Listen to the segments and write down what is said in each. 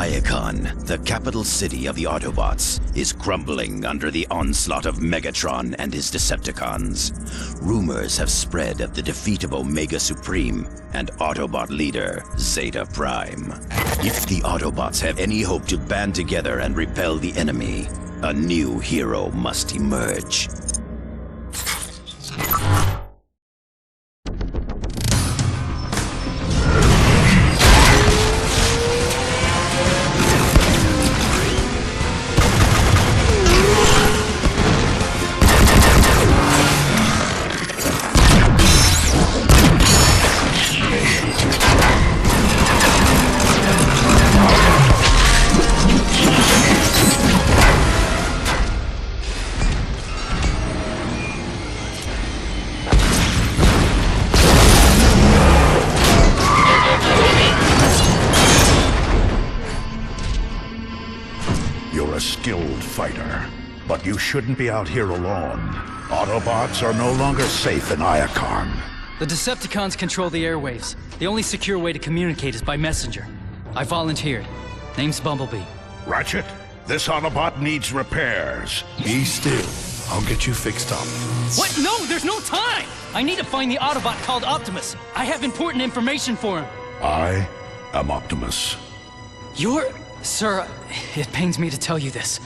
Iacon, the capital city of the Autobots, is crumbling under the onslaught of Megatron and his Decepticons. Rumors have spread of the defeat of Omega Supreme and Autobot leader Zeta Prime. If the Autobots have any hope to band together and repel the enemy, a new hero must emerge. You're a skilled fighter, but you shouldn't be out here alone. Autobots are no longer safe in Iacon. The Decepticons control the airwaves. The only secure way to communicate is by messenger. I volunteered. Name's Bumblebee. Ratchet, this Autobot needs repairs. Be still. I'll get you fixed up. What? No, there's no time! I need to find the Autobot called Optimus. I have important information for him. I am Optimus. You're... Sir, it pains me to tell you this,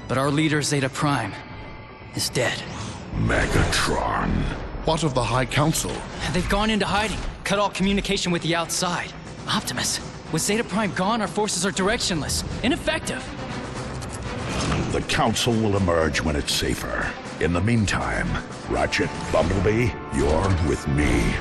but our leader, Zeta Prime, is dead. Megatron. What of the High Council? They've gone into hiding, cut all communication with the outside. Optimus, with Zeta Prime gone, our forces are directionless, ineffective. The Council will emerge when it's safer. In the meantime, Ratchet, Bumblebee, you're with me.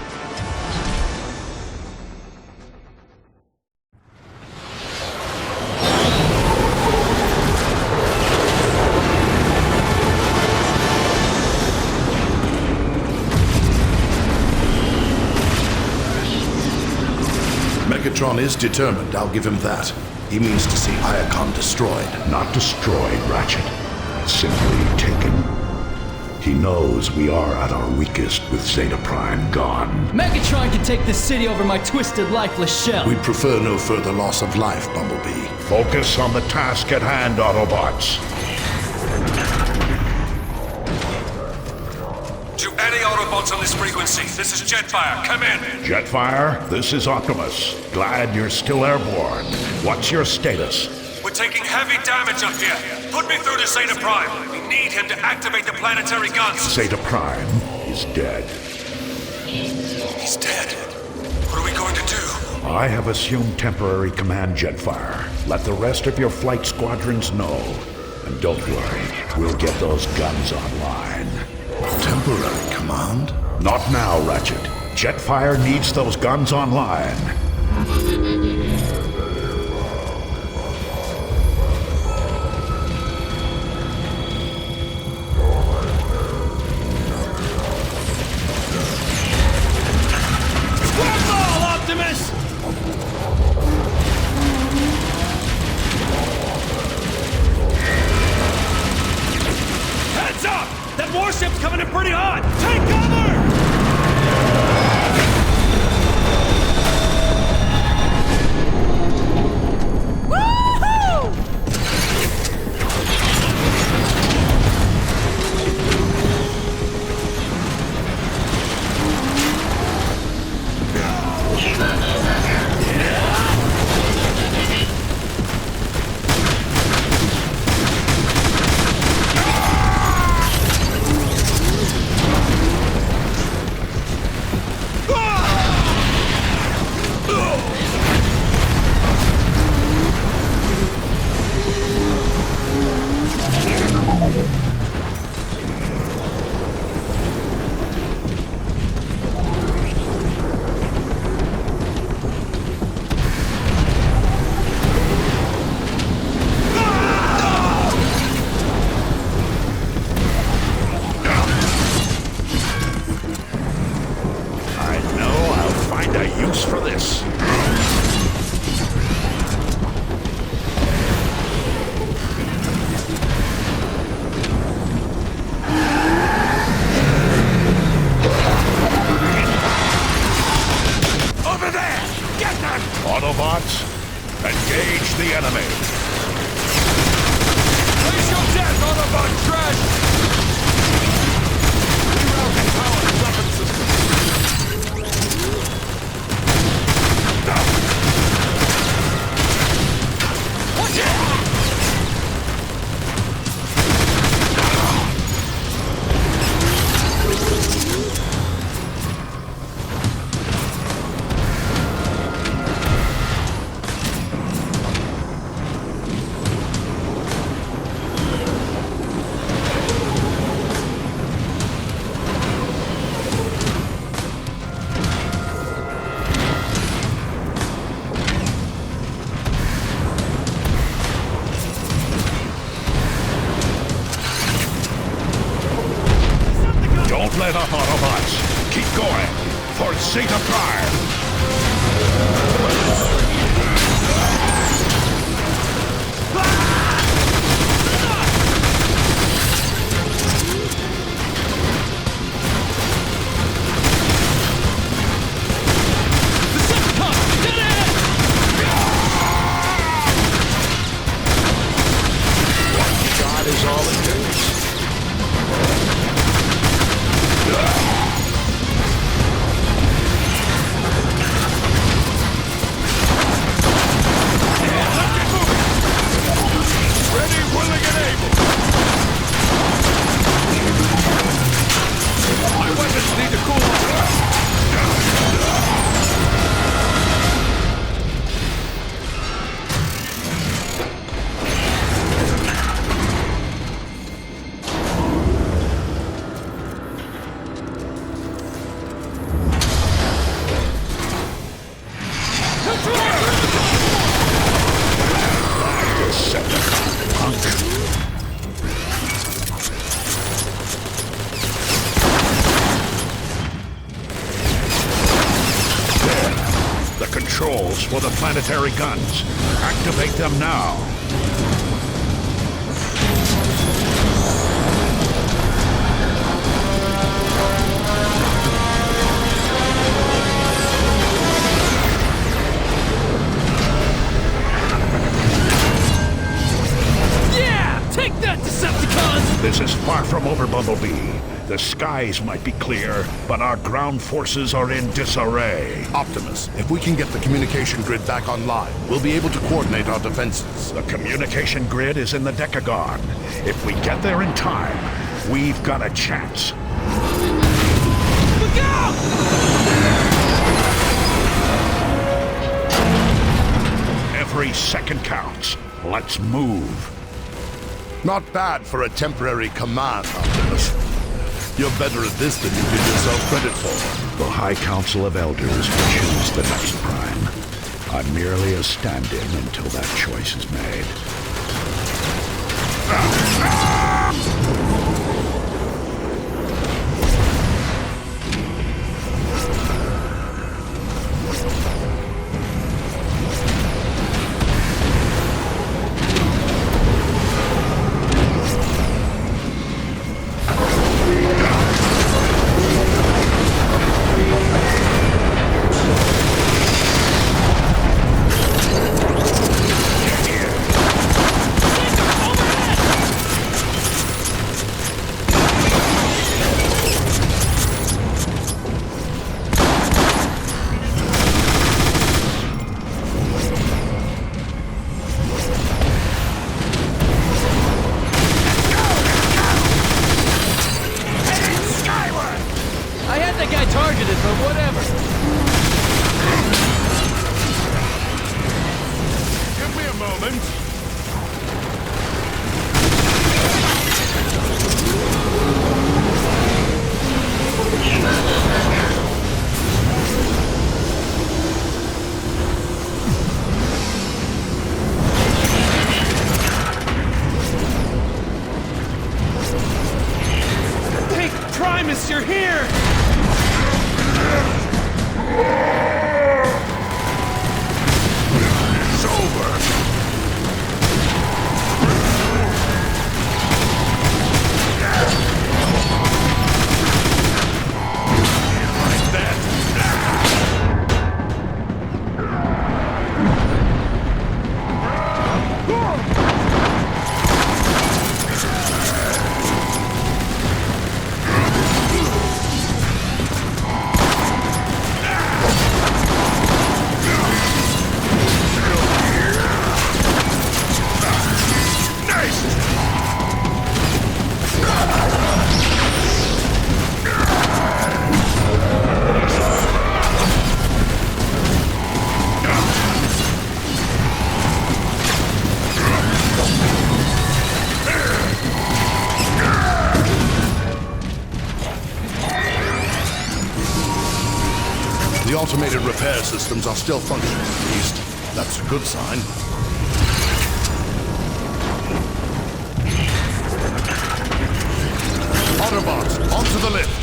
Megatron is determined, I'll give him that. He means to see Iacon destroyed. Not destroyed, Ratchet. Simply taken. He knows we are at our weakest with Zeta Prime gone. Megatron can take this city over my twisted, lifeless shell. We'd prefer no further loss of life, Bumblebee. Focus on the task at hand, Autobots. To any Autobots on this frequency, this is Jetfire. Come in. Jetfire, this is Optimus. Glad you're still airborne. What's your status? We're taking heavy damage up here. Put me through to Zeta Prime. We need him to activate the planetary guns. Zeta Prime is dead. He's dead. What are we going to do? I have assumed temporary command, Jetfire. Let the rest of your flight squadrons know. And don't worry, we'll get those guns online. Temporary command? Not now, Ratchet. Jetfire needs those guns online. Square Optimus! Heads up! That warship's coming in pretty hot! Take cover! the enemy. Place your death, Autobot trash! Rerouting power and weapon systems. Watch it! Don't let up, Autobots. Keep going for Zeta Prime. One shot is all it takes. Ready, willing, and able! My weapons need to cool off. Decepticon punk. There. The controls for the planetary guns. Activate them now. Take that, Decepticons! This is far from over, Bumblebee. The skies might be clear, but our ground forces are in disarray. Optimus, if we can get the communication grid back online, we'll be able to coordinate our defenses. The communication grid is in the Decagon. If we get there in time, we've got a chance. Look out! Every second counts. Let's move. Not bad for a temporary command, Optimus. You're better at this than you give yourself credit for. The High Council of Elders will choose the next Prime. I'm merely a stand-in until that choice is made. targeted, but whatever. Give me a moment. Hey, Primus, you're here! It's over. The automated repair systems are still functioning, at least. That's a good sign. Autobots, onto the lift!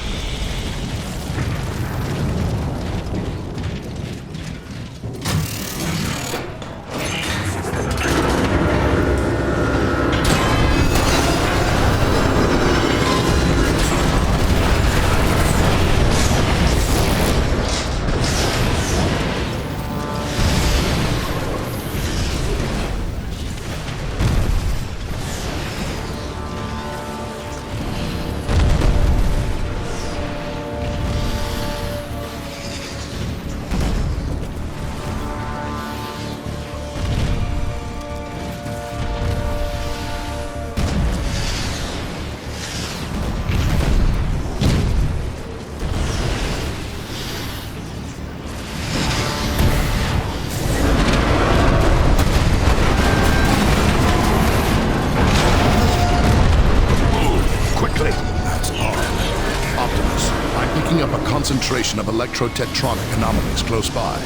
Concentration of electrotetronic anomalies close by.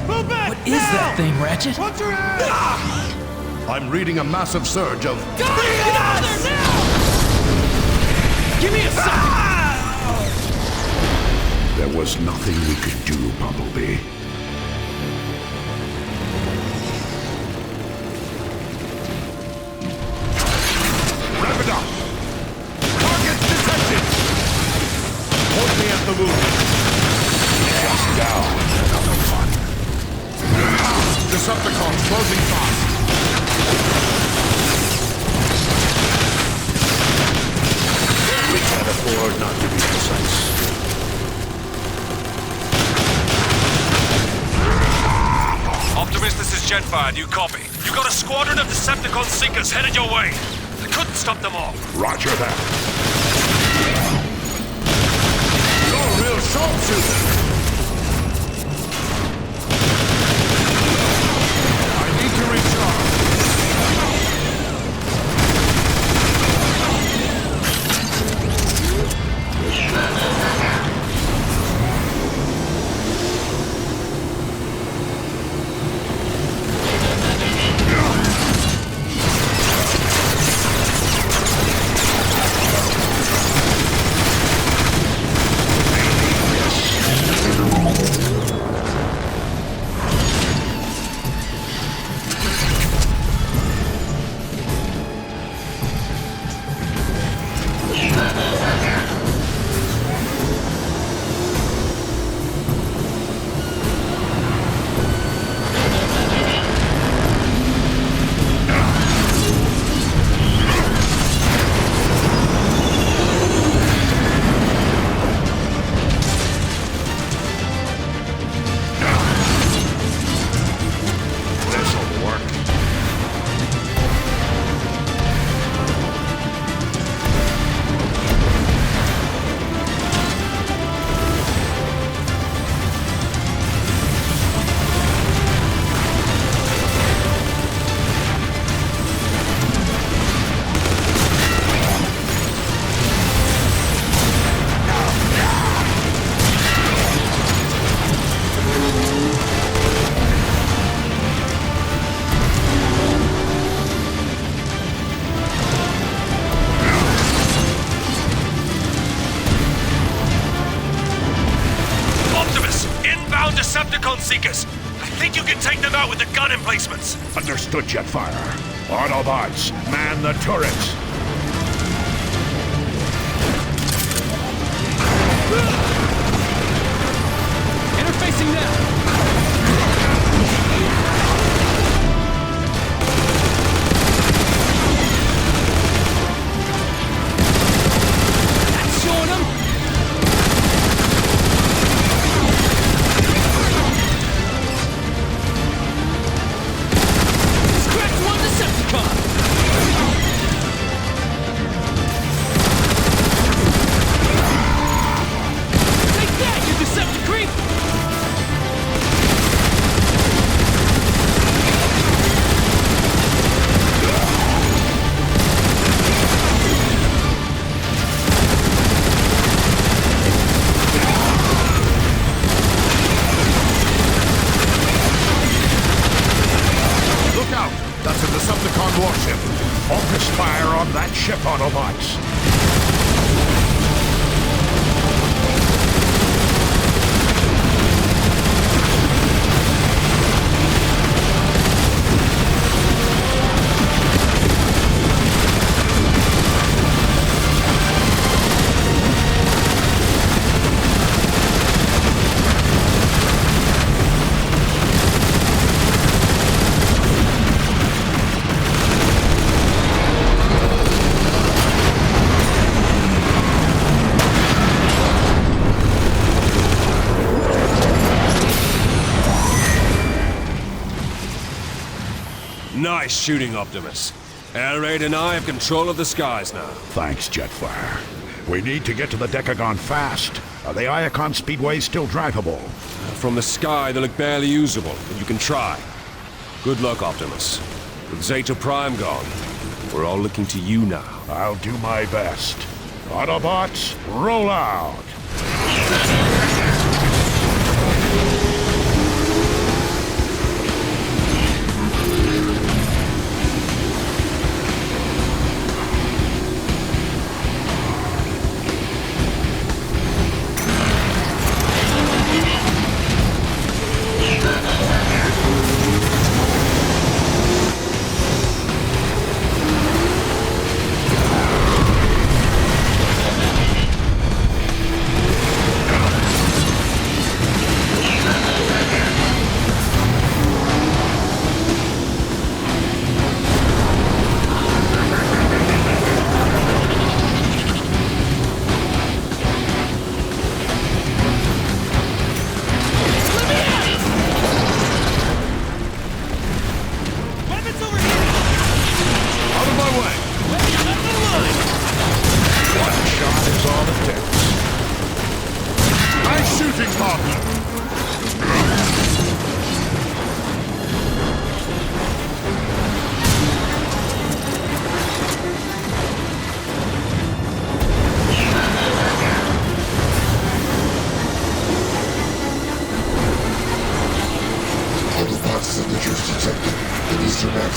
What is that thing, Ratchet? I'm reading a massive surge of... Get out of there now! Give me a second! There was nothing we could do, Bumblebee. The move. Just down. Another one. Decepticons closing fast. We can't afford not to be precise. Optimus, this is Jetfire. Do you copy? You got a squadron of Decepticon Seekers headed your way. I couldn't stop them all. Roger that. Real sharpshooter! I need to recharge. Decepticon Seekers. I think you can take them out with the gun emplacements. Understood, Jetfire. Autobots, man the turrets. Interfacing now. ground warship. Focus fire on that ship, Autobots. Nice shooting, Optimus. Air Raid and I have control of the skies now. Thanks, Jetfire. We need to get to the Decagon fast. Are the Iacon speedways still drivable? From the sky, they look barely usable, but you can try. Good luck, Optimus. With Zeta Prime gone, we're all looking to you now. I'll do my best. Autobots, roll out!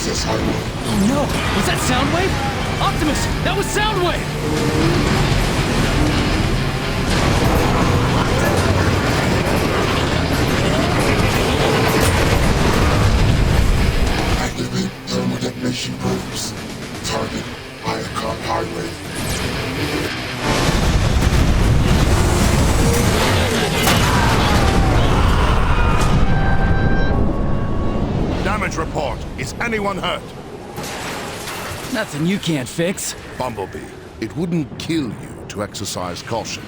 Oh no! Was that Soundwave? Optimus! That was Soundwave! Activate thermodetonation probes. Target Iacon Highway. Damage report. Is anyone hurt? Nothing you can't fix. Bumblebee, it wouldn't kill you to exercise caution.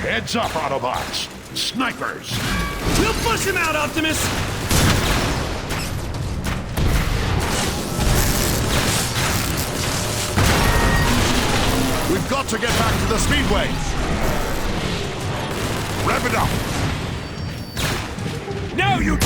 Heads up, Autobots! Snipers! We'll push him out, Optimus! We've got to get back to the speedways! Rev it up! Now you...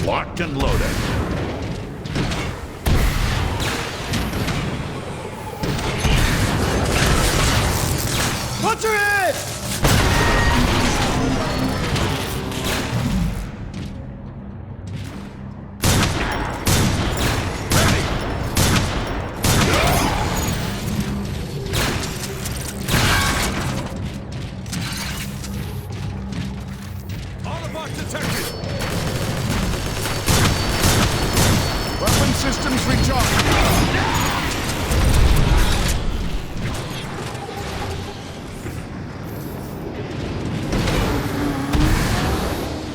Locked and loaded. Watch your head! Autobot detected! Weapon systems recharged!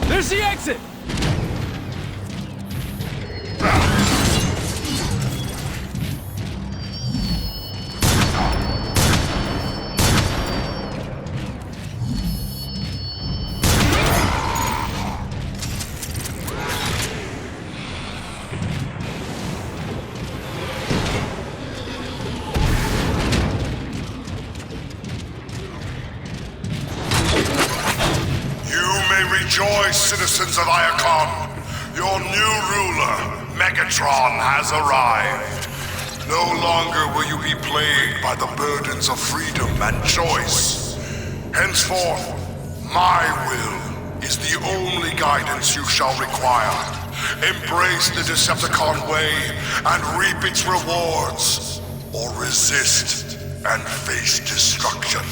There's the exit! citizens of Iacon. Your new ruler, Megatron, has arrived. No longer will you be plagued by the burdens of freedom and choice. Henceforth, my will is the only guidance you shall require. Embrace the Decepticon way and reap its rewards, or resist and face destruction.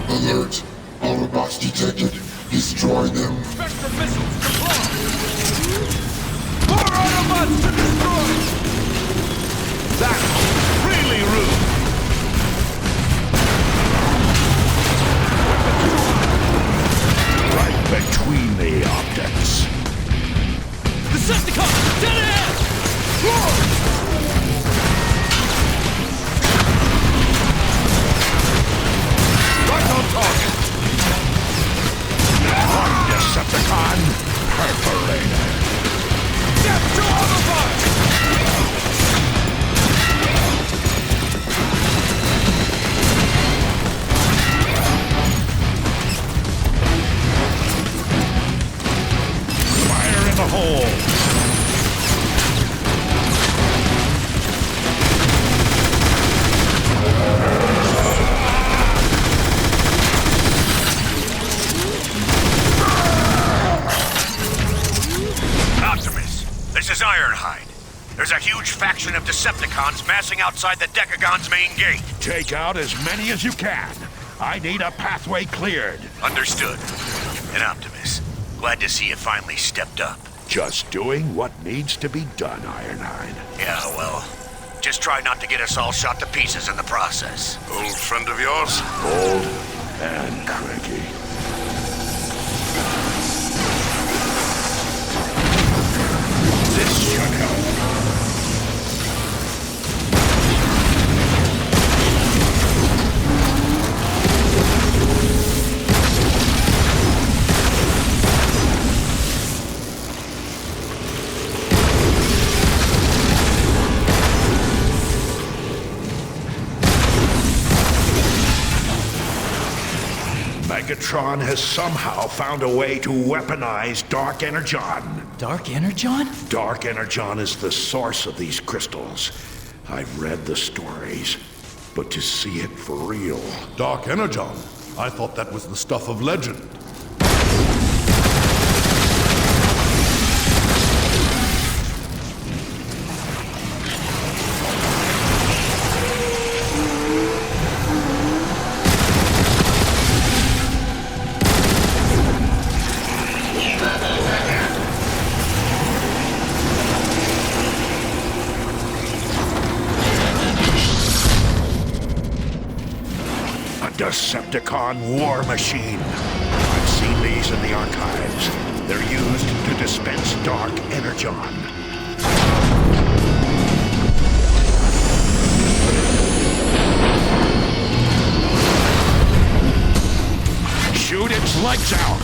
Alert! Autobots detected. Destroy them. Spectrum missiles deployed! More Autobots to destroy! That's really rude. Right between the optics. Decepticons, dead ahead! Right on target. One Decepticon perforated. Death to Autobots! Fire in the hole. Optimus, this is Ironhide. There's a huge faction of Decepticons massing outside the Decagon's main gate. Take out as many as you can. I need a pathway cleared. Understood. And Optimus, glad to see you finally stepped up. Just doing what needs to be done, Ironhide. Yeah, well, just try not to get us all shot to pieces in the process. Old friend of yours? Old and cranky. This should help. Megatron has somehow found a way to weaponize Dark Energon. Dark Energon? Dark Energon is the source of these crystals. I've read the stories, but to see it for real... Dark Energon? I thought that was the stuff of legend. Decepticon war machine. I've seen these in the archives. They're used to dispense Dark Energon. Shoot its lights out!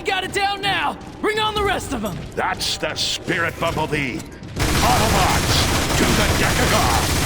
we got it down now! Bring on the rest of them! That's the spirit, Bumblebee. Autobots, to the Decagon!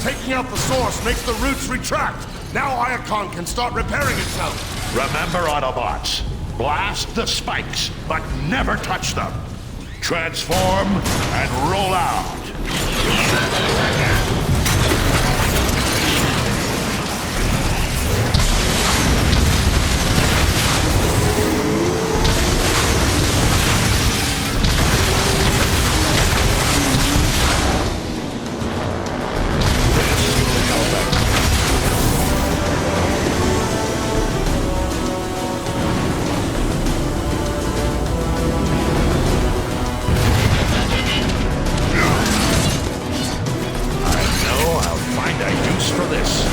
Taking out the source makes the roots retract. Now Iacon can start repairing itself. Remember, Autobots, blast the spikes, but never touch them. Transform and roll out. For this.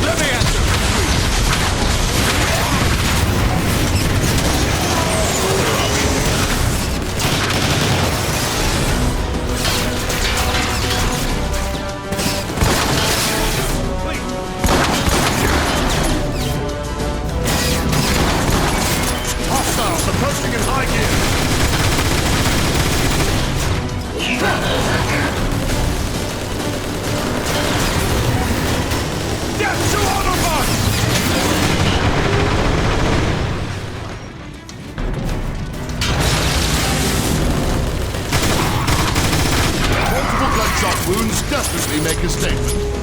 Let me answer. Approaching in high gear. Death to Autobots! Multiple bloodshot wounds definitely make a statement.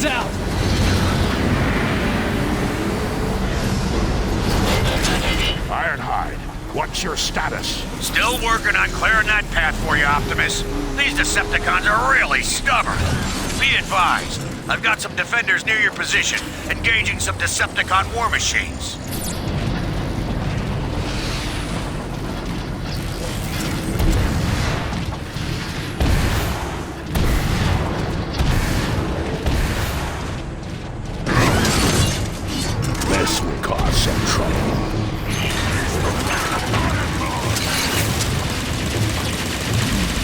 is out! Ironhide, what's your status? Still working on clearing that path for you, Optimus. These Decepticons are really stubborn. Be advised, I've got some defenders near your position, engaging some Decepticon war machines. This will cause some trouble.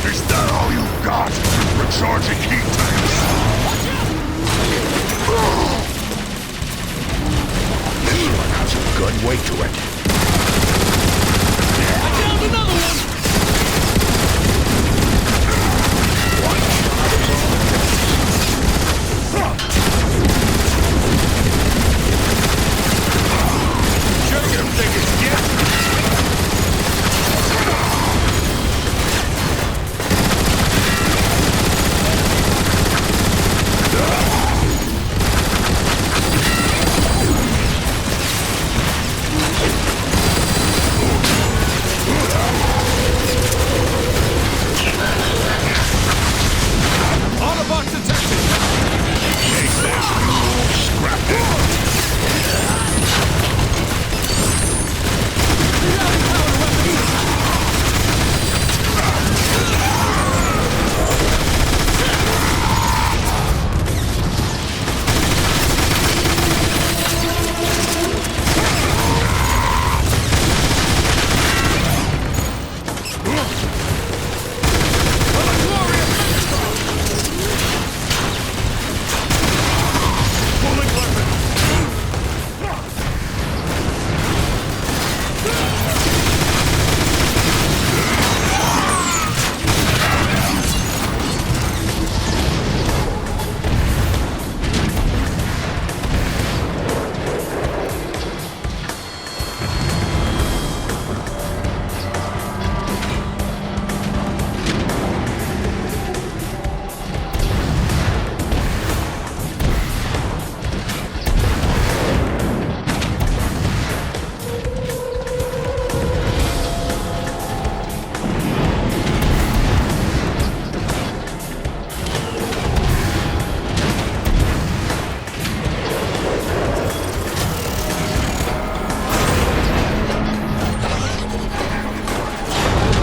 Is that all you've got? Recharging heat tanks. This one has a good weight to it. I found another one! One shot is all it takes. Sure you think it's yet? Autobots detected! Take this, scrap it.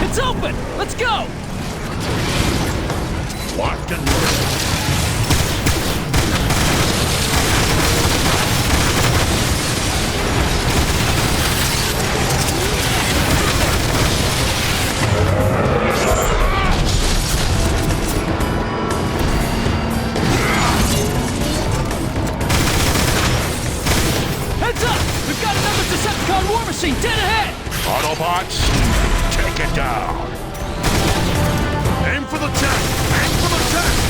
It's open! Let's go! Locked and loaded. Heads up! We've got another Decepticon war machine dead ahead! Autobots, take it down. Aim for the tank! Aim for the tank!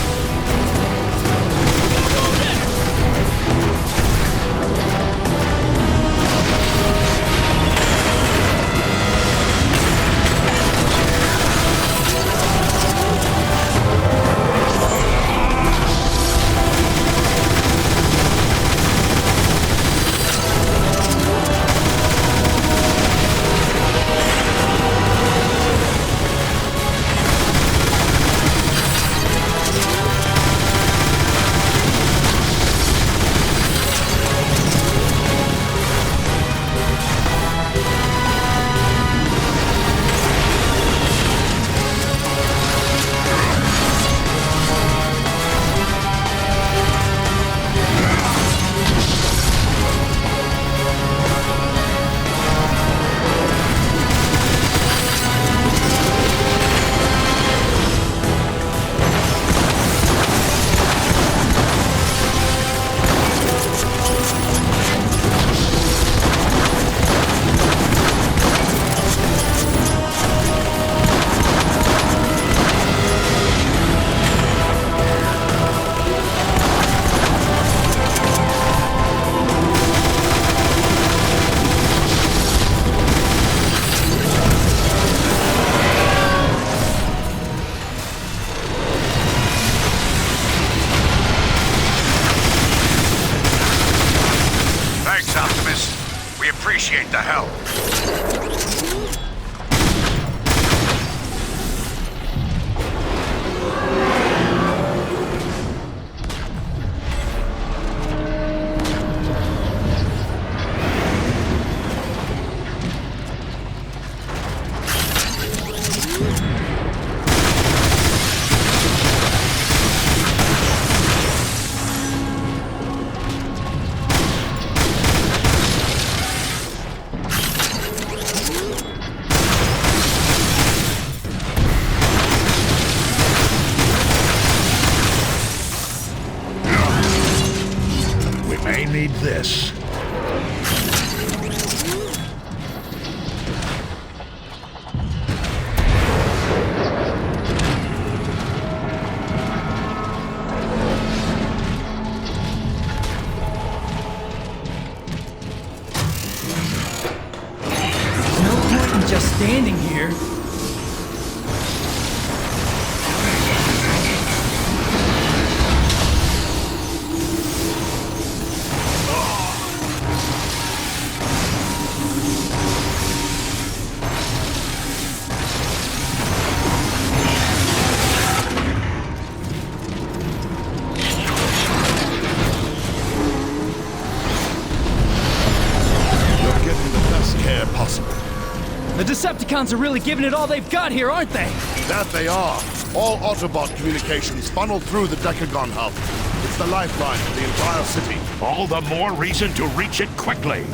appreciate the help. Need this. There's no point in just standing here. The Decepticons are really giving it all they've got here, aren't they? That they are. All Autobot communications funnel through the Decagon hub. It's the lifeline for the entire city. All the more reason to reach it quickly.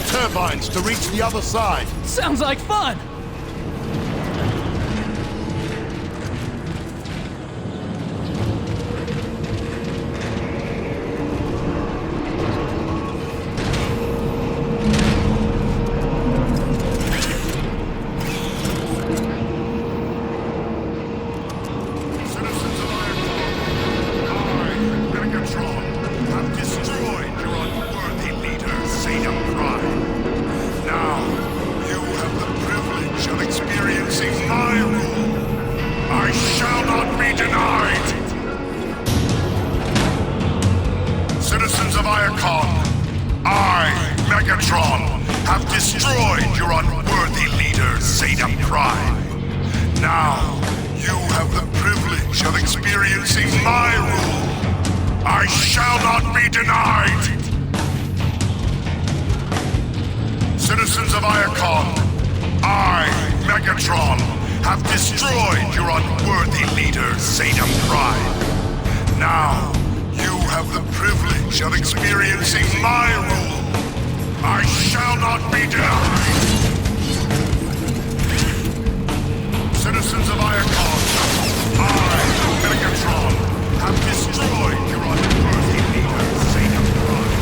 Turbines to reach the other side. Sounds like fun! Citizens of Ironborn, I, Megatron, have destroyed your unworthy leader, Zeta Prime. Now, you have the privilege of experiencing my rule. I shall not be denied! Citizens of Iacon, I, Megatron, have destroyed your unworthy leader, Zeta Prime. Now, you have the privilege of experiencing my rule. I shall not be denied! Citizens of Iacon, I, Megatron, have destroyed your unworthy leader, Zeta Prime. Now, you have the privilege of experiencing my rule. I shall not be denied! Citizens of Iacon, I, Megatron, have destroyed your unworthy leader, Zeta Prime.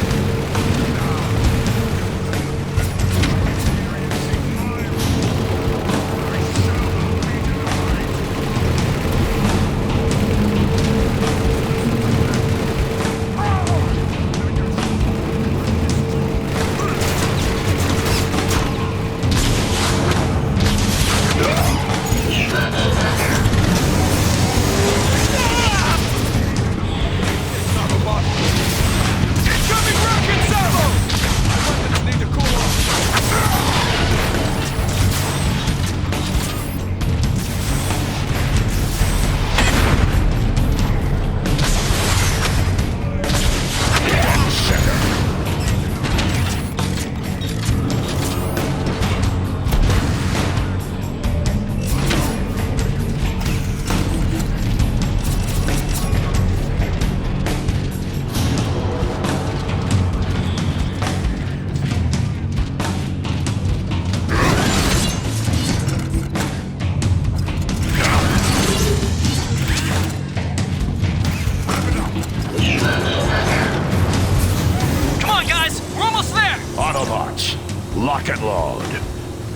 Lock and load.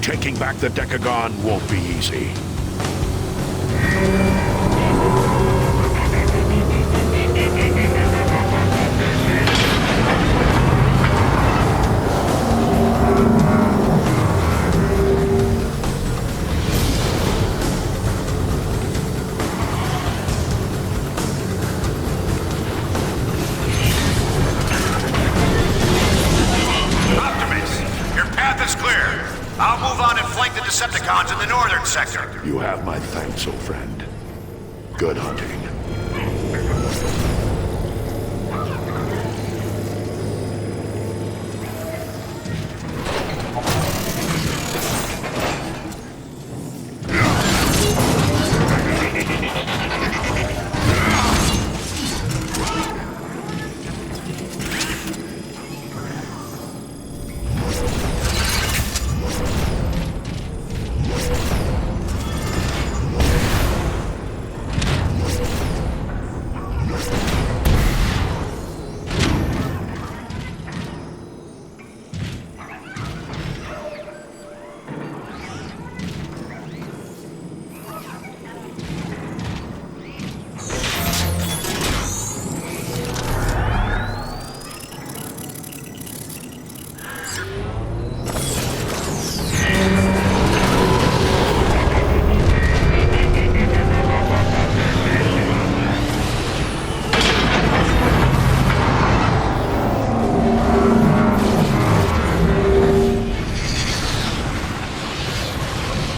Taking back the Decagon won't be easy. I'll move on and flank the Decepticons in the northern sector. You have my thanks, old friend. Good hunting.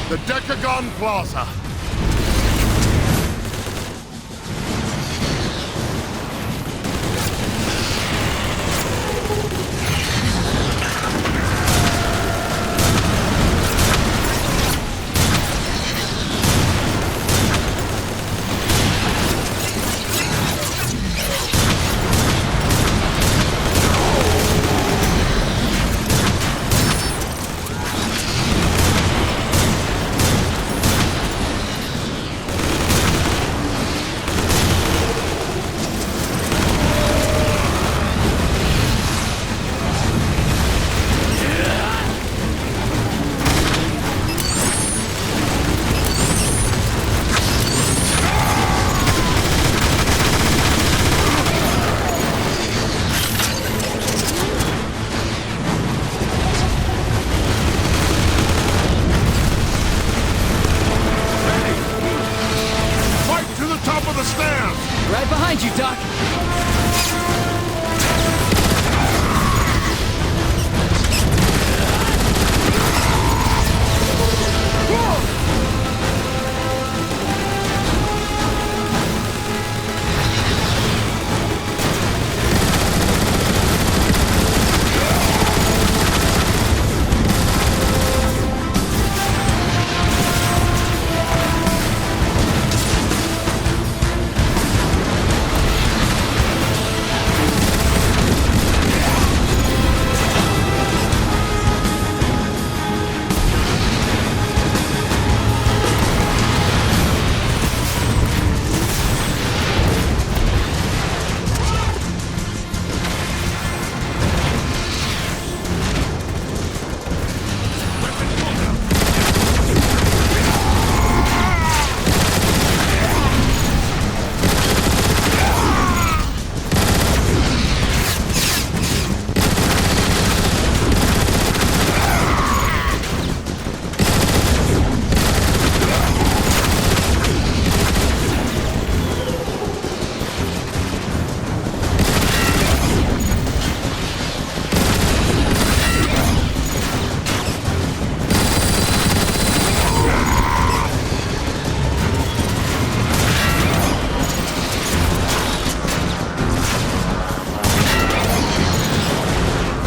The Decagon Plaza. Right behind you, Doc.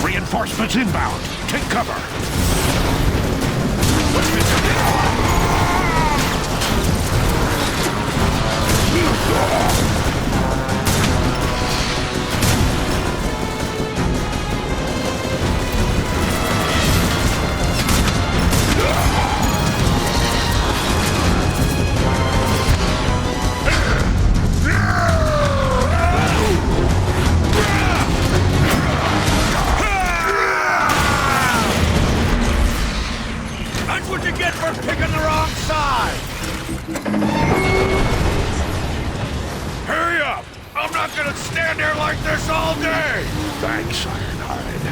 Reinforcements inbound. Take cover. Thanks, Ironhide.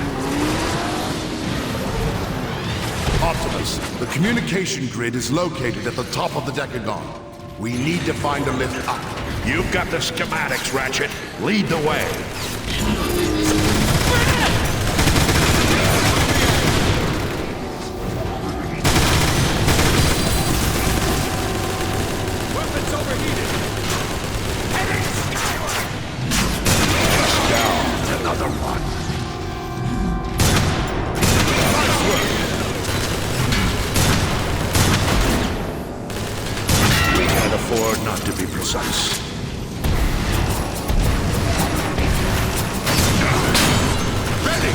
Optimus, the communication grid is located at the top of the Decagon. We need to find a lift up. You've got the schematics, Ratchet. Lead the way. Weapons overheated! Heading skyward! Down. Another one. Nice work. We can't afford not to be precise. Ready!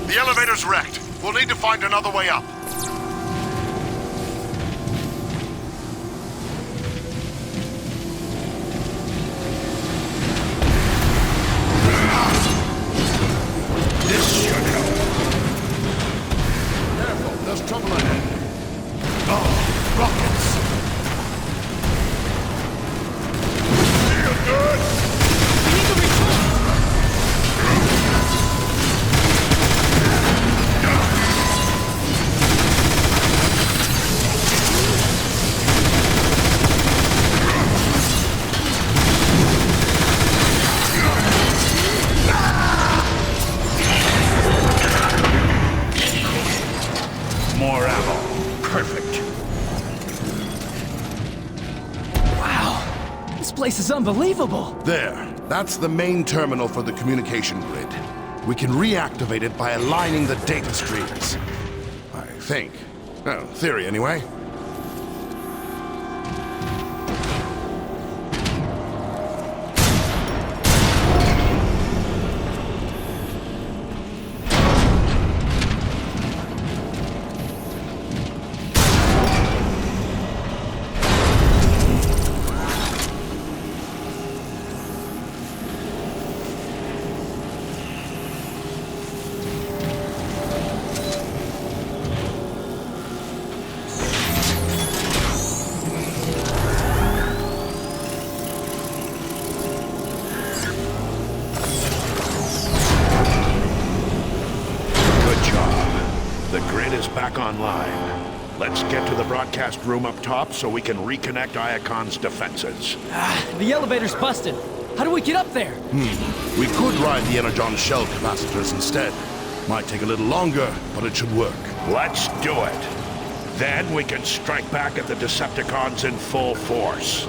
The elevator's wrecked. We'll need to find another way up. This should help. Careful, there's trouble ahead. Oh, rockets! Feel good? We need to return! More ammo. Perfect. Wow, this place is unbelievable! There. That's the main terminal for the communication grid. We can reactivate it by aligning the data streams. I think. Oh, theory anyway. Back online. Let's get to the broadcast room up top so we can reconnect Iacon's defenses. The elevator's busted. How do we get up there? We could ride the Energon shell capacitors instead. Might take a little longer, but it should work. Let's do it. Then we can strike back at the Decepticons in full force.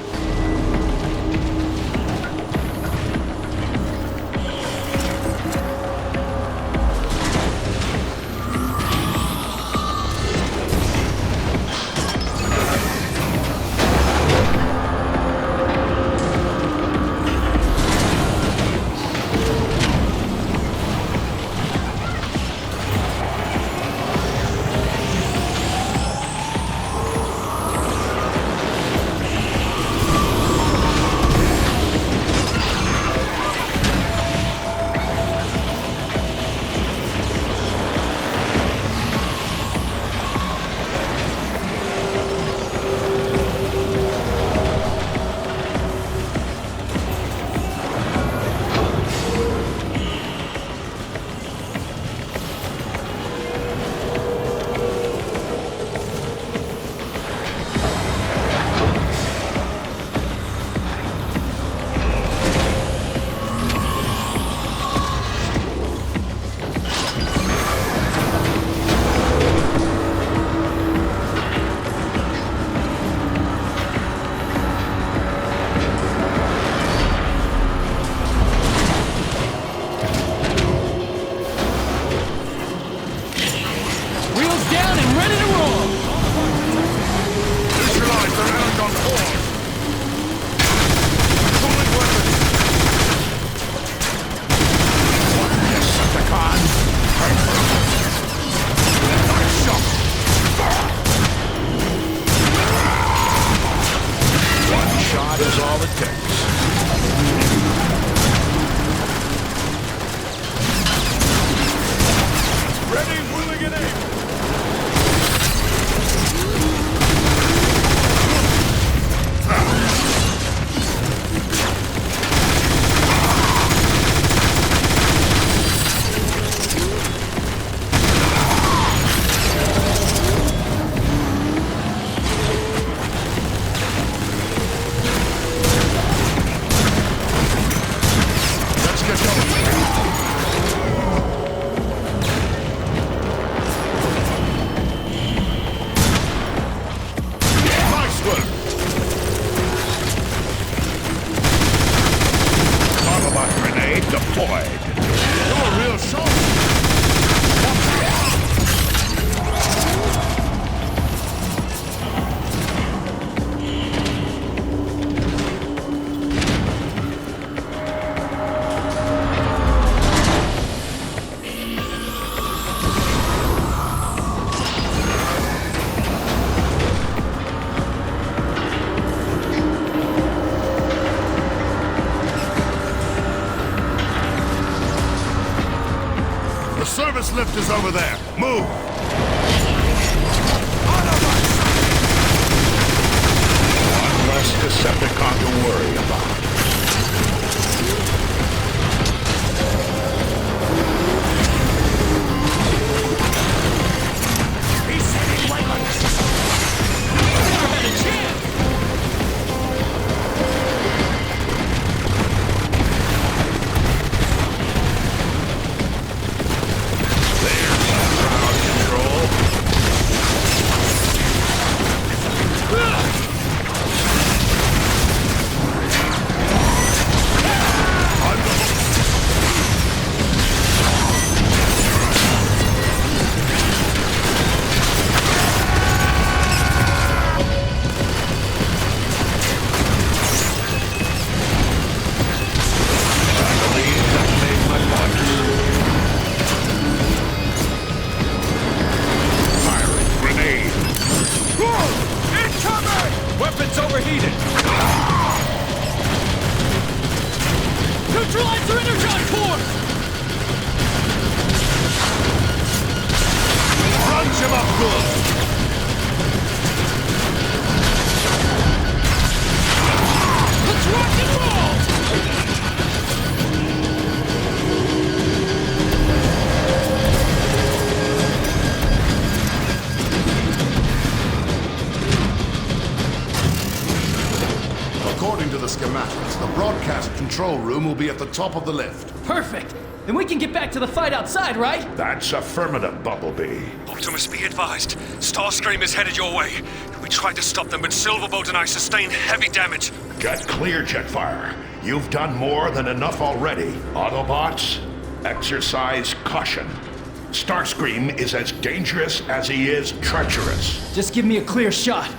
Service lift is over there. Move! One less Decepticon to worry about. He's sending waylanders! Never had a chance! Weapons overheated! Neutralize their energon core! Crunch him up good! Let's rock and roll! According to the schematics, the broadcast control room will be at the top of the lift. Perfect! Then we can get back to the fight outside, right? That's affirmative, Bumblebee. Optimus, be advised. Starscream is headed your way. We tried to stop them, but Silverbolt and I sustained heavy damage. Get clear, Jetfire. You've done more than enough already. Autobots, exercise caution. Starscream is as dangerous as he is treacherous. Just give me a clear shot.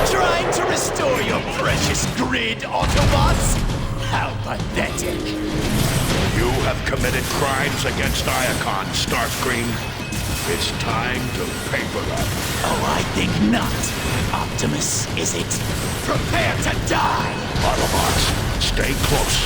Trying to restore your precious grid, Autobots? How pathetic. You have committed crimes against Iacon, Starscream. It's time to pay for them. Oh, I think not. Optimus, is it? Prepare to die! Autobots, stay close.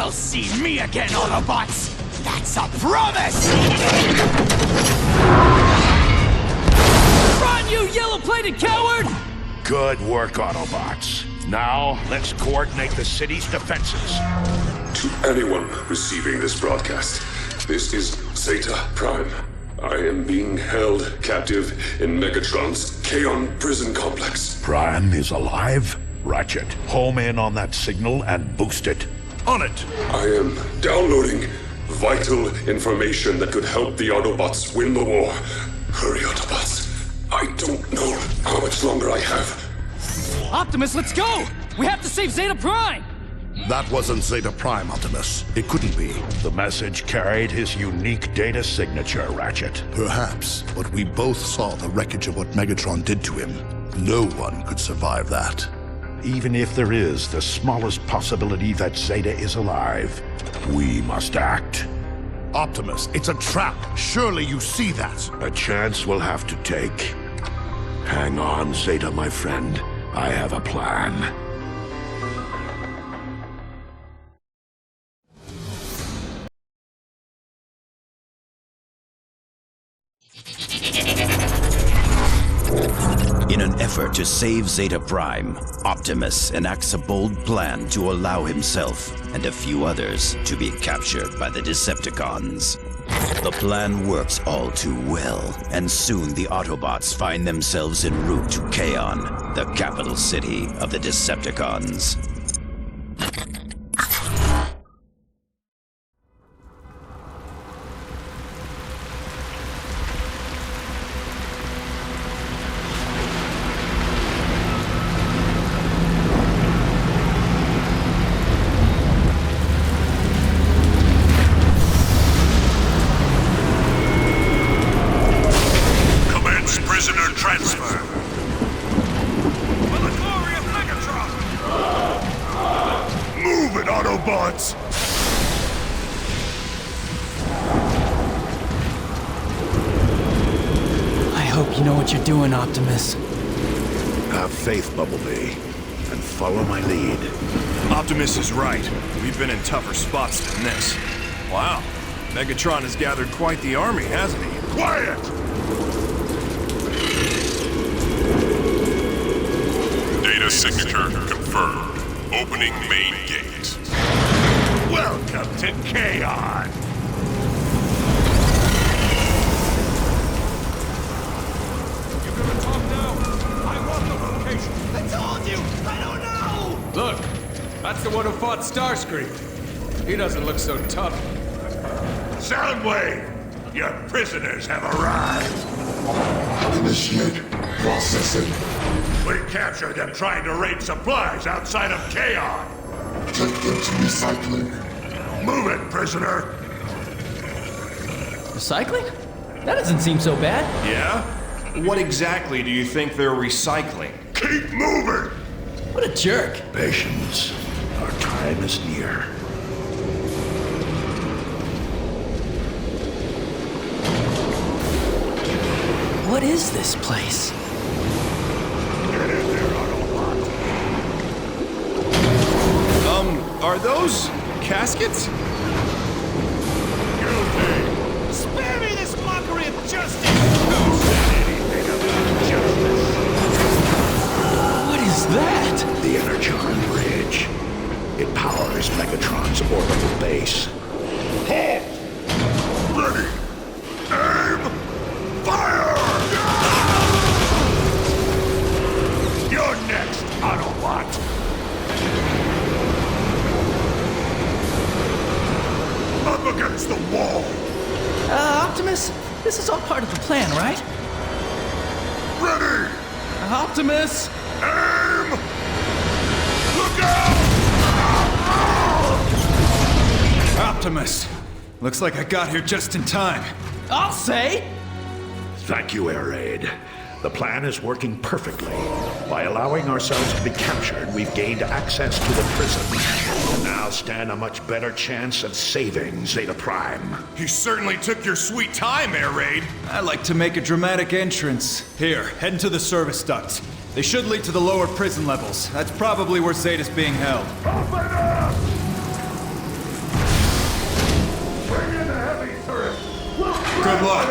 You'll see me again, Autobots! That's a promise! Run, you yellow-plated coward! Good work, Autobots. Now, let's coordinate the city's defenses. To anyone receiving this broadcast, this is Zeta Prime. I am being held captive in Megatron's Kaon prison complex. Prime is alive? Ratchet, home in on that signal and boost it. On it! I am downloading vital information that could help the Autobots win the war. Hurry, Autobots. I don't know how much longer I have. Optimus, let's go! We have to save Zeta Prime! That wasn't Zeta Prime, Optimus. It couldn't be. The message carried his unique data signature, Ratchet. Perhaps, but we both saw the wreckage of what Megatron did to him. No one could survive that. Even if there is the smallest possibility that Zeta is alive, we must act. Optimus, it's a trap. Surely you see that. A chance we'll have to take. Hang on, Zeta, my friend. I have a plan. In an effort to save Zeta Prime, Optimus enacts a bold plan to allow himself and a few others to be captured by the Decepticons. The plan works all too well, and soon the Autobots find themselves en route to Kaon, the capital city of the Decepticons. Prisoner transfer. For the glory of Megatron! Move it, Autobots! I hope you know what you're doing, Optimus. Have faith, Bumblebee, and follow my lead. Optimus is right. We've been in tougher spots than this. Wow. Megatron has gathered quite the army, hasn't he? Quiet! Data signature confirmed. Opening main gate. Welcome to Kaon! You gonna talk now? I want the location. I told you! I don't know! Look, that's the one who fought Starscream. He doesn't look so tough. Soundwave! Your prisoners have arrived! Initiate processing. We captured them trying to raid supplies outside of Kaon! Take them to recycling. Move it, prisoner! Recycling? That doesn't seem so bad. Yeah? What exactly do you think they're recycling? Keep moving! What a jerk. Patience. Our time is near. What is this place? Get in there, Autobot. Are those caskets? Guilty! Spare me this mockery of justice! Who said anything about justice? What is that? The Energon Bridge. It powers Megatron's orbital base. Halt! Ready! Aim! Fire! You're next, Autobot! Up against the wall! Optimus, this is all part of the plan, right? Ready! Optimus! Aim! Look out! Optimus. Looks like I got here just in time. I'll say! Thank you, Air Raid. The plan is working perfectly. By allowing ourselves to be captured, we've gained access to the prison. We now stand a much better chance of saving Zeta Prime. You certainly took your sweet time, Air Raid. I like to make a dramatic entrance. Here, head into the service ducts. They should lead to the lower prison levels. That's probably where Zeta's being held. Open up! Good luck.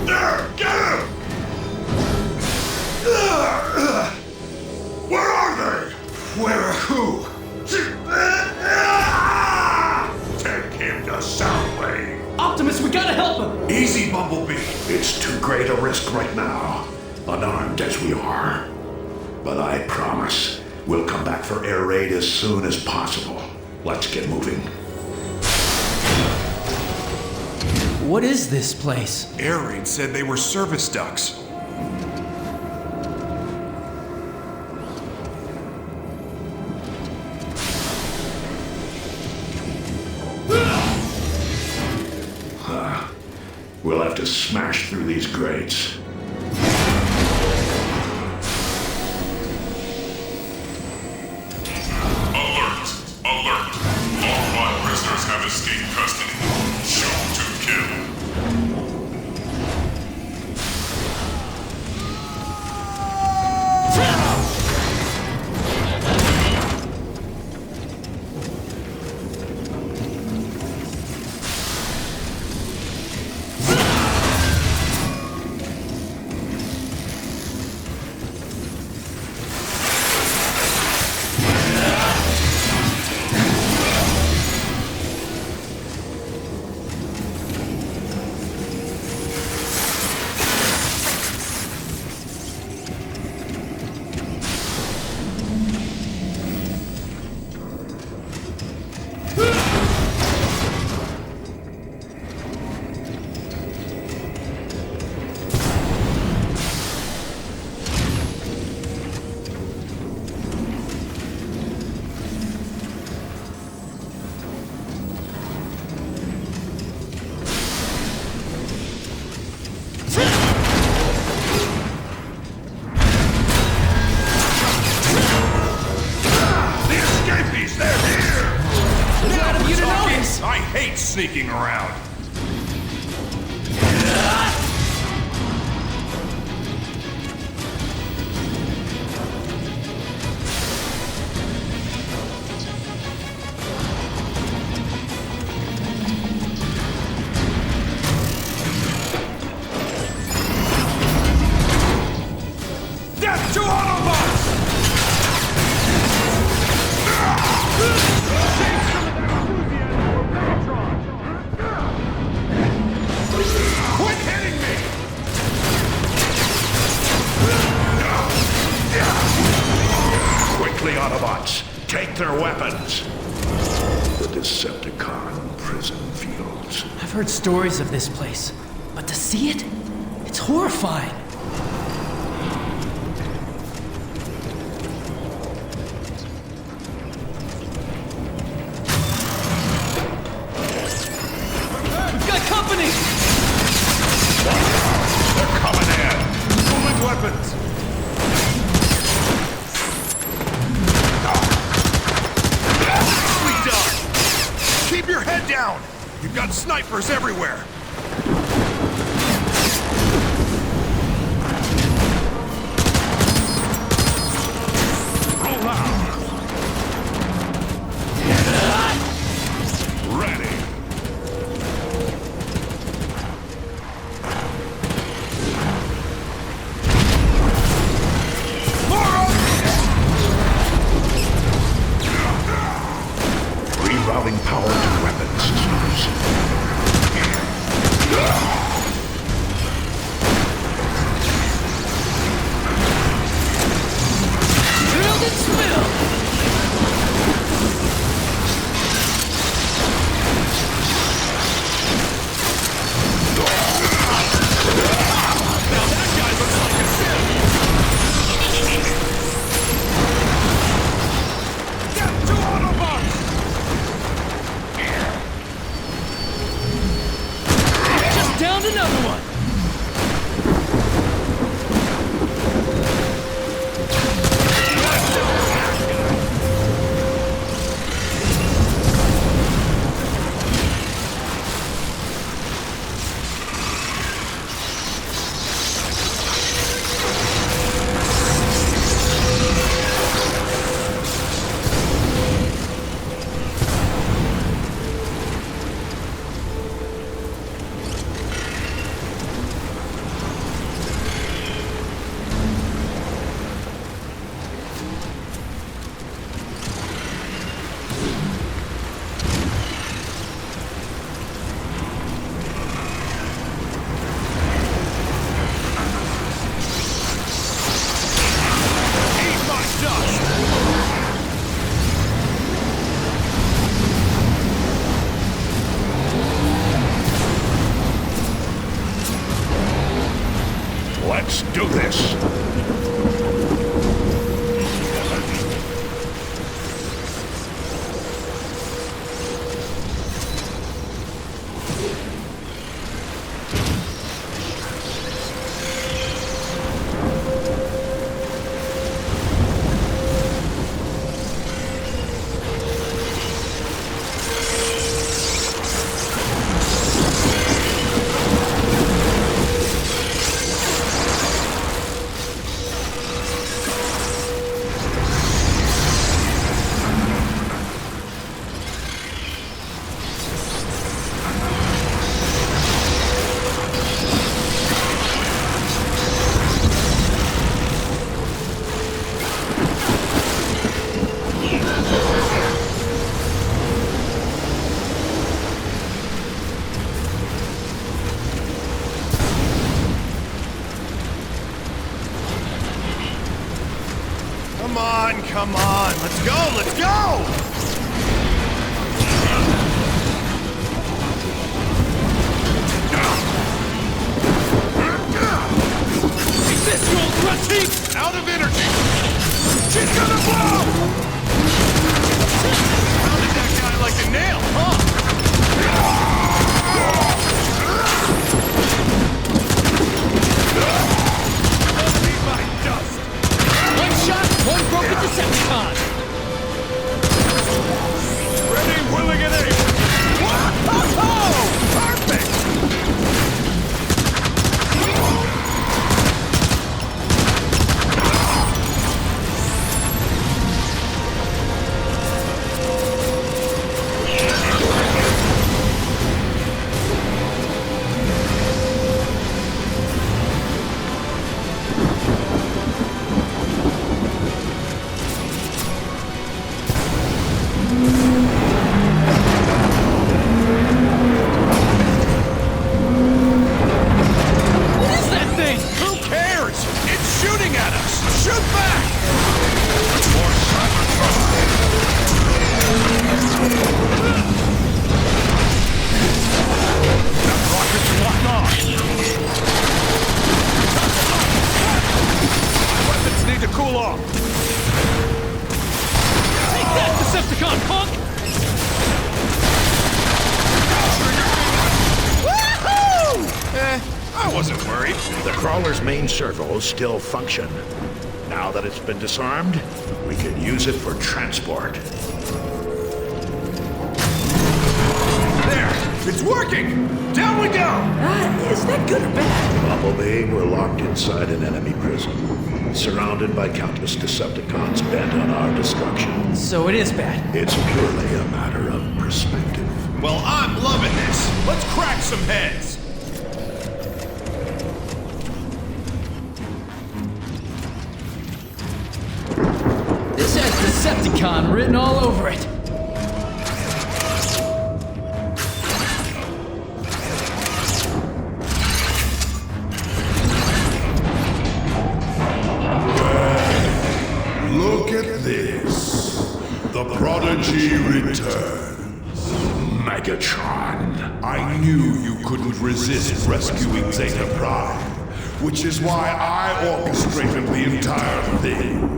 There! Get him! Where are they? Where? Who? Take him to Soundwave. Optimus, we gotta help him! Easy, Bumblebee. It's too great a risk right now, unarmed as we are. But I promise, we'll come back for air raid as soon as possible. Let's get moving. What is this place? Air Raid said they were service ducts. We'll have to smash through these grates. Alert! Alert! All 5 prisoners have escaped custody. Shoot to kill. I hate sneaking around. Death to Autobots! Quit hitting me! Quickly, Autobots, take their weapons. The Decepticon prison fields. I've heard stories of this place, but to see it, it's horrifying. We've got company! They're coming in. Moving weapons! Sweet dog! Keep your head down! You've got snipers everywhere! Let's do this. Come on, let's go, let's go! Resist, you old rusty! Out of energy! She's gonna blow! Pounded that guy like a nail, huh? One broken Decepticon! Ready, willing, and able! Whoa! Perfect! Servos still function. Now that it's been disarmed, we can use it for transport. There! It's working! Down we go! Is that good or bad? Bumblebee, we're locked inside an enemy prison, surrounded by countless Decepticons bent on our destruction. So it is bad. It's purely a matter of perspective. Well, I'm loving this! Let's crack some heads! Decepticon written all over it. Look at this. The Prodigy returns. Megatron. I knew you couldn't resist rescuing Zeta Prime, which is why I orchestrated the entire thing.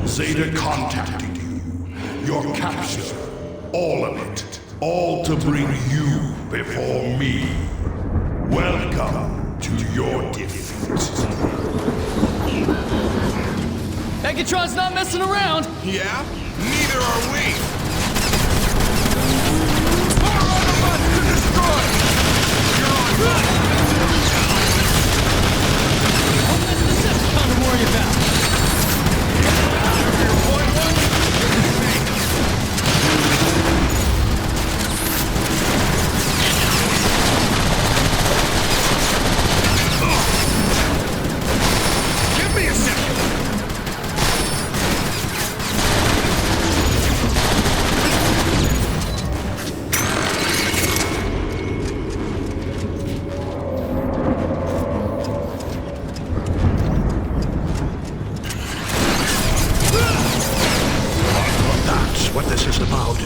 Zeta contacted you. Your capture. All of it. All to bring you before me. Welcome to your defeat. Megatron's not messing around. Yeah? Neither are we. More Autobots to destroy! You're on fire! One less Decepticon to worry about. Give me a second! What this is about?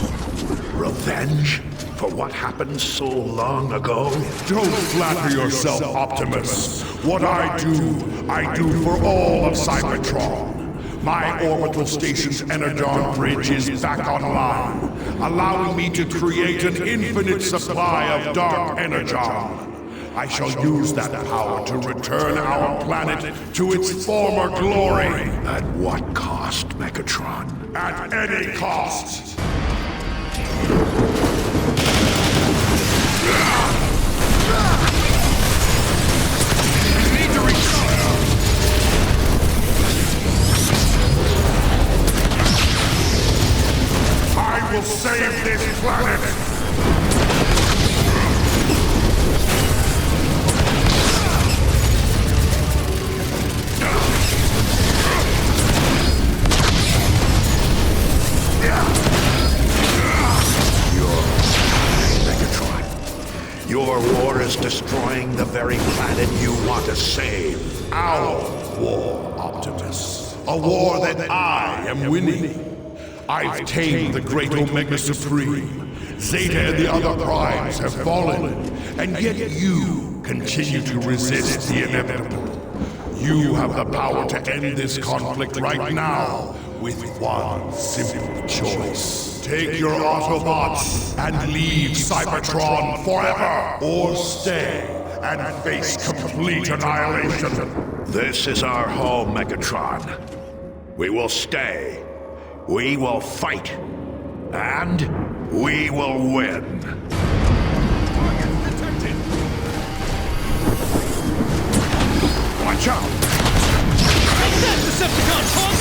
Revenge? For what happened so long ago? Don't flatter yourself, Optimus. What I do for all of Cybertron. My orbital station's Energon bridge is back online, allowing me to create an infinite supply of dark energon. I shall use that power to return our planet to its former glory. At what cost, Megatron? At any cost. You need to recover. I will save this planet! Your war is destroying the very planet you want to save. Our war, Optimus. A war that I am winning. I've tamed the great Omega Supreme. Zeta and the other primes have fallen, and yet you continue to resist the inevitable. You have the power to end this conflict right now with one simple choice. Take your Autobots and leave Cybertron forever, or stay and face complete annihilation. This is our home, Megatron. We will stay. We will fight. And we will win. Watch out! Take that, Decepticon punk!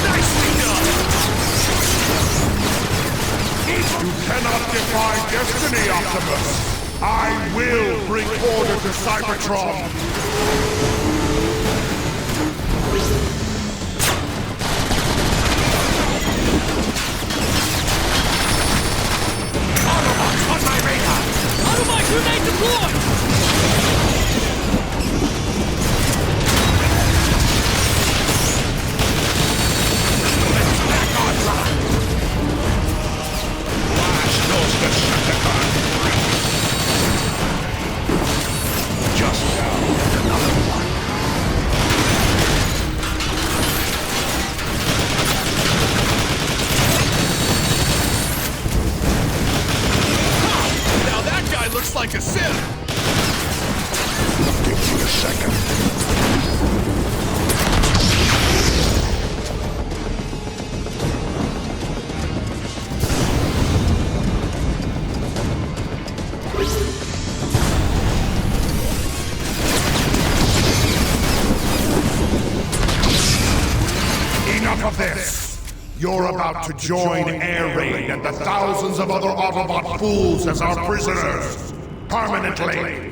Nicely done! You cannot defy destiny, Optimus! I will bring order to Cybertron! Autobots on my radar! Autobot grenade deployed! Like a Sith! Give me a second. Enough of this! You're about to join Air Raid and the thousands of other Autobot fools as our prisoners! Permanently!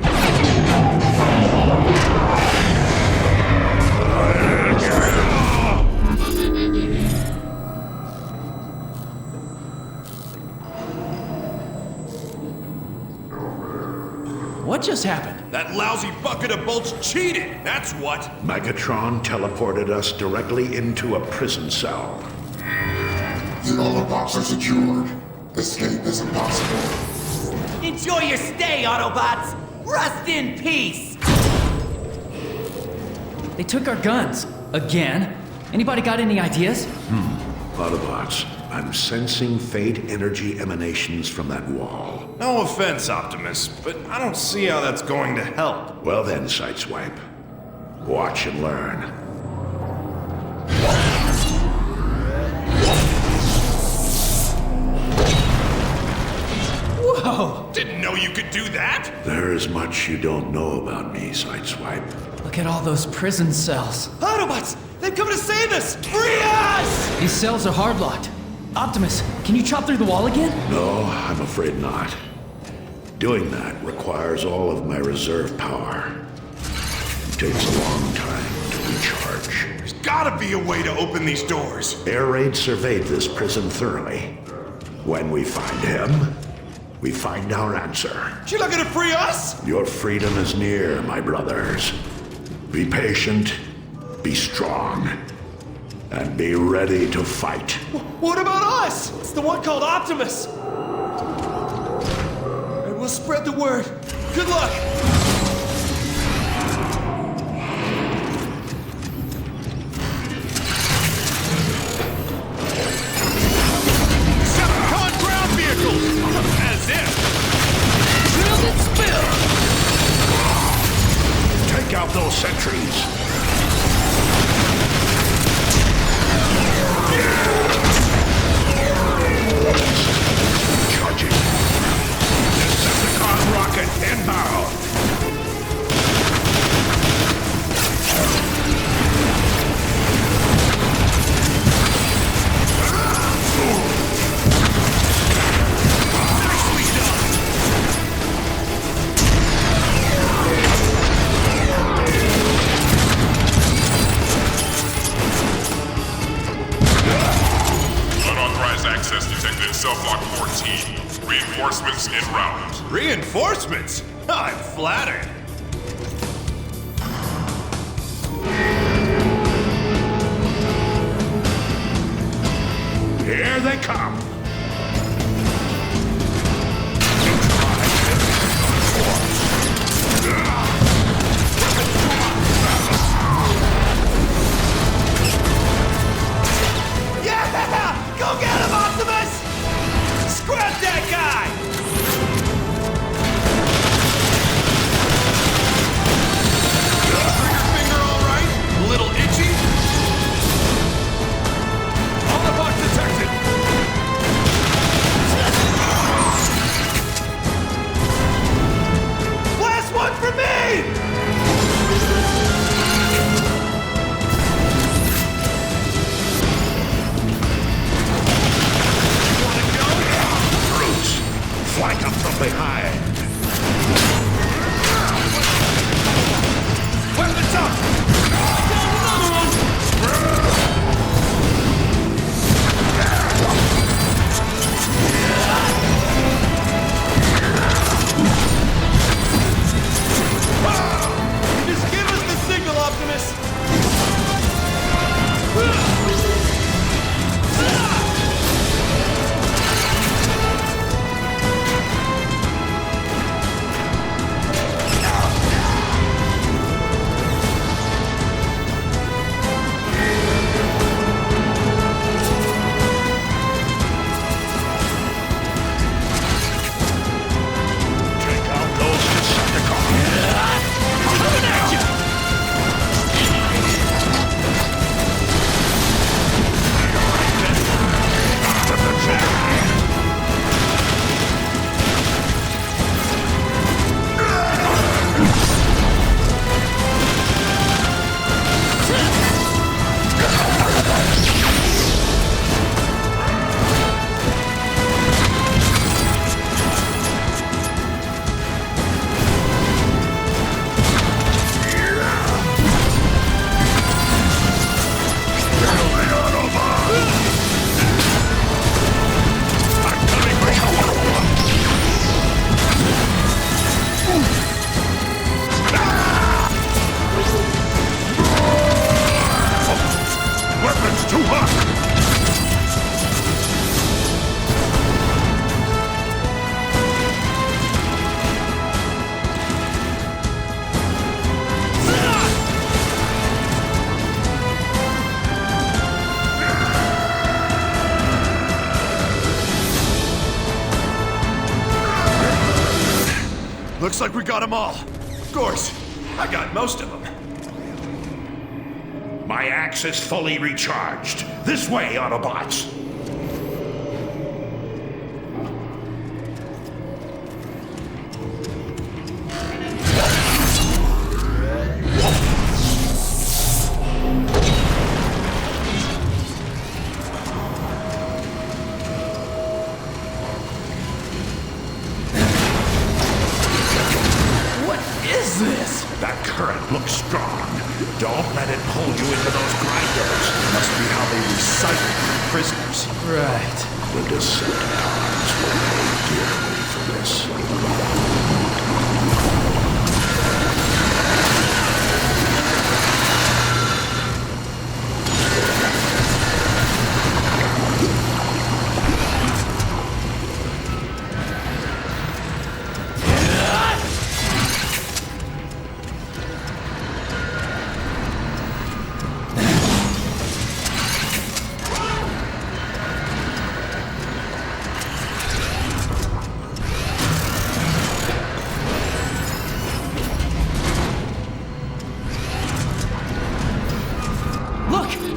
What just happened? That lousy bucket of bolts cheated, that's what! Megatron teleported us directly into a prison cell. The Autobots are secured. Escape is impossible. Enjoy your stay, Autobots! Rest in peace! They took our guns. Again? Anybody got any ideas? Autobots, I'm sensing faint energy emanations from that wall. No offense, Optimus, but I don't see how that's going to help. Well then, Sideswipe. Watch and learn. Whoa! Didn't know you could do that? There's much you don't know about me, Sideswipe. Look at all those prison cells. Autobots! They've come to save us! Free us! These cells are hard-locked. Optimus, can you chop through the wall again? No, I'm afraid not. Doing that requires all of my reserve power. It takes a long time to recharge. There's gotta be a way to open these doors. Air Raid surveyed this prison thoroughly. When we find him, we find our answer. You're not gonna free us? Your freedom is near, my brothers. Be patient, be strong, and be ready to fight. What about us? It's the one called Optimus. And we'll spread the word. Good luck. out those sentries. Charging. Decepticon rocket inbound. Access detected in Cell-Block 14. Reinforcements en route. Reinforcements? I'm flattered. Here they come. Yeah! Go get him, Optimus! Scrap that guy! Trigger finger all right? A little itchy? Autobot detected! Last one for me! Flank up from behind. Weapons up! Another one! Just give us the signal, Optimus! Looks like we got them all. Of course, I got most of them. My axe is fully recharged. This way, Autobots. That current looks strong. Don't let it pull you into those grinders. Must be how they recycle prisoners. Right. The Decepticons will pay dearly for this.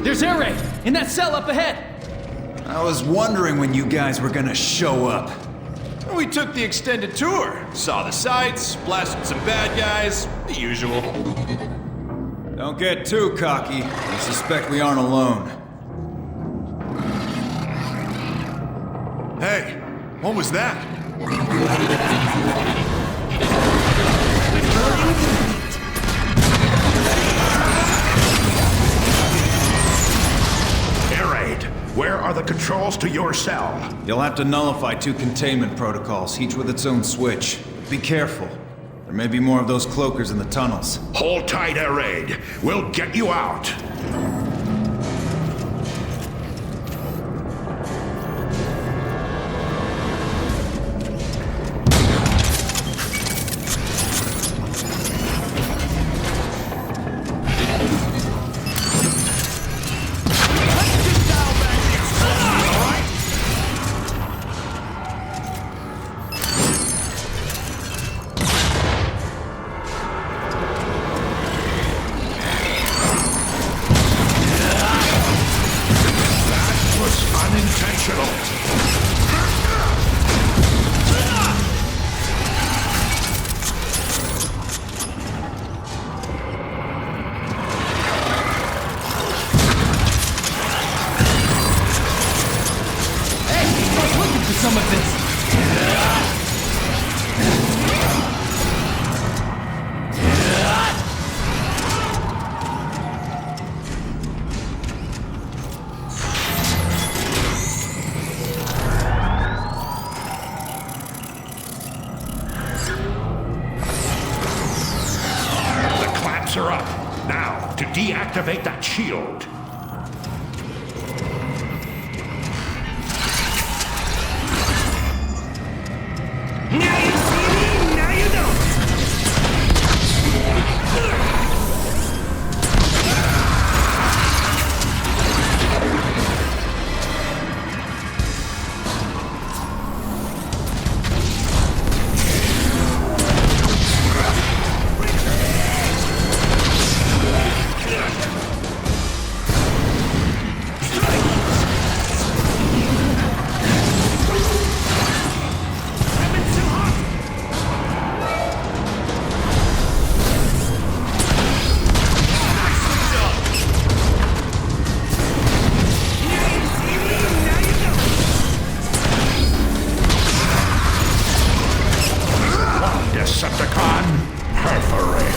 There's air raid in that cell up ahead! I was wondering when you guys were gonna show up. We took the extended tour. Saw the sights, blasted some bad guys, the usual. Don't get too cocky. I suspect we aren't alone. Hey, what was that? Air raid, where are the controls to your cell? You'll have to nullify 2 containment protocols, each with its own switch. Be careful. There may be more of those cloakers in the tunnels. Hold tight, Air raid. We'll get you out. Some of this. The clamps are up. Now, to deactivate that shield. Decepticon perforated.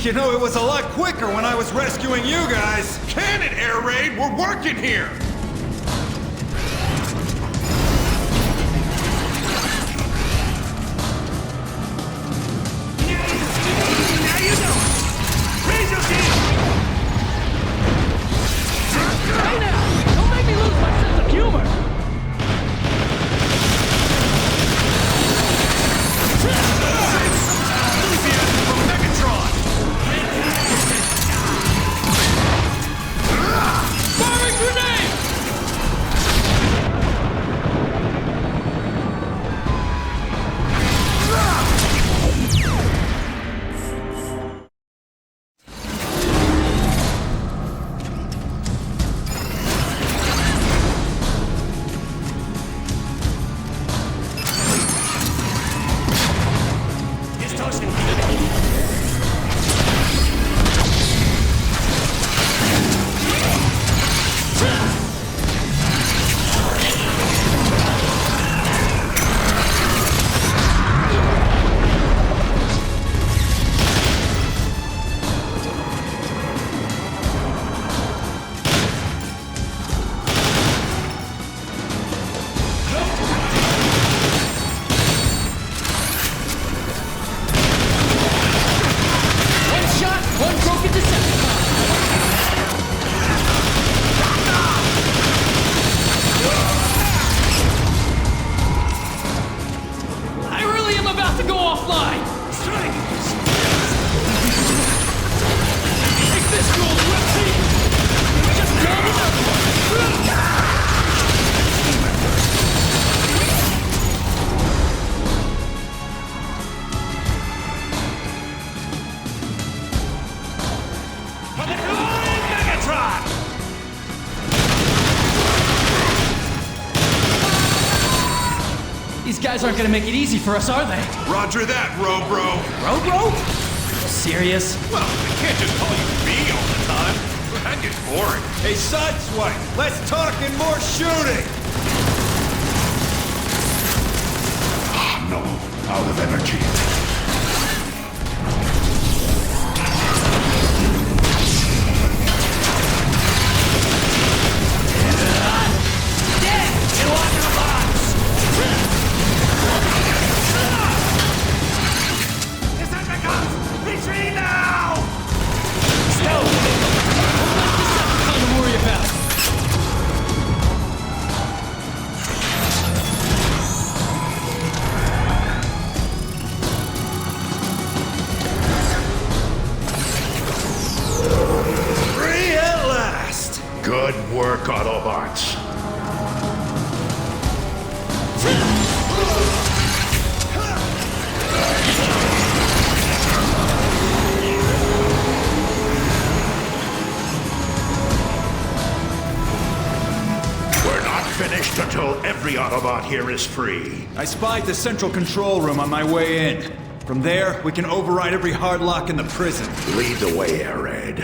You know, it was a lot quicker when I was rescuing you guys. Can it, Air Raid? We're working here! Now you know! Raise your team! Hey now! Don't make me lose my sense of humor! Enthusiasm from Megatron! Firing grenade! guys aren't gonna make it easy for us, are they? Roger that, Robro. Robro? Serious? Well, I can't just call you B all the time. That gets boring. Hey, Sideswipe, let's talk and more shooting! No, out of energy. Retreat now! Stone! Nothing to worry about. Free at last! Good work, Autobots. We're not finished until every Autobot here is free. I spied the central control room on my way in. From there, we can override every hard lock in the prison. Lead the way, Air Raid.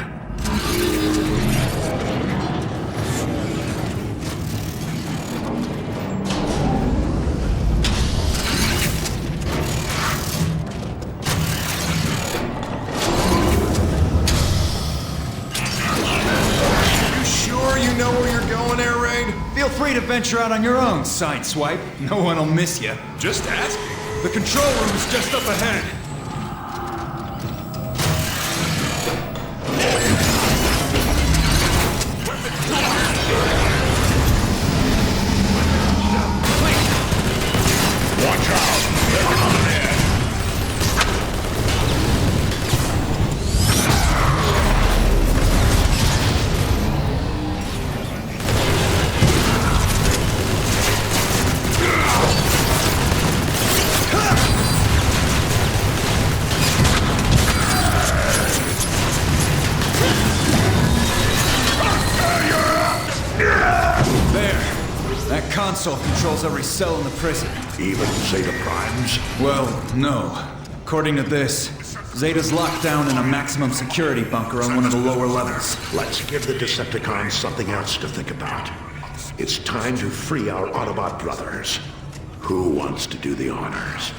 You sure you know where you're going, Air Raid? Feel free to venture out on your own, Sideswipe. No one will miss you. Just asking. The control room is just up ahead. Watch out! They're coming in! That console controls every cell in the prison. Even Zeta Primes? Well, no. According to this, Zeta's locked down in a maximum security bunker on one of the lower levels. Let's give the Decepticons something else to think about. It's time to free our Autobot brothers. Who wants to do the honors?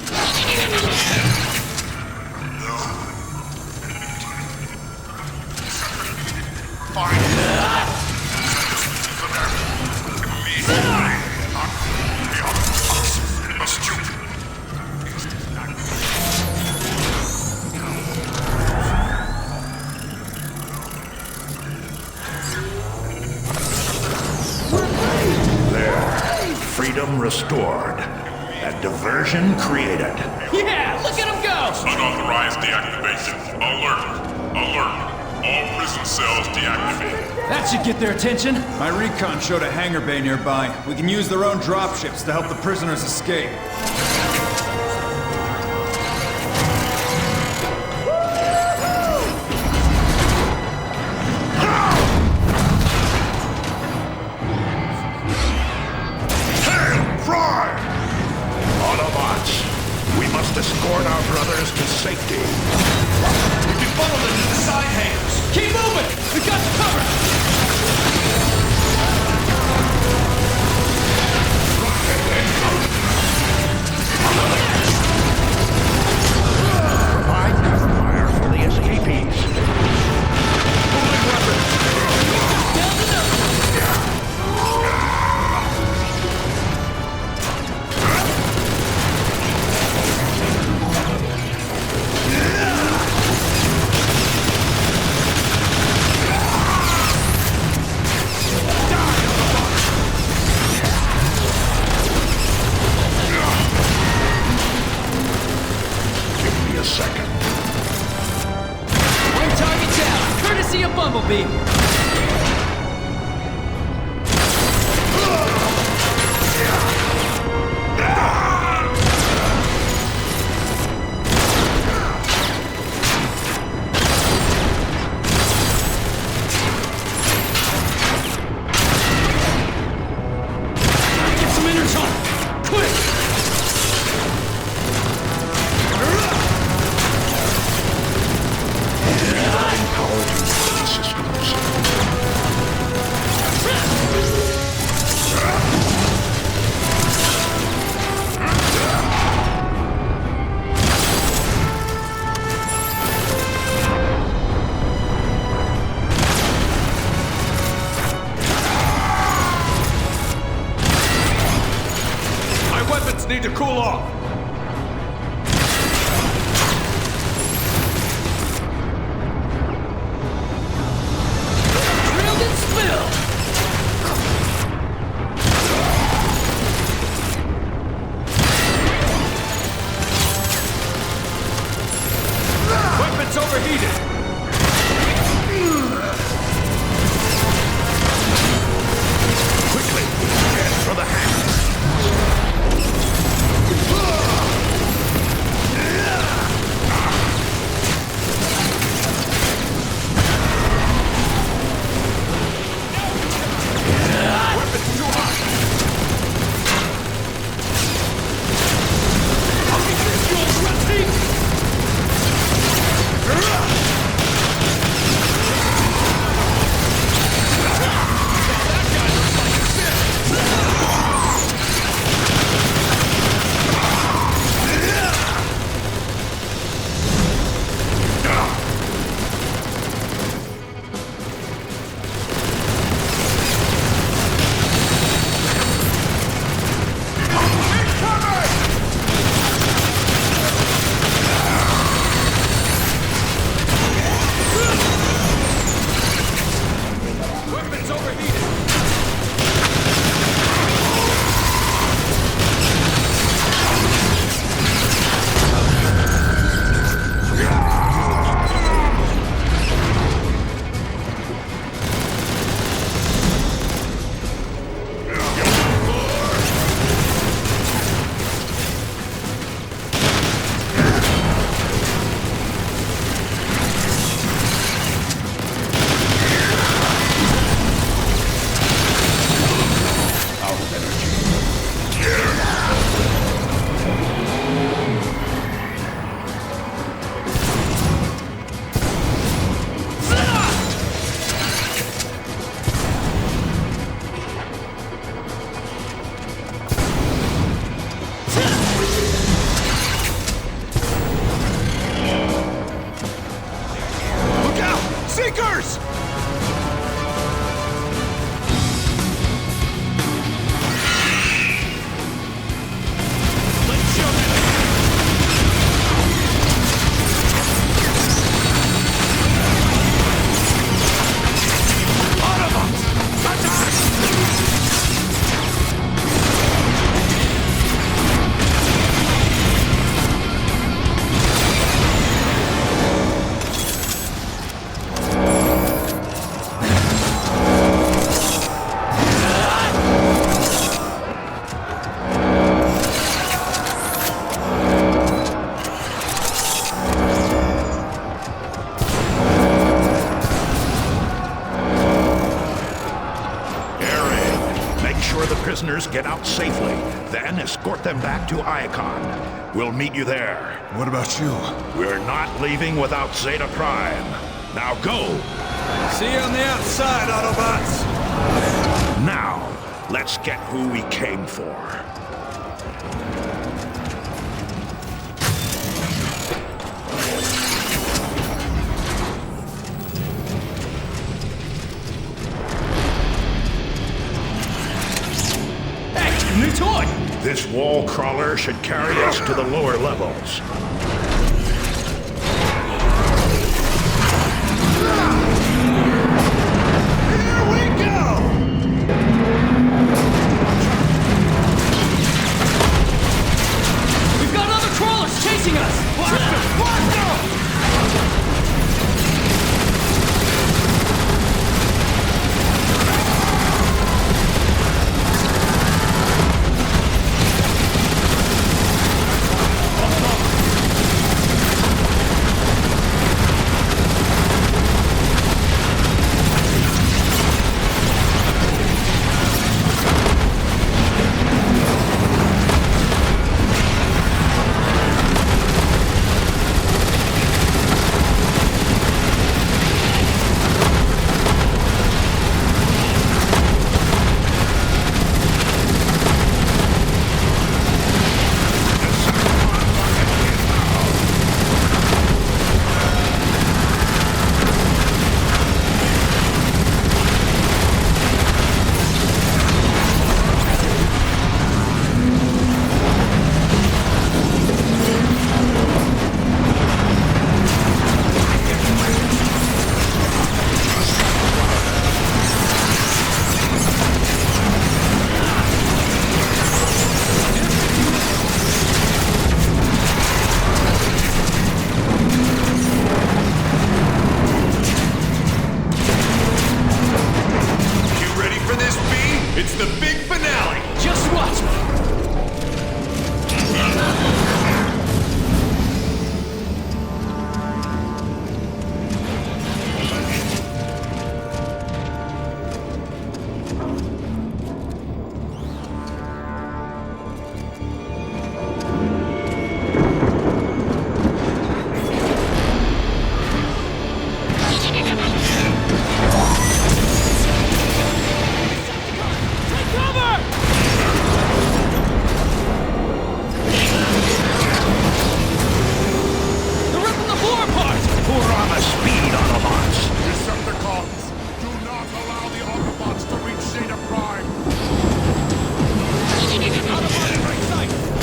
Freedom restored. And diversion created. Yeah, look at him go! Unauthorized deactivation. Alert! Alert! All prison cells deactivated. That should get their attention. My recon showed a hangar bay nearby. We can use their own dropships to help the prisoners escape. Autobots, we must escort our brothers to safety. We can funnel them to the side hangars. Keep moving! We got you covered! Provide cover fire for the escapees. Moving weapons. Autobots need to cool off. Drilled and spilled! Weapons overheated. Quickly, get for the hands. Weapons too hot. I'll get this fuel rusty. Seekers! Prisoners get out safely, then escort them back to Icon. We'll meet you there. What about you? We're not leaving without Zeta Prime. Now go! See you on the outside, Autobots! Now, let's get who we came for. New toy! This wall crawler should carry us to the lower levels. Here we go! We've got other crawlers chasing us! Blast them! Blast them!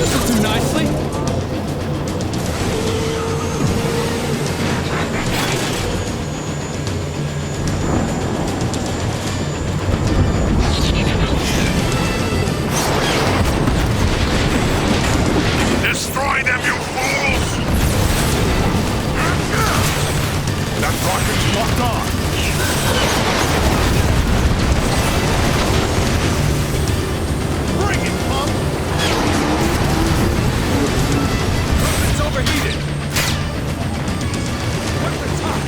This'll do nicely. Destroy them, you fools! That rocket's locked on. Bring it, punk! It's overheated! What's the top?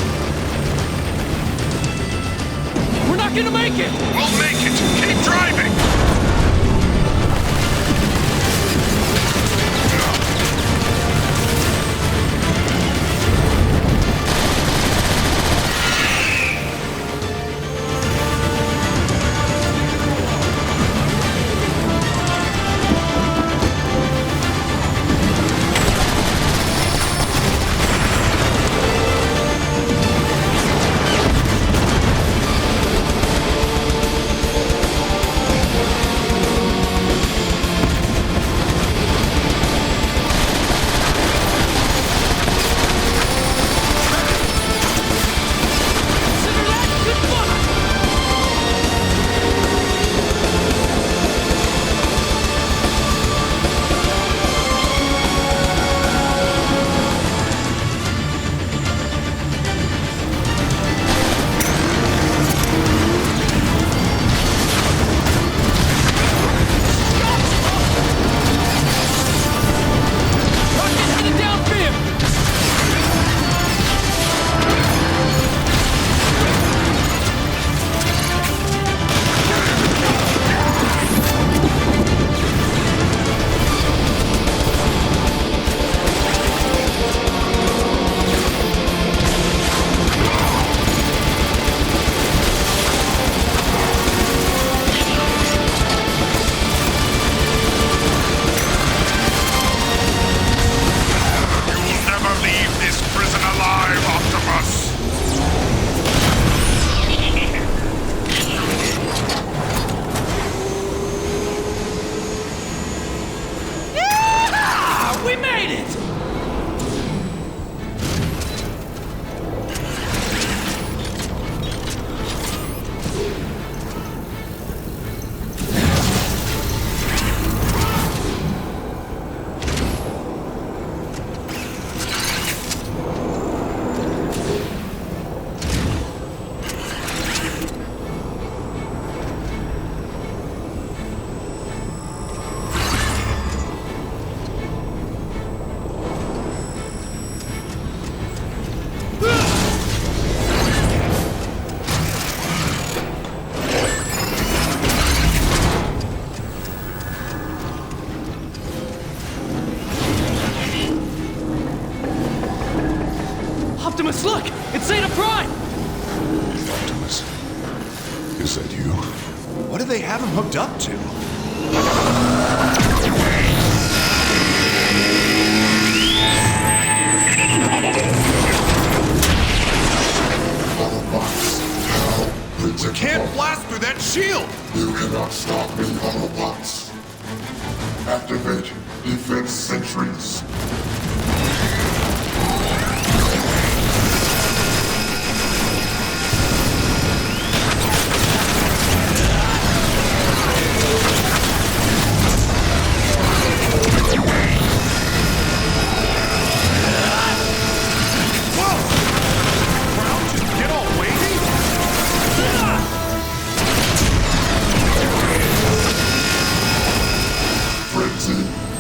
We're not gonna make it! We'll make it! Keep driving! Optimus, look! It's Zeta Prime! Optimus, is that you? What do they have him hooked up to? You can't blast through that shield! You cannot stop me, Autobots. Activate defense sentries.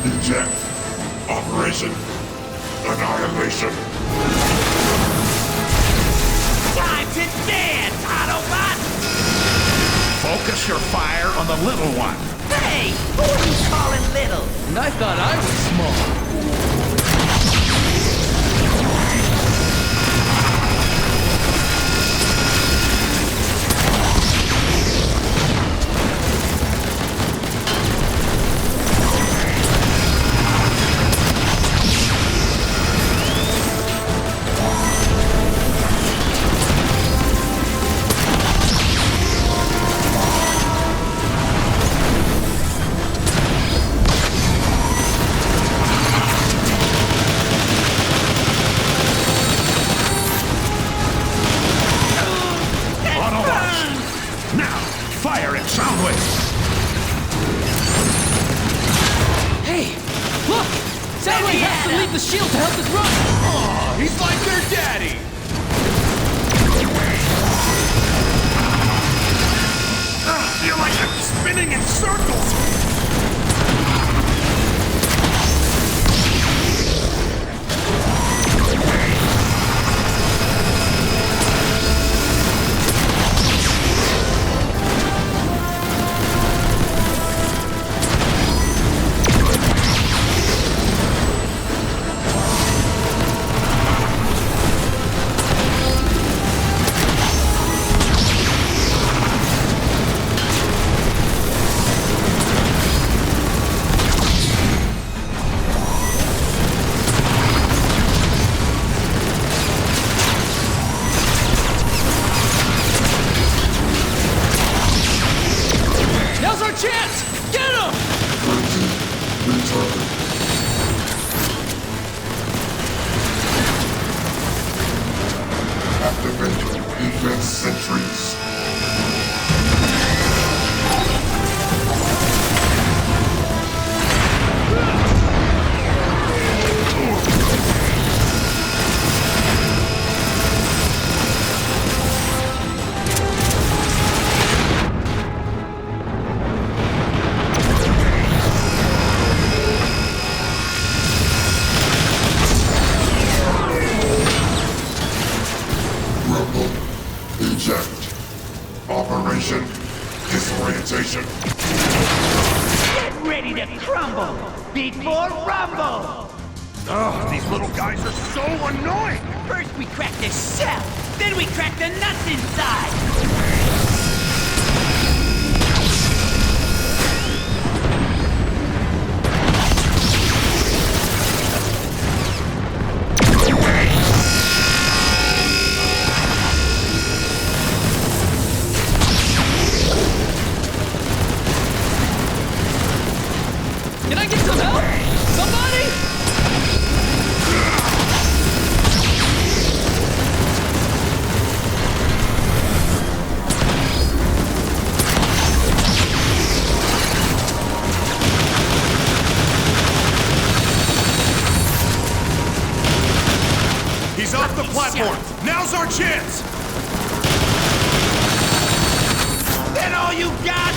Eject. Operation Annihilation. Time to dance, Autobot! Focus your fire on the little one. Hey, who are you calling little? And I thought I was small. family has to leave the shield to help us run! Oh, he's like their daddy! I feel like I'm spinning in circles! Activate defense sentries. Eject. Operation Disorientation. Get ready to crumble before rumble! Ugh, these little guys are so annoying! First we crack the shell, then we crack the nuts inside! Can I get some help? Somebody? He's off the platform! Now's our chance! That all you got?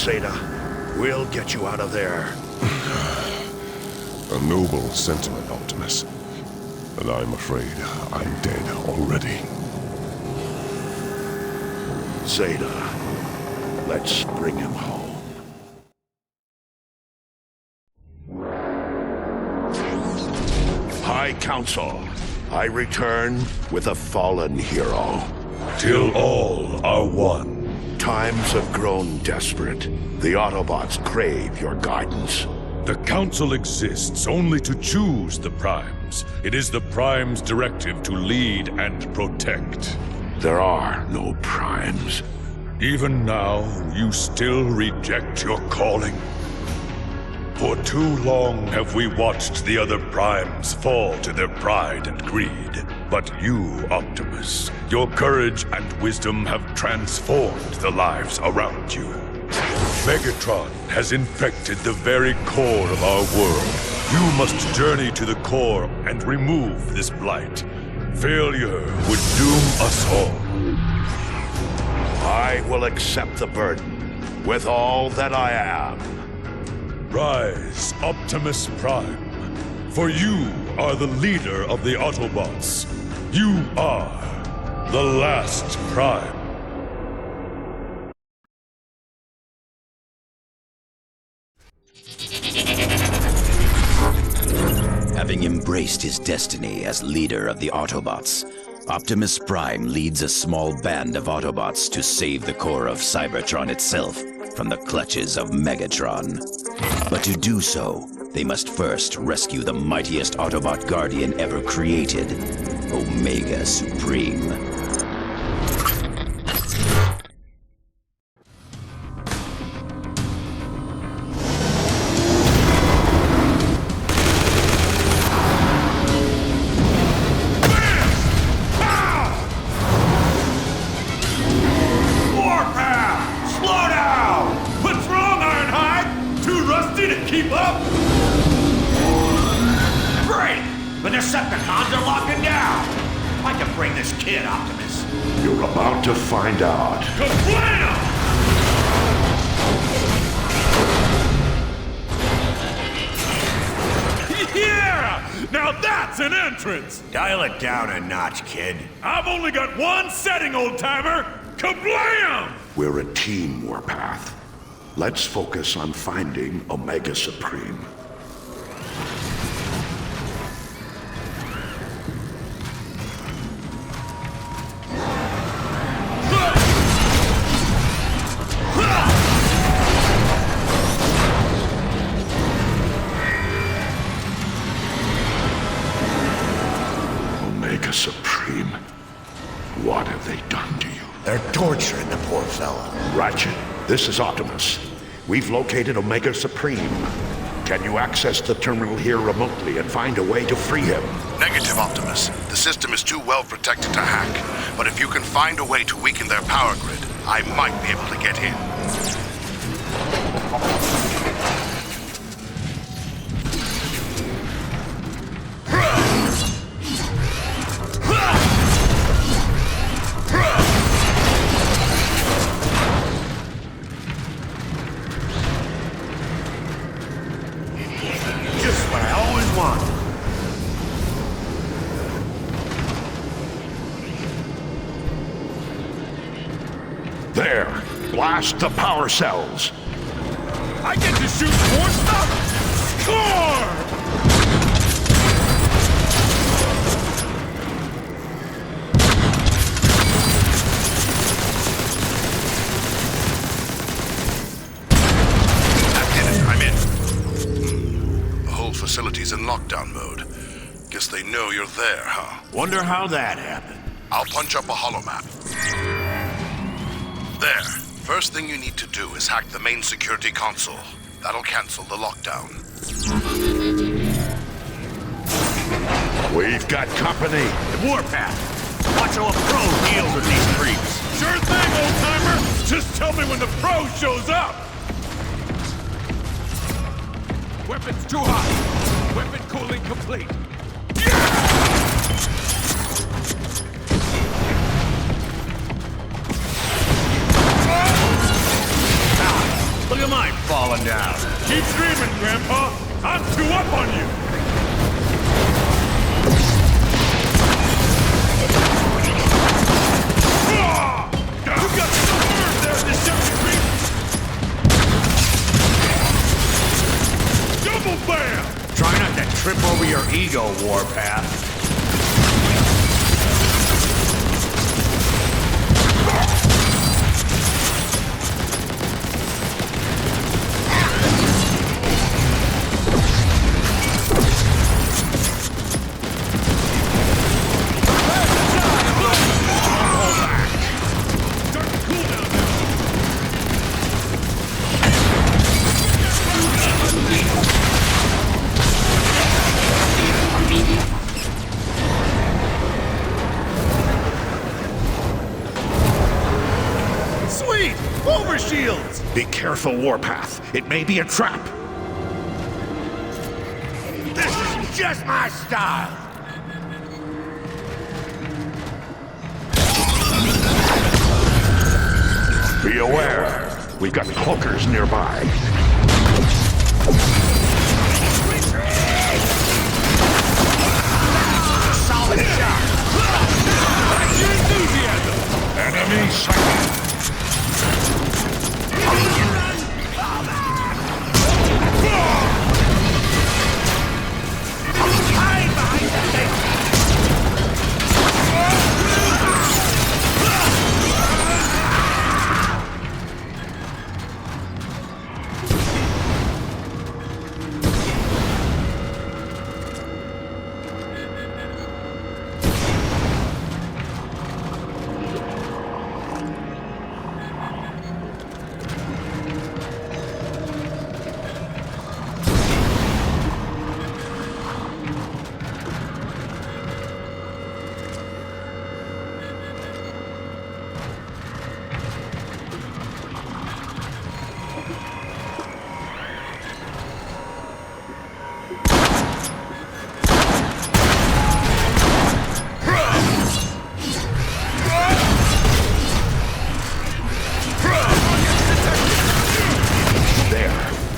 Zeta. We'll get you out of there. A noble sentiment, Optimus. And I'm afraid I'm dead already. Zeta, let's bring him home. High Council, I return with a fallen hero. Till all are one. Times have grown desperate. The Autobots crave your guidance. The Council exists only to choose the Primes. It is the Primes' directive to lead and protect. There are no Primes. Even now, you still reject your calling? For too long have we watched the other Primes fall to their pride and greed. But you, Optimus, your courage and wisdom have transformed the lives around you. Megatron has infected the very core of our world. You must journey to the core and remove this blight. Failure would doom us all. I will accept the burden with all that I am. Rise, Optimus Prime, for you are the leader of the Autobots. You are the last Prime. Having embraced his destiny as leader of the Autobots, Optimus Prime leads a small band of Autobots to save the core of Cybertron itself from the clutches of Megatron. But to do so, they must first rescue the mightiest Autobot guardian ever created, Omega Supreme. Keep up? Great! The Decepticons are locking down! I can bring this kid, Optimus. You're about to find out. Kablam! Yeah! Now that's an entrance! Dial it down a notch, kid. I've only got one setting, old-timer! Kablam! We're a team, Warpath. Let's focus on finding Omega Supreme. Omega Supreme, what have they done to you? They're torturing the poor fella. Ratchet, this is Optimus. We've located Omega Supreme. Can you access the terminal here remotely and find a way to free him? Negative, Optimus. The system is too well protected to hack. But if you can find a way to weaken their power grid, I might be able to get in. There! Blast the power cells! I get to shoot more stuff! Score! That did it. I'm in. The whole facility's in lockdown mode. Guess they know you're there, huh? Wonder how that happened. I'll punch up a holomap. There. First thing you need to do is hack the main security console. That'll cancel the lockdown. We've got company. Warpath, watch how a pro deals with these creeps. Sure thing, old-timer! Just tell me when the pro shows up! Weapon's too hot. Weapon cooling complete. Look shields! Be careful, Warpath. It may be a trap. This is just my style! Be aware. We've got cloakers nearby. Solid shot! Like your enthusiasm! Enemy sighted. Hide behind that thing!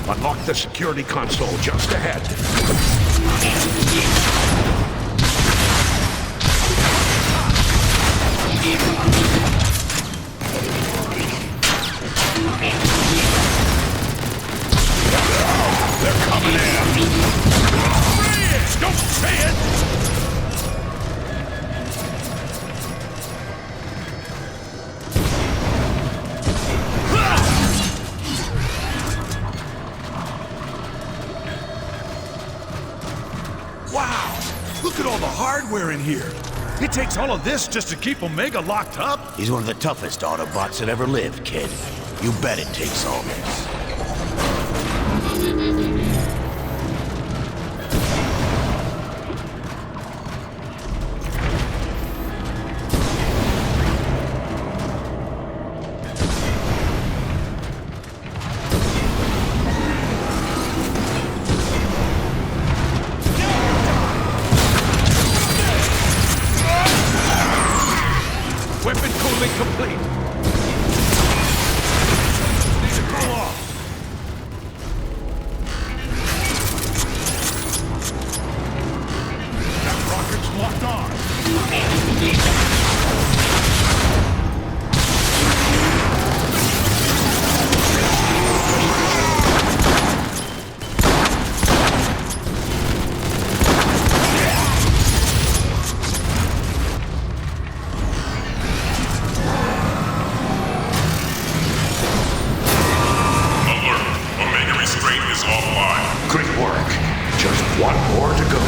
Unlock the security console just ahead. They're coming in! Don't say it! Wow! Look at all the hardware in here! It takes all of this just to keep Omega locked up? He's one of the toughest Autobots that ever lived, kid. You bet it takes all this. Weapon cooling complete. Need to cool off. That rocket's locked on. Great work. Just one more to go.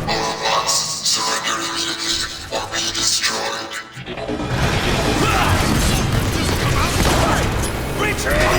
Autobots, surrender immediately or be destroyed. Retreat!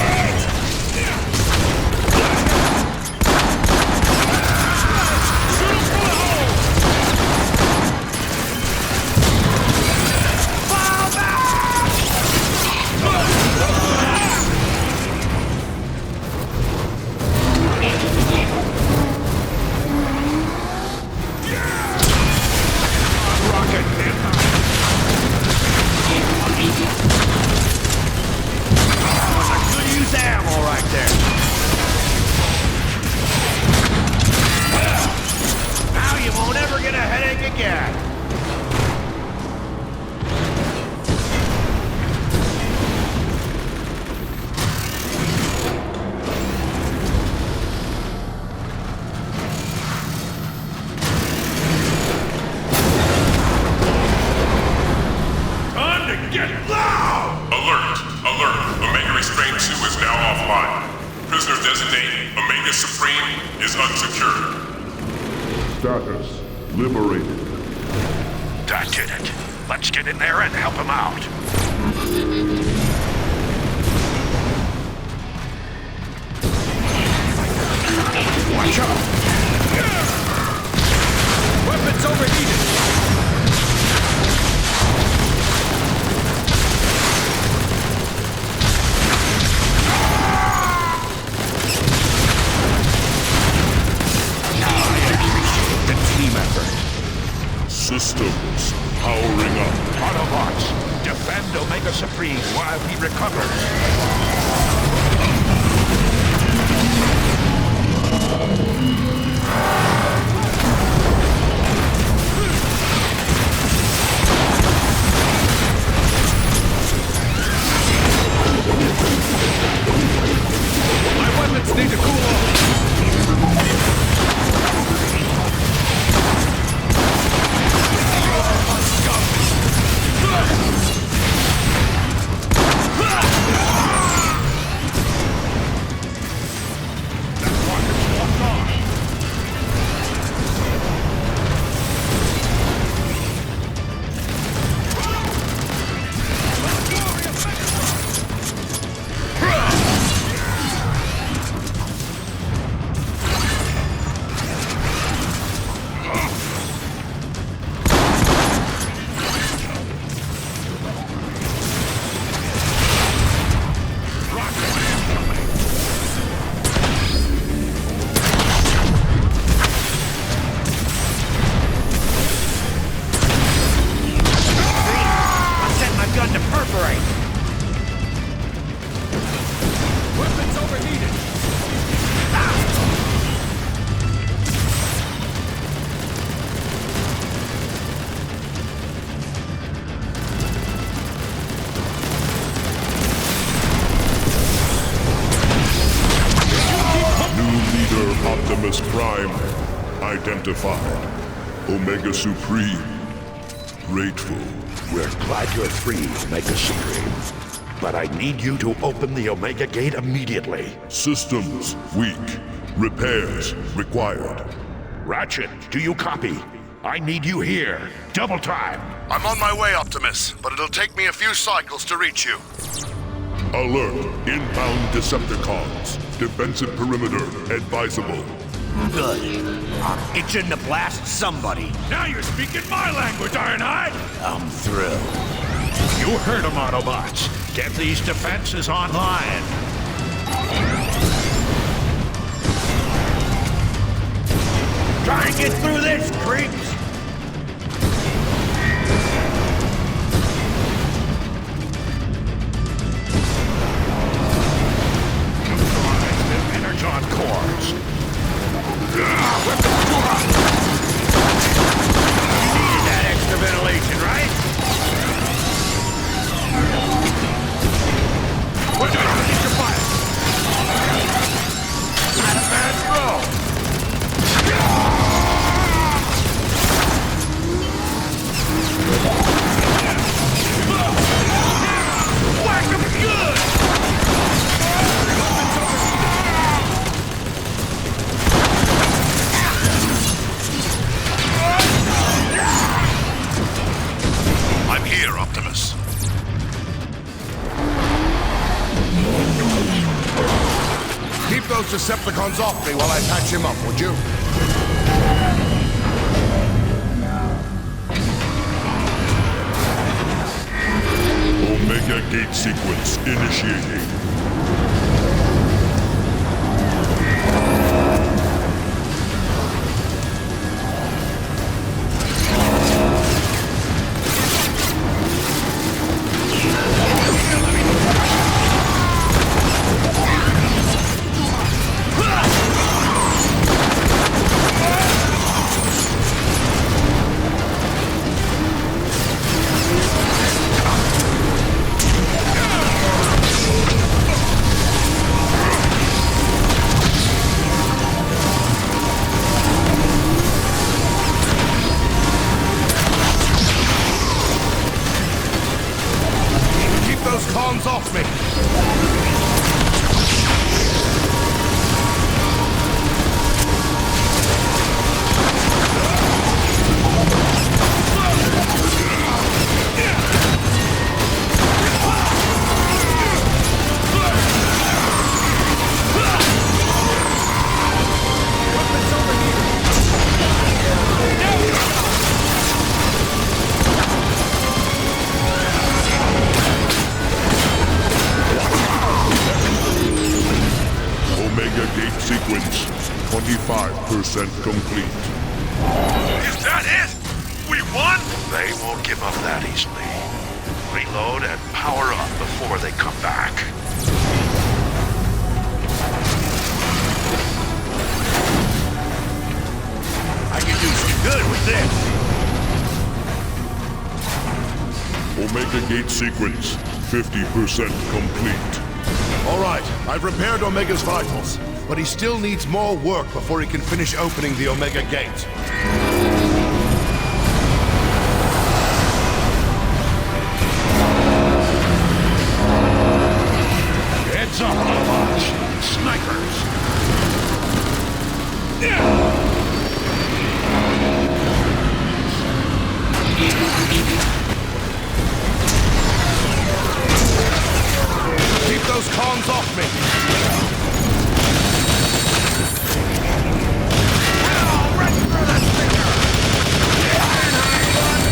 Status liberated. That did it. Let's get in there and help him out. Watch out! Weapons overheated! Systems powering up. Autobots, defend Omega Supreme while he recovers. My weapons need to cool off. Optimus Prime identified. Omega Supreme grateful. We're glad you're free, Omega Supreme. But I need you to open the Omega Gate immediately. Systems weak. Repairs required. Ratchet, do you copy? I need you here. Double time. I'm on my way, Optimus, but it'll take me a few cycles to reach you. Alert! Inbound Decepticons. Defensive perimeter advisable. Good. Itching to blast somebody. Now you're speaking my language, Ironhide! I'm thrilled. You heard them, Autobots. Get these defenses online. Try and get through this, creeps! Energon cores. You needed that extra ventilation, right? What's going on? Get your fire. Not a bad throw. Whack him good! I'm here, Optimus. Keep those Decepticons off me while I patch him up, would you? Omega Gate sequence initiating. Cons off me! Gate sequence 25% complete. Is that it? We won? They won't give up that easily. Reload and power up before they come back. I can do some good with this. Omega Gate sequence, 50% complete. All right, I've repaired Omega's vitals, but he still needs more work before he can finish opening the Omega Gate. Heads up, Autobots! Snipers! Keep those cons off me!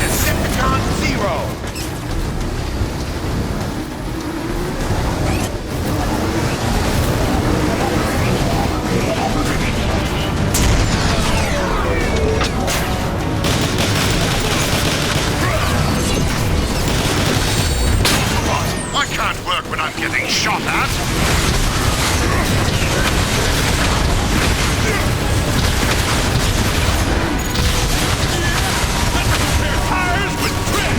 Decepticon Zero! I can't work when I'm getting shot at. Tires with tread!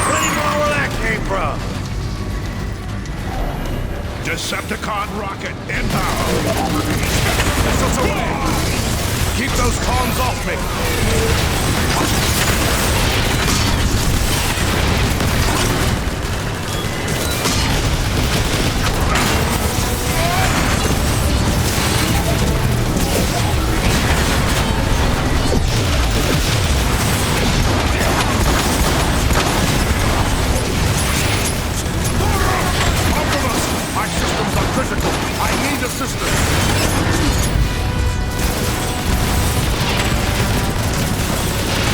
Plenty more where that came from. Decepticon rocket inbound! Missiles away! Keep those cons off me! Optimus! My systems are critical! I need assistance!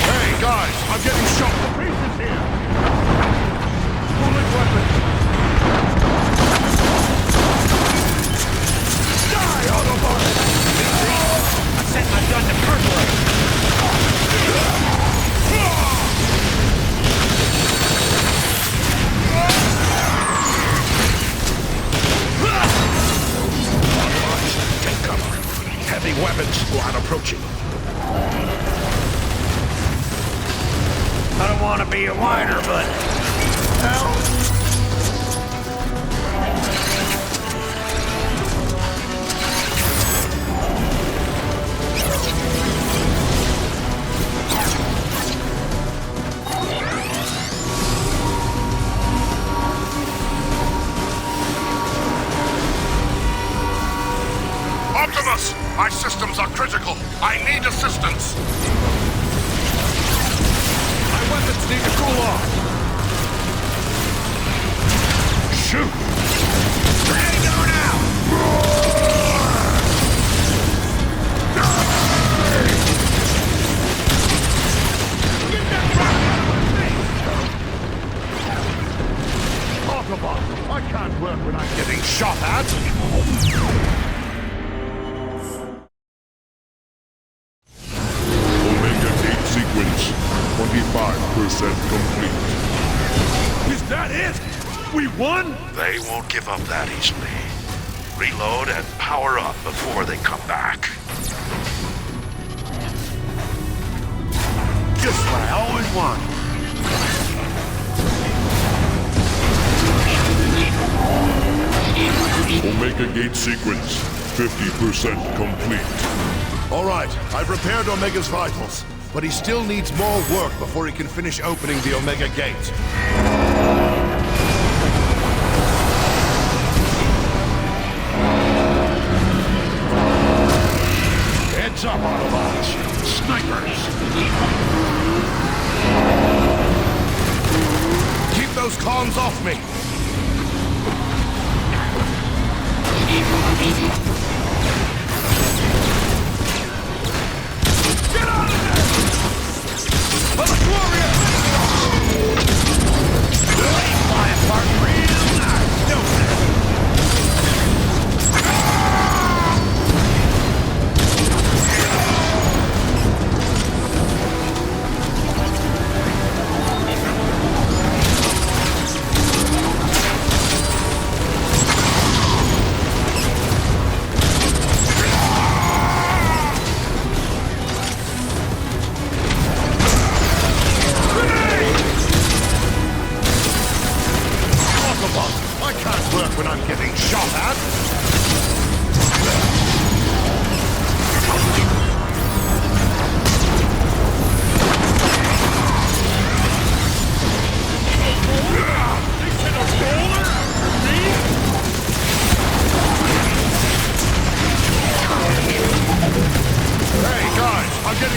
Hey, guys! I'm getting shot! The priest is here! Bullet weapon! Die, Autobot! I sent my gun to percolate. Take cover. Heavy weapons squad approaching. I don't want to be a whiner, but... Well... Optimus! My systems are critical. I need assistance. My weapons need to cool off! Shoot! Ready to go now! Get that rocket out of my face! Autobot! I can't work when I'm getting shot at! Omega Gate sequence, 25% complete. Is that it? We won? They won't give up that easily. Reload and power up before they come back. Just what I always wanted. Omega Gate sequence, 50% complete. All right, I've repaired Omega's vitals, but he still needs more work before he can finish opening the Omega Gate. Heads up, Autobots! Snipers! Keep those cons off me! Get out of there!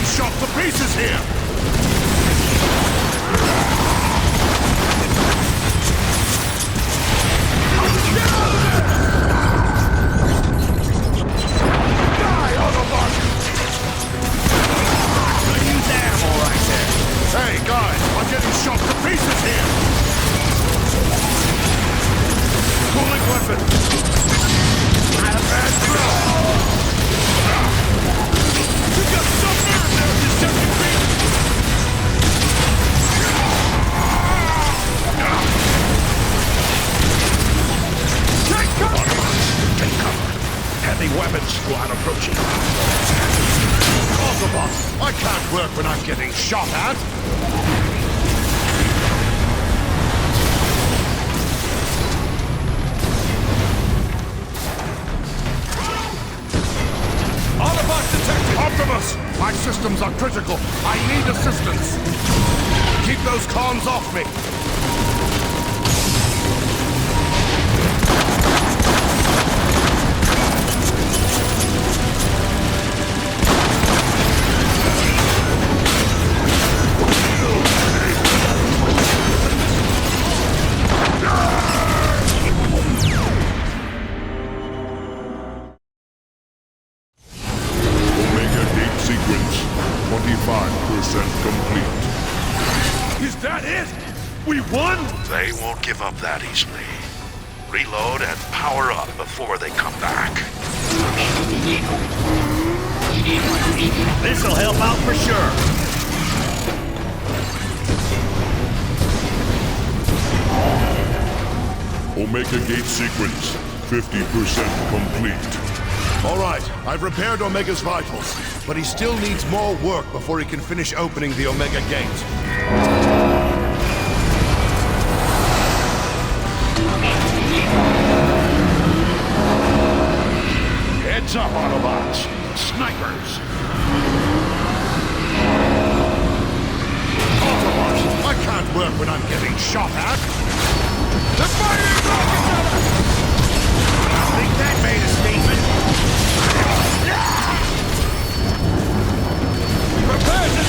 shot to pieces here! Get out of there! Die, Autobot! Gonna use ammo right there. Hey, guys, I'm getting shot to pieces here! Cooling weapon! Not a bad throw! You got some nerve there, Decepticon! Take cover! Take cover. Heavy weapons squad approaching. Autobot, I can't work when I'm getting shot at! Autobot detected! Optimus! My systems are critical. I need assistance. Keep those cons off me. Omega Gate sequence 25% complete. Is that it? We won? They won't give up that easily. Reload and power up before they come back. This'll help out for sure. Omega Gate sequence 50% complete. All right, I've repaired Omega's vitals, but he still needs more work before he can finish opening the Omega Gate. Heads up, Autobots. Snipers. Autobot, I can't work when I'm getting shot at. They're firing rockets at us! I think that made a statement. Prepare to...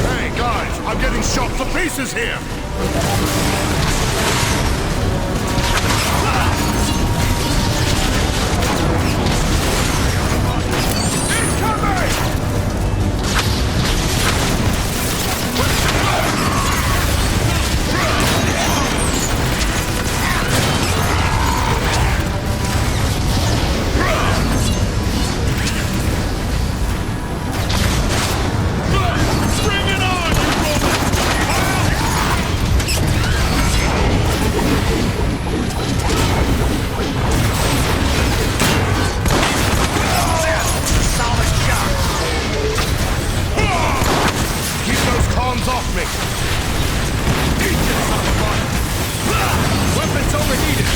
Hey, guys, I'm getting shot to pieces here. Bring it on, you Solid shot. Keep those cons off me. Eat this, Autobot! Weapons overheated!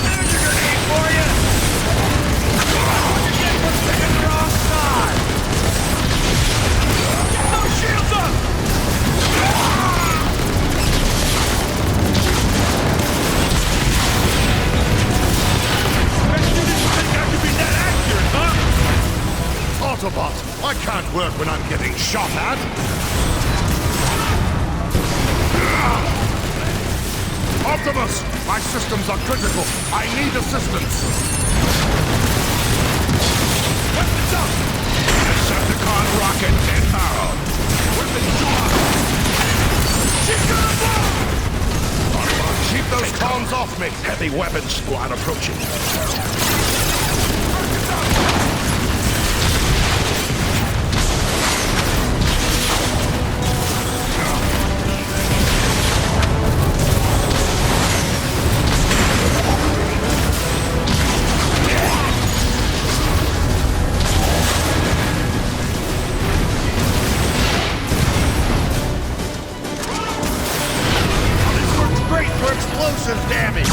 There's your grenade for you. You get what's in the wrong side. Get those shields up! Bet you didn't think I could be that accurate, huh? Autobot, I can't work when I'm getting shot at. Optimus, my systems are critical. I need assistance. Weapons up! Decepticon rocket and barrel. Weapons drawn! She's gonna blow! Autobots, Keep those cons off me. heavy weapons squad approaching. This works great for explosive damage.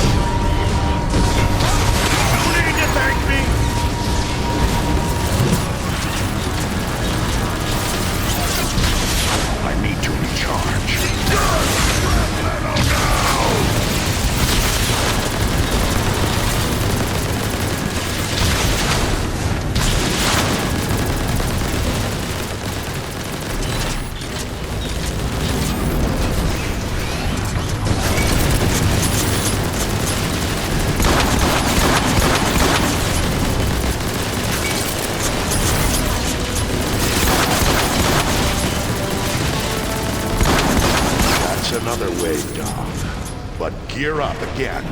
Gear up again.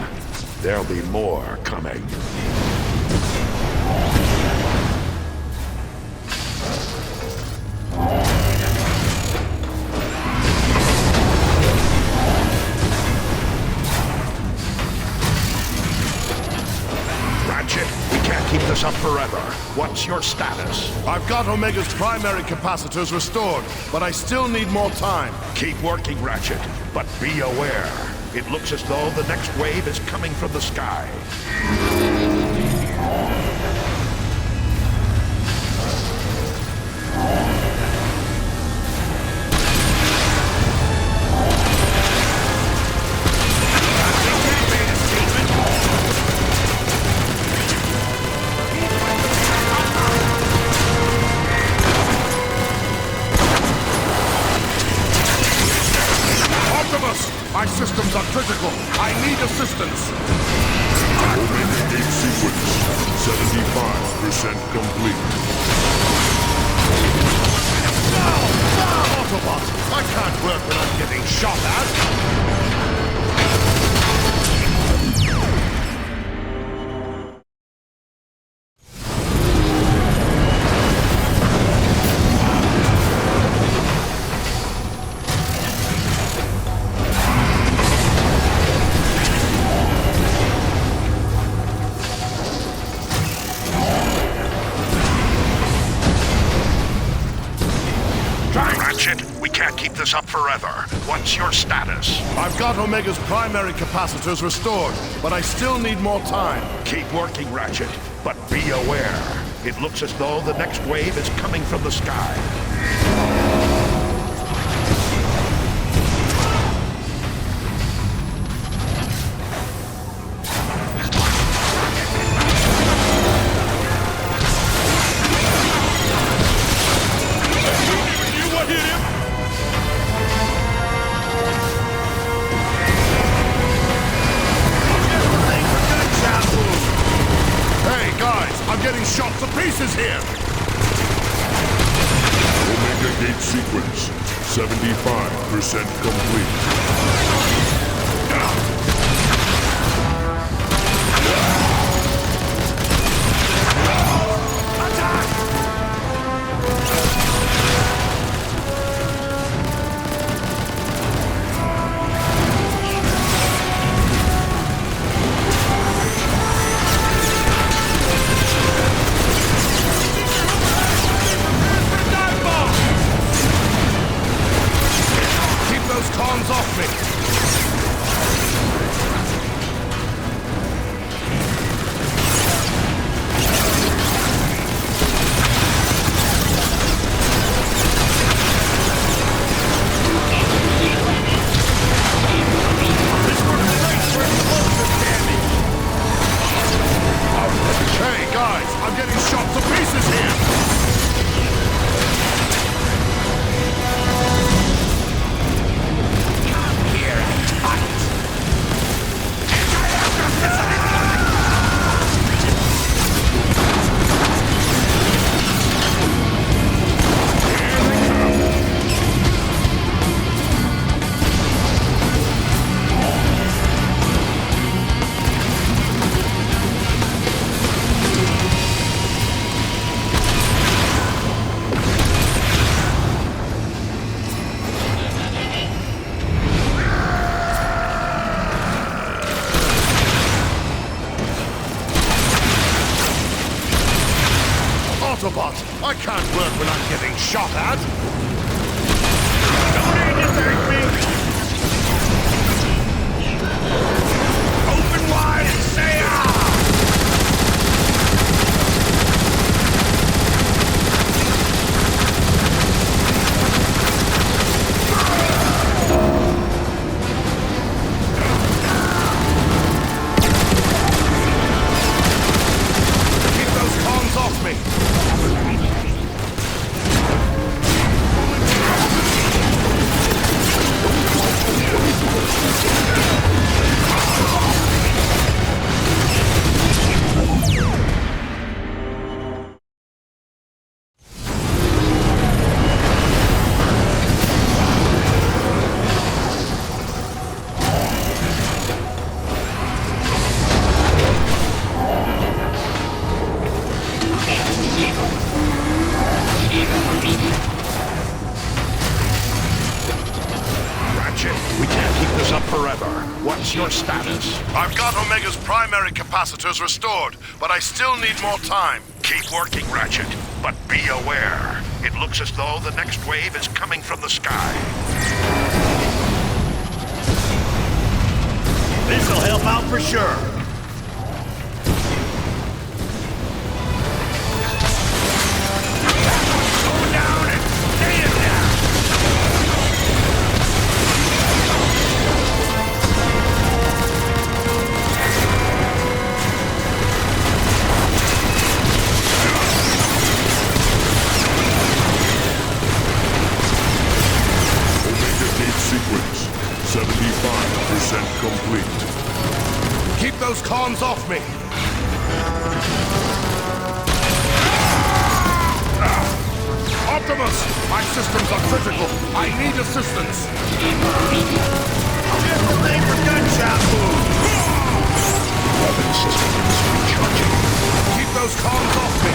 There'll be more coming. Ratchet, we can't keep this up forever. What's your status? I've got Omega's primary capacitors restored, but I still need more time. Keep working, Ratchet, but be aware. It looks as though the next wave is coming from the sky. My systems are critical. I need assistance. Omega Gate sequence 75% complete. No! Autobot! I can't work when I'm getting shot at. We can't keep this up forever. What's your status? I've got Omega's primary capacitors restored, but I still need more time. Keep working, Ratchet, but be aware. It looks as though the next wave is coming from the sky. Shot to pieces here! Omega Gate sequence 75% complete. Off me! Hey guys, I'm getting shot to pieces here! Autobot, I can't work when I'm getting shot at. Don't need to thank me. Open wide and say ah! Keep those cons off me. Optimus. I've got Omega's primary capacitors restored, but I still need more time. Keep working, Ratchet, but be aware. It looks as though the next wave is coming from the sky. This'll help out for sure. Go down and stay it down! Sequence 75% complete. Keep those cons off me! Optimus! My systems are critical. I need assistance. Just the thing for gunshot moves. Weapon systems recharging. Keep those cons off me!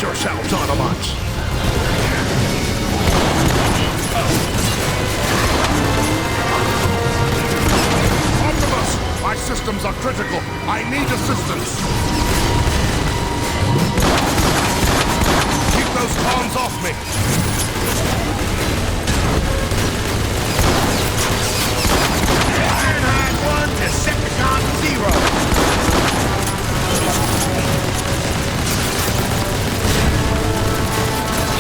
yourselves, Autobots! Optimus! My systems are critical. I need assistance. Keep those pawns off me. Ironhide 1, Decepticon 0.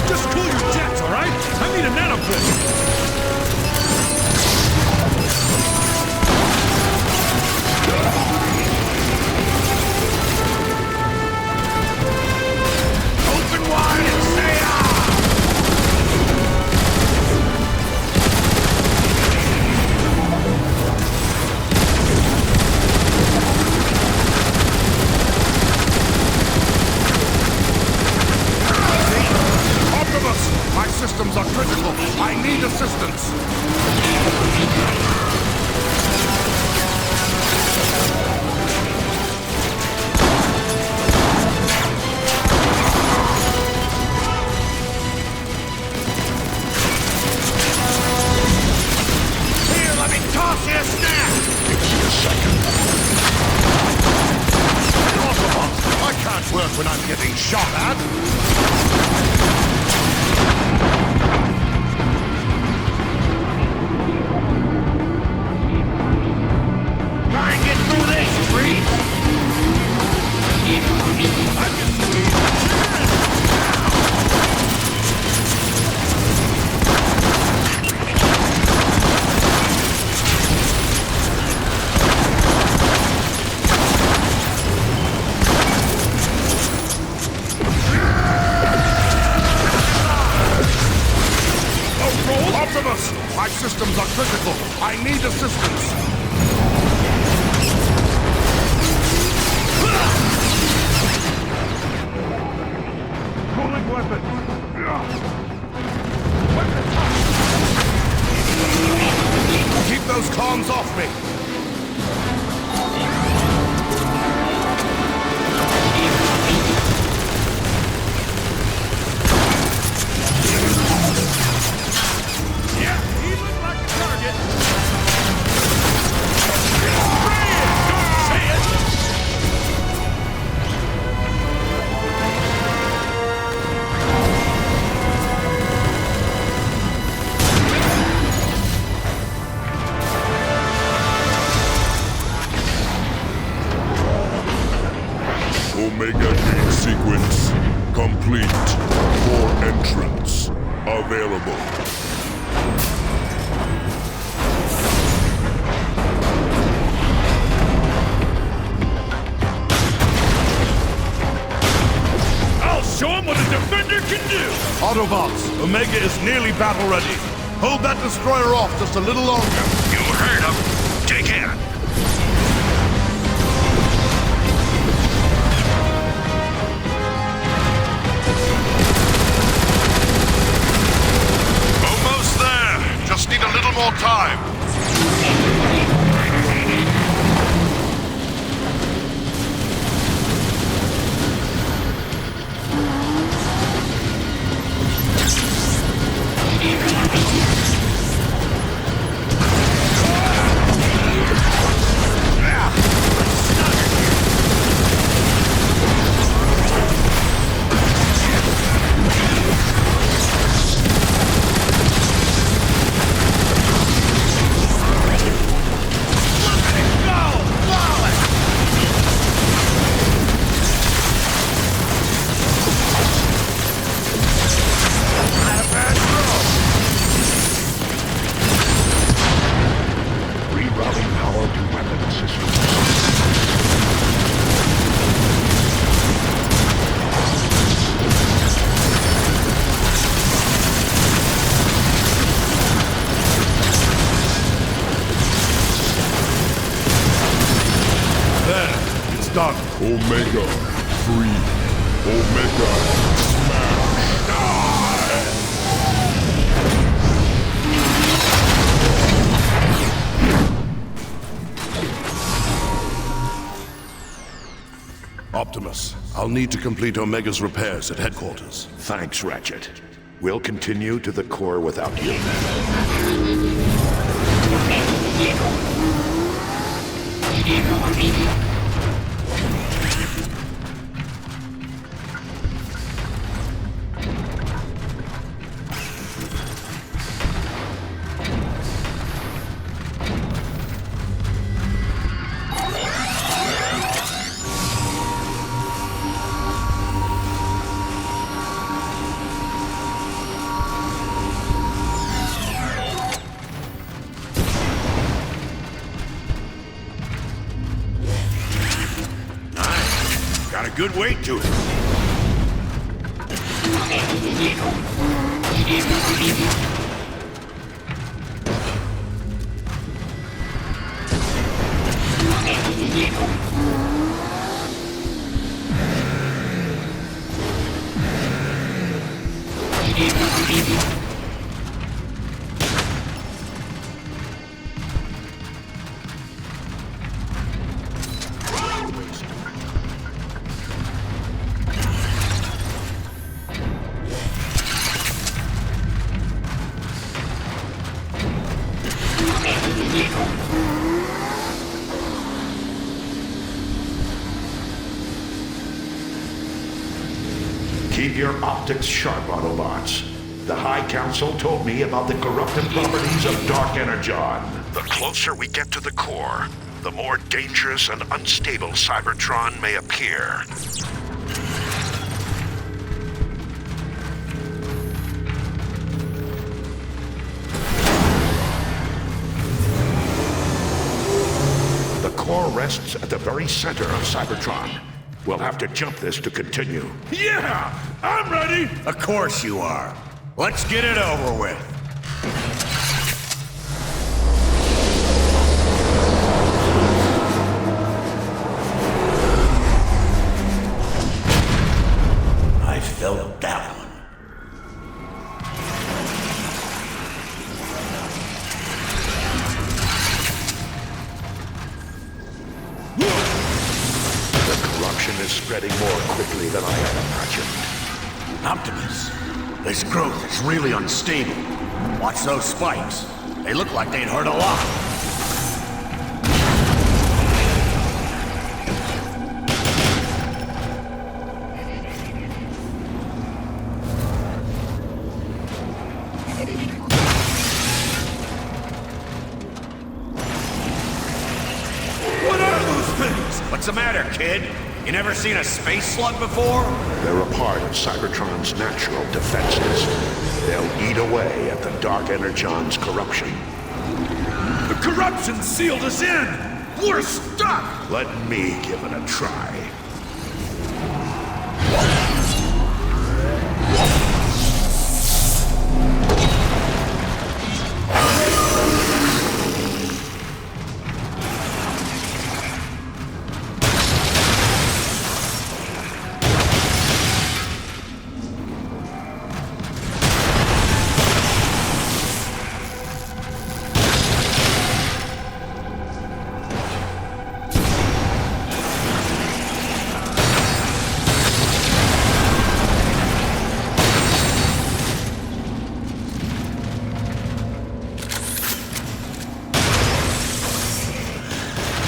Just cool your jets, all right? I need a nanobit. Open wide and say ah! Optimus! My systems are critical. I need assistance. Here, let me toss you a snack! Give me a second. Autobot! I can't work when I'm getting shot at. Optimus! My systems are critical. I need assistance. Pulling weapons! Keep those comms off me! Yeah, he looked like a target! Say it! Omega gate sequence complete. Core entrance available. I'll show him what a defender can do! Autobots, Omega is nearly battle ready. Hold that destroyer off just a little longer. You heard him. Take it. Almost there. Just need a little more time. Rerouting power to weapon systems. There, it's done. Omega free. Omega smash. Optimus, I'll need to complete Omega's repairs at headquarters. Thanks, Ratchet. We'll continue to the core without you. Got a good weight to it. Keep your optics sharp, Autobots. The High Council told me about the corruptive properties of Dark Energon. The closer we get to the core, the more dangerous and unstable Cybertron may appear. The core rests at the very center of Cybertron. We'll have to jump this to continue. Yeah! I'm ready! Of course you are. Let's get it over with. that one. The corruption is spreading more quickly than I had imagined. Optimus, this growth is really unstable. Watch those spikes. They look like they'd hurt a lot. What are those things? What's the matter, kid? You never seen a space slug before? They're a part of Cybertron's natural defenses. They'll eat away at the Dark Energon's corruption. The corruption sealed us in! We're stuck! Let me give it a try.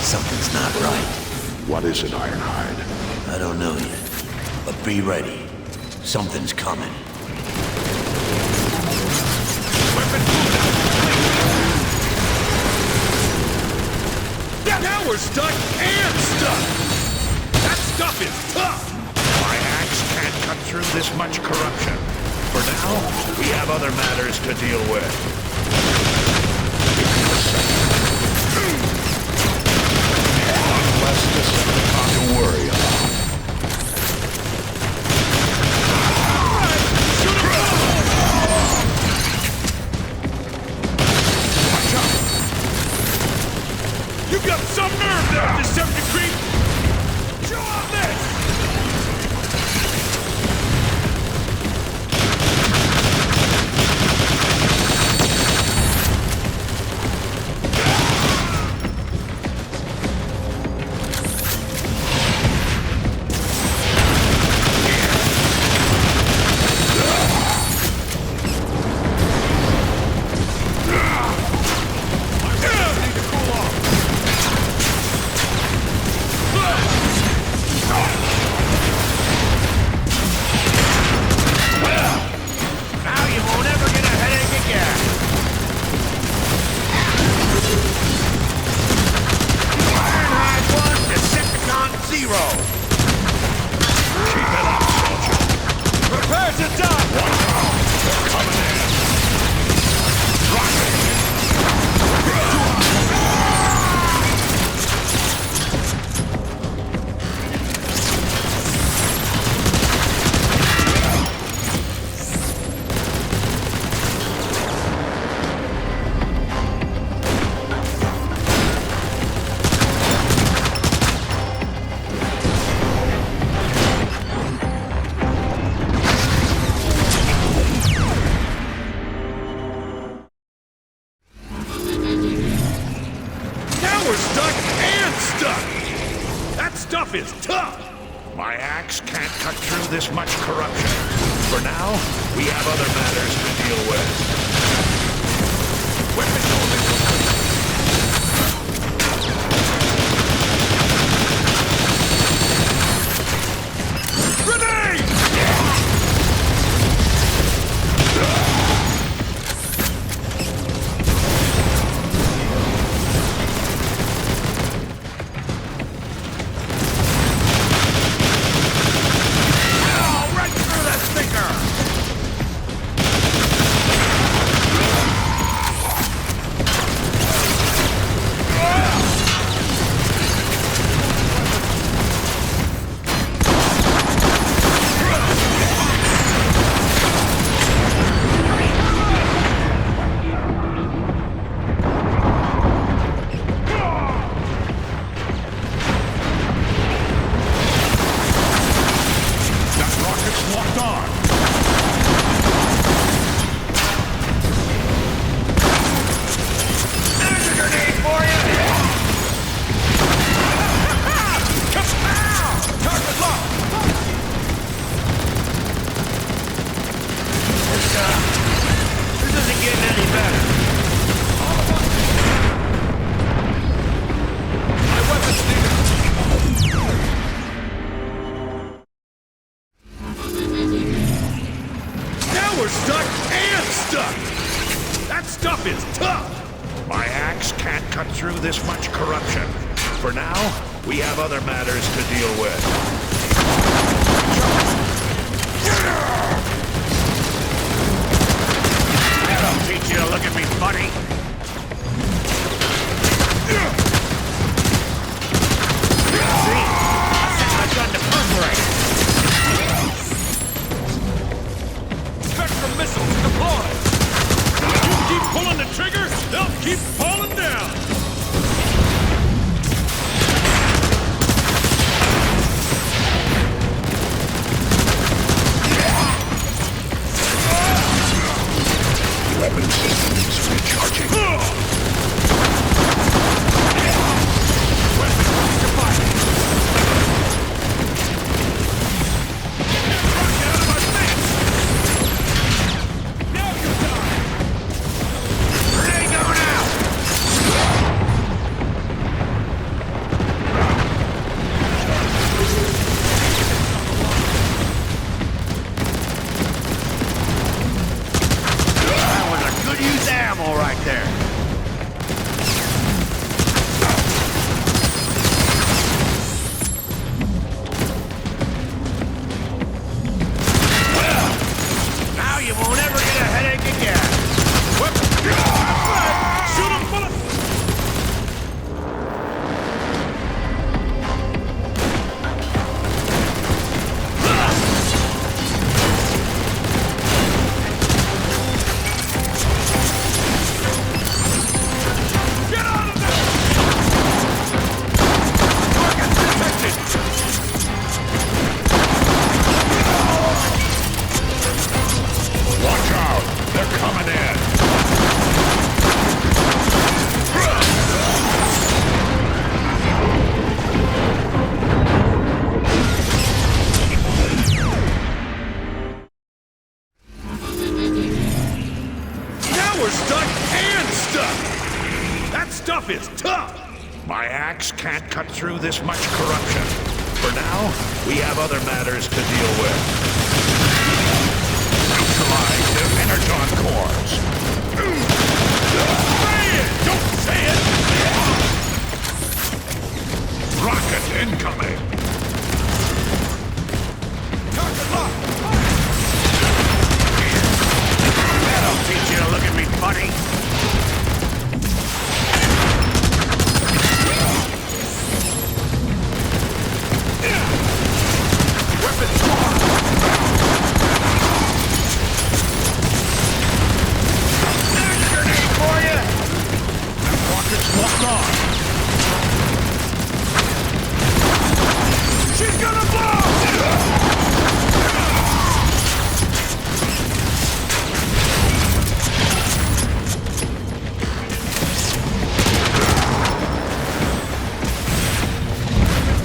Something's not right. What is it, Ironhide? I don't know yet. But be ready. Something's coming. Now we're stuck and stuck! That stuff is tough! My axe can't cut through this much corruption. For now, we have other matters to deal with. Give me a second. Less Decepticon to worry about. Watch out! You got some nerve there, Decepticon! Show off this! Is tough! My axe can't cut through this much corruption. For now, we have other matters to deal with. Weapon Grenade! getting any better. My weapons needed. Now we're stuck and stuck! That stuff is tough! My axe can't cut through this much corruption. For now, we have other matters to deal with. That'll teach you to look at me funny. See? I set my gun to perforate. Spectrum missiles deployed! You keep pulling the trigger, they'll keep falling down! Weapon systems recharging. Weapons ready to fire! Rocket out of my face! Now you die! Grenade going out! That was a good use of ammo right there. Well, now you won't ever get a headache again. Shoot him, bullet! Get out of there! Target detected! Watch out! They're coming in! Now we're stuck and stuck! That stuff is tough! My axe can't cut through this much corruption. For now, we have other matters to deal with. Neutralize their energon cores. Say it! Don't say it! Rocket incoming. Target locked! That'll teach you to look at me funny. Weapons locked! There's a grenade for you. Rockets locked on. She's gonna blow!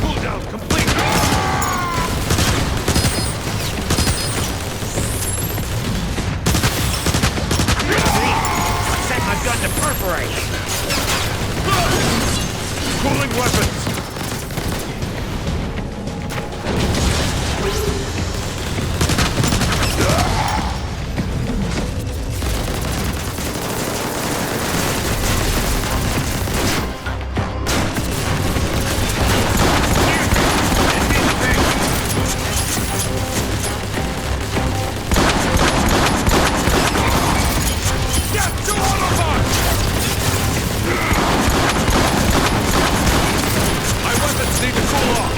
Pull down complete! See? I set my gun to perforate. Pulling weapons! Get to Autobot! My weapons need to cool off.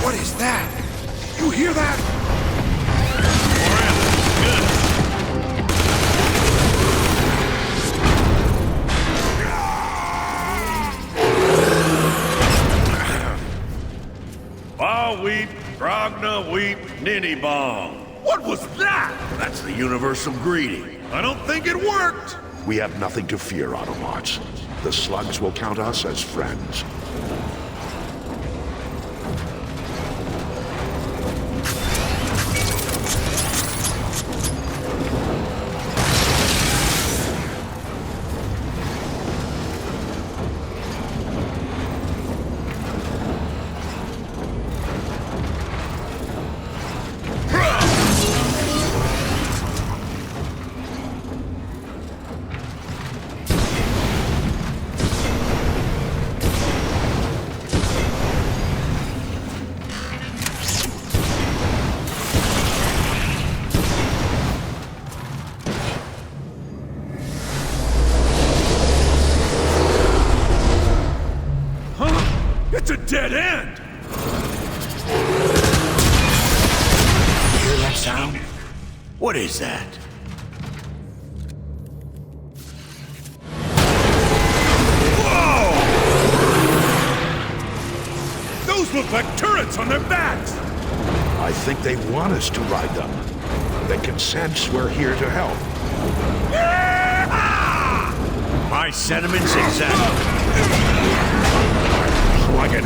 What is that? You hear that? Well, we Grogna Wheat Ninny Bong. What was that? That's the universal greeting. I don't think it worked. We have nothing to fear, Autobots. The slugs will count us as friends. It's a dead end! Hear that sound? What is that? Whoa! Those look like turrets on their backs! I think they want us to ride them. They can sense we're here to help. My sentiments exactly. Plug it in.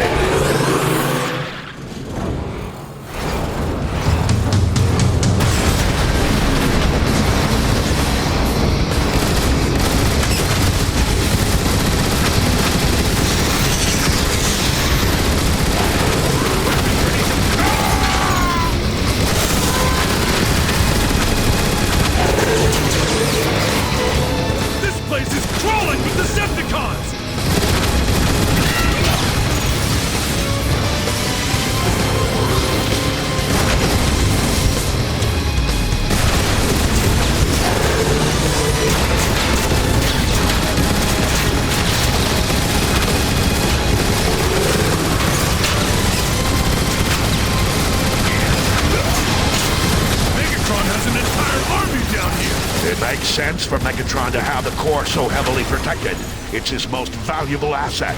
This place is crawling with Decepticons! It makes sense for Megatron to have the core so heavily protected. It's his most valuable asset.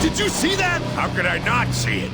Did you see that? How could I not see it?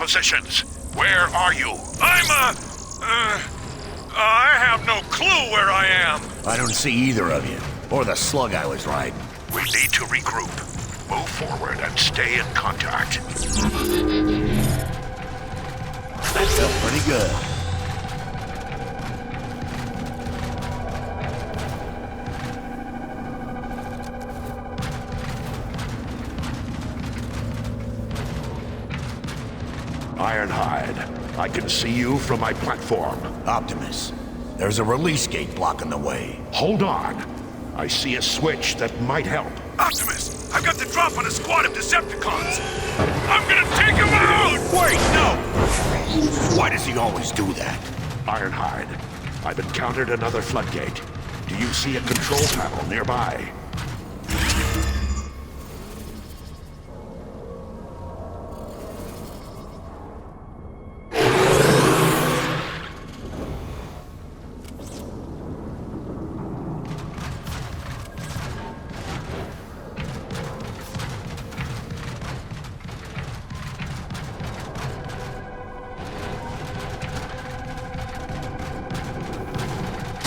positions. Where are you? I have no clue where I am. I don't see either of you. Or the slug I was riding. We need to regroup. Move forward and stay in contact. That felt pretty good. Ironhide, I can see you from my platform. Optimus, there's a release gate blocking the way. Hold on. I see a switch that might help. Optimus, I've got the drop on a squad of Decepticons. I'm gonna take him out! Wait, no! Why does he always do that? Ironhide, I've encountered another floodgate. Do you see a control panel nearby?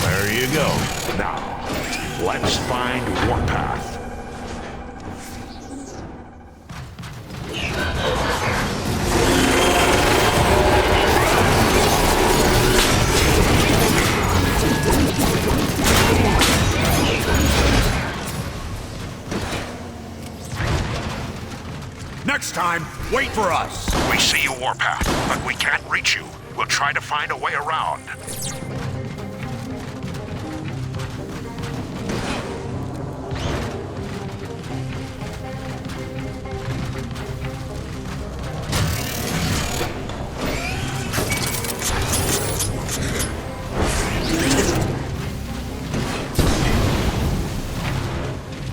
There you go. Now, let's find Warpath. Next time, wait for us. We see you, Warpath, but we can't reach you. We'll try to find a way around.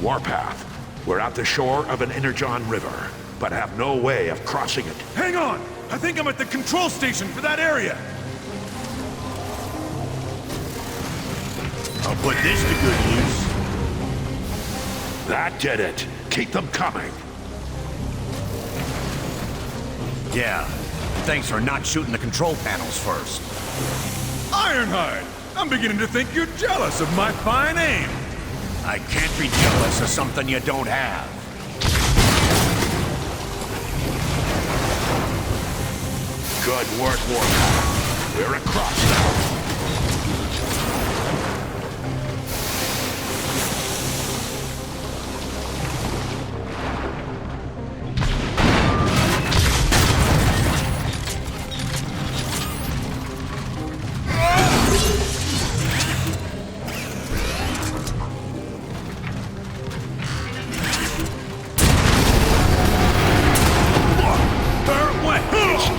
Warpath, we're at the shore of an Energon River, but have no way of crossing it. Hang on! I think I'm at the control station for that area! I'll put this to good use. That did it. Keep them coming. Yeah, thanks for not shooting the control panels first. Ironhide! I'm beginning to think you're jealous of my fine aim! I can't be jealous of something you don't have. Good work, Warpath. We're across now.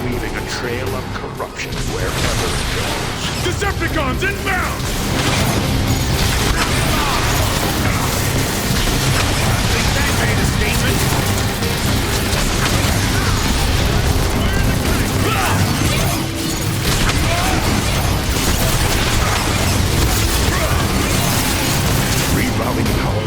Leaving a trail of corruption wherever it goes. Decepticons inbound! Think that made a statement? Rerouting power.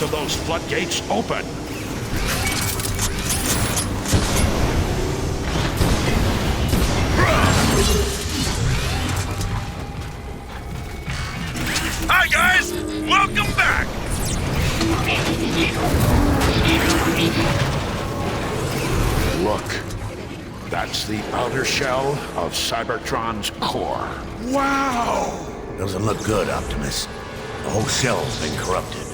of those floodgates open. Hi, guys! Welcome back! Look, that's the outer shell of Cybertron's core. Wow! Doesn't look good, Optimus. The whole shell's been corrupted.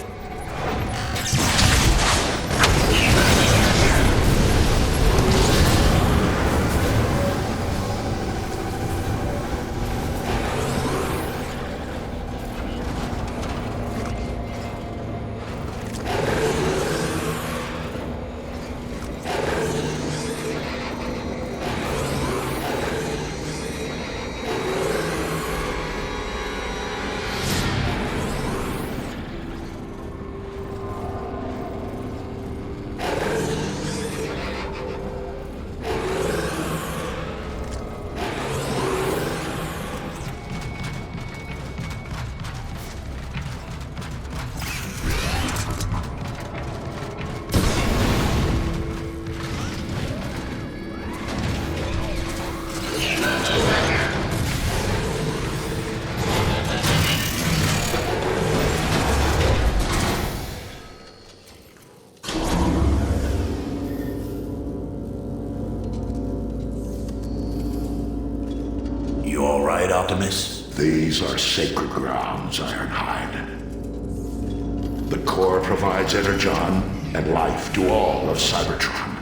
You all right, Optimus? These are sacred grounds, Ironhide. The core provides energon and life to all of Cybertron.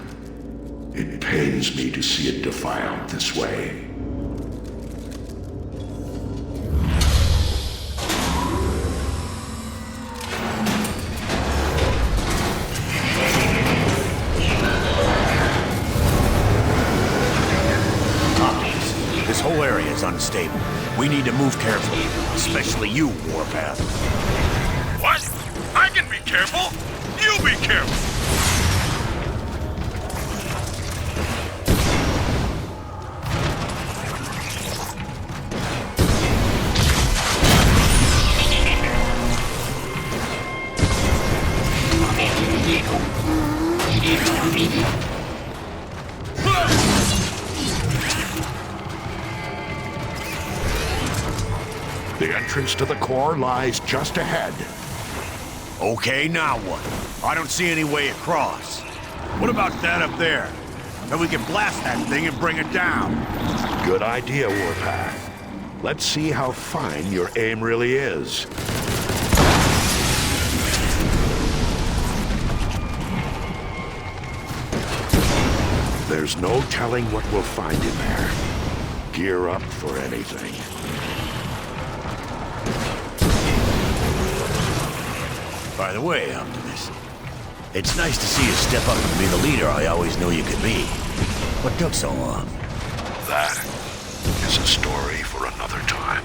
It pains me to see it defiled this way. This whole area is unstable. We need to move carefully, especially you, Warpath. What? I can be careful! You be careful! The entrance to the core lies just ahead. Okay, now what? I don't see any way across. What about that up there? Then we can blast that thing and bring it down. Good idea, Warpath. Let's see how fine your aim really is. There's no telling what we'll find in there. Gear up for anything. By the way, Optimus, it's nice to see you step up and be the leader I always knew you could be. What took so long? That is a story for another time.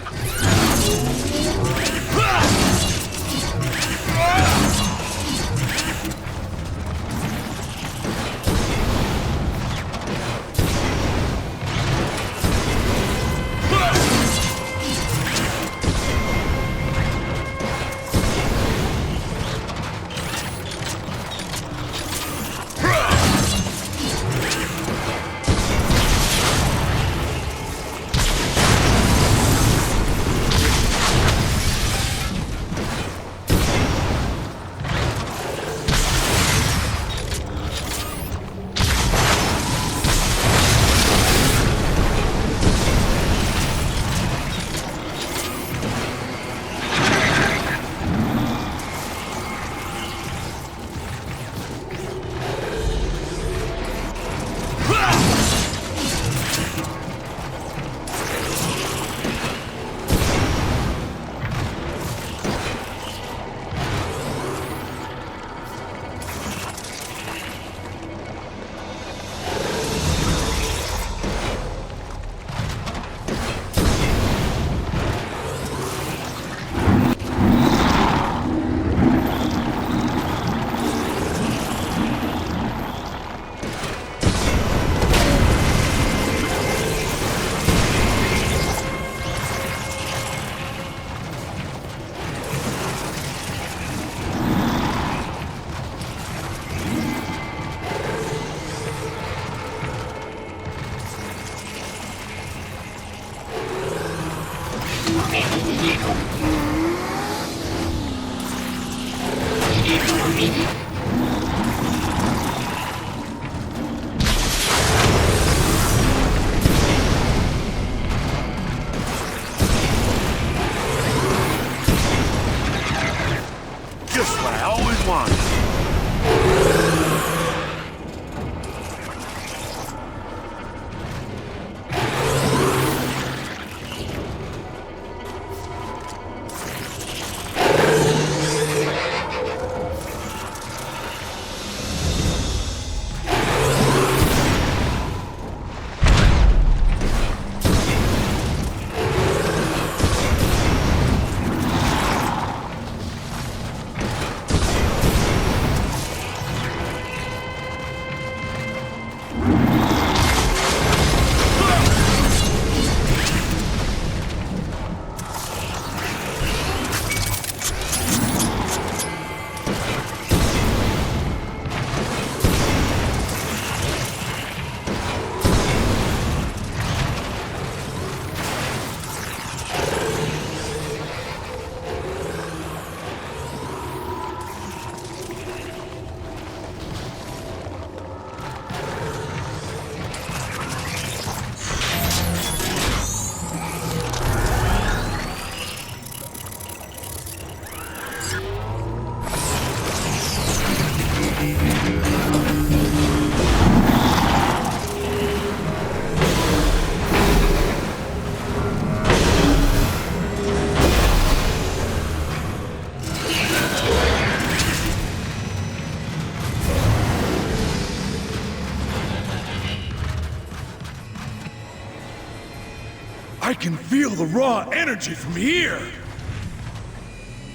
I can feel the raw energy from here!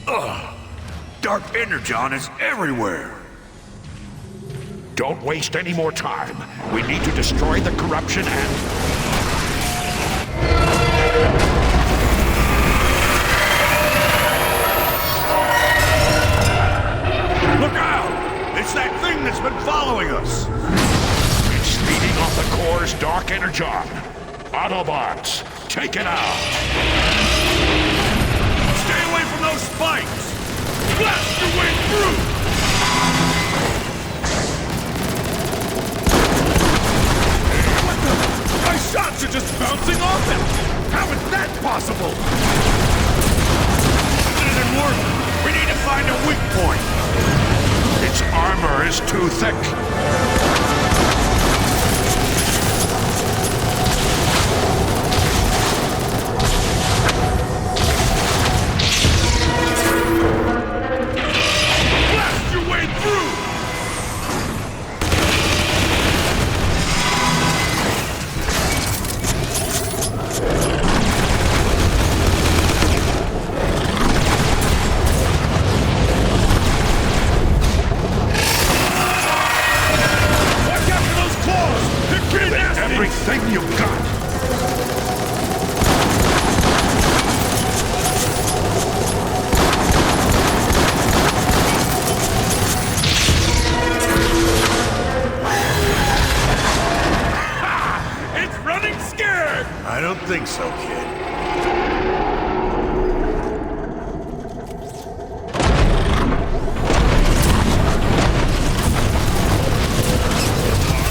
Ugh! Dark energon is everywhere! Don't waste any more time. We need to destroy the corruption and... Look out! It's that thing that's been following us! It's feeding off the core's dark energon. Autobots, take it out! Stay away from those spikes! Blast your way through! What the? My shots are just bouncing off him! How is that possible? It didn't work! We need to find a weak point! Its armor is too thick. Blast your way through! Watch out for those claws! They're pretty nasty! Everything you've got! It's running scared! I don't think so, kid.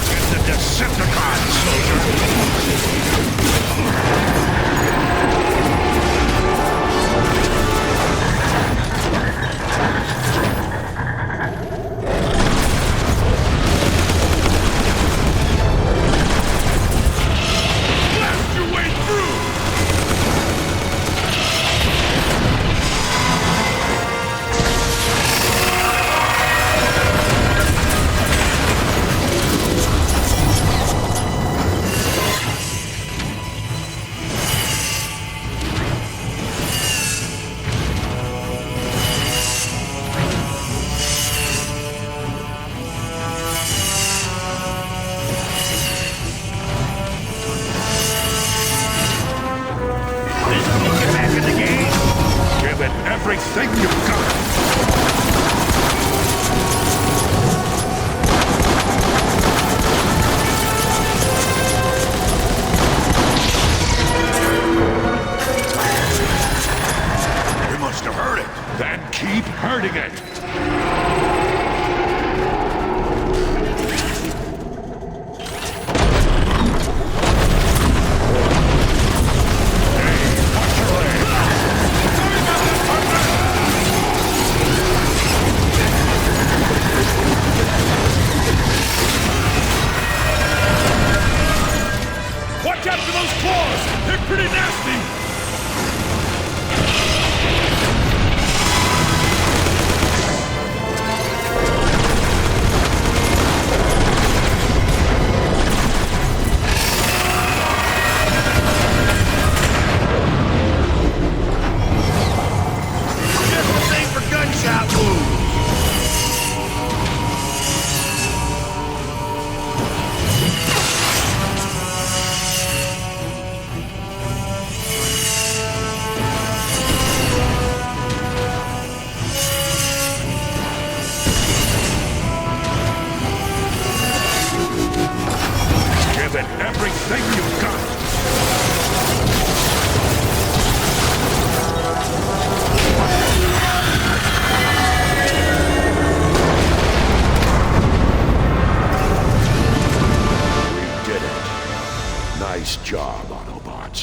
Get the Decepticons, soldier! Blast your way through! Get back in the game! Give it everything you've got! We must have heard it! Then keep hurting it! Watch out for those claws! They're pretty nasty! Just the thing for gunshot wounds! Give it everything you've got! We did it. Nice job, Autobots.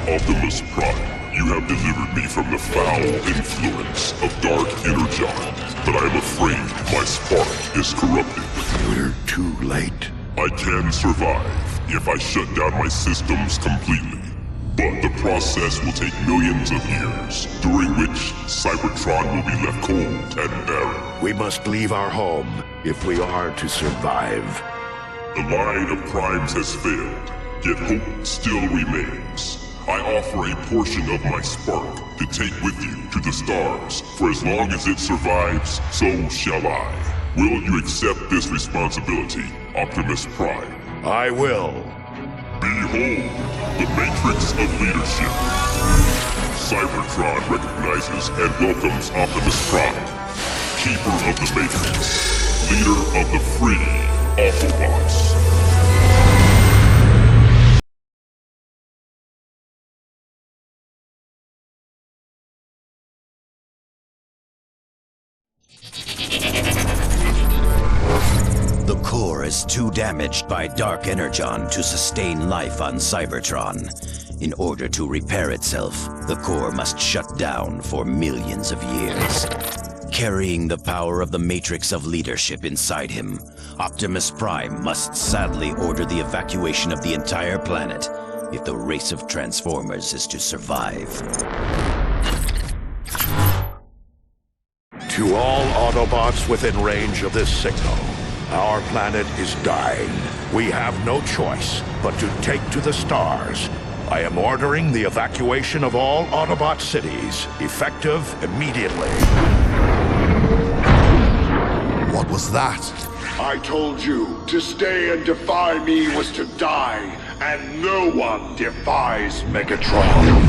Optimus Prime, you have delivered me from the foul influence of Dark Energon, but I am afraid my spark is corrupted. We're too late. I can survive if I shut down my systems completely, but the process will take millions of years, during which Cybertron will be left cold and barren. We must leave our home if we are to survive. The line of primes has failed, yet hope still remains. I offer a portion of my spark to take with you to the stars. For as long as it survives, so shall I. Will you accept this responsibility, Optimus Prime? I will. Behold, the Matrix of Leadership. Cybertron recognizes and welcomes Optimus Prime, Keeper of the Matrix, leader of the free Autobots. The core is too damaged by Dark Energon to sustain life on Cybertron. In order to repair itself, the core must shut down for millions of years. Carrying the power of the Matrix of Leadership inside him, Optimus Prime must sadly order the evacuation of the entire planet if the race of Transformers is to survive. To all Autobots within range of this signal, our planet is dying. We have no choice but to take to the stars. I am ordering the evacuation of all Autobot cities, effective immediately. What was that? I told you, to stay and defy me was to die, and no one defies Megatron.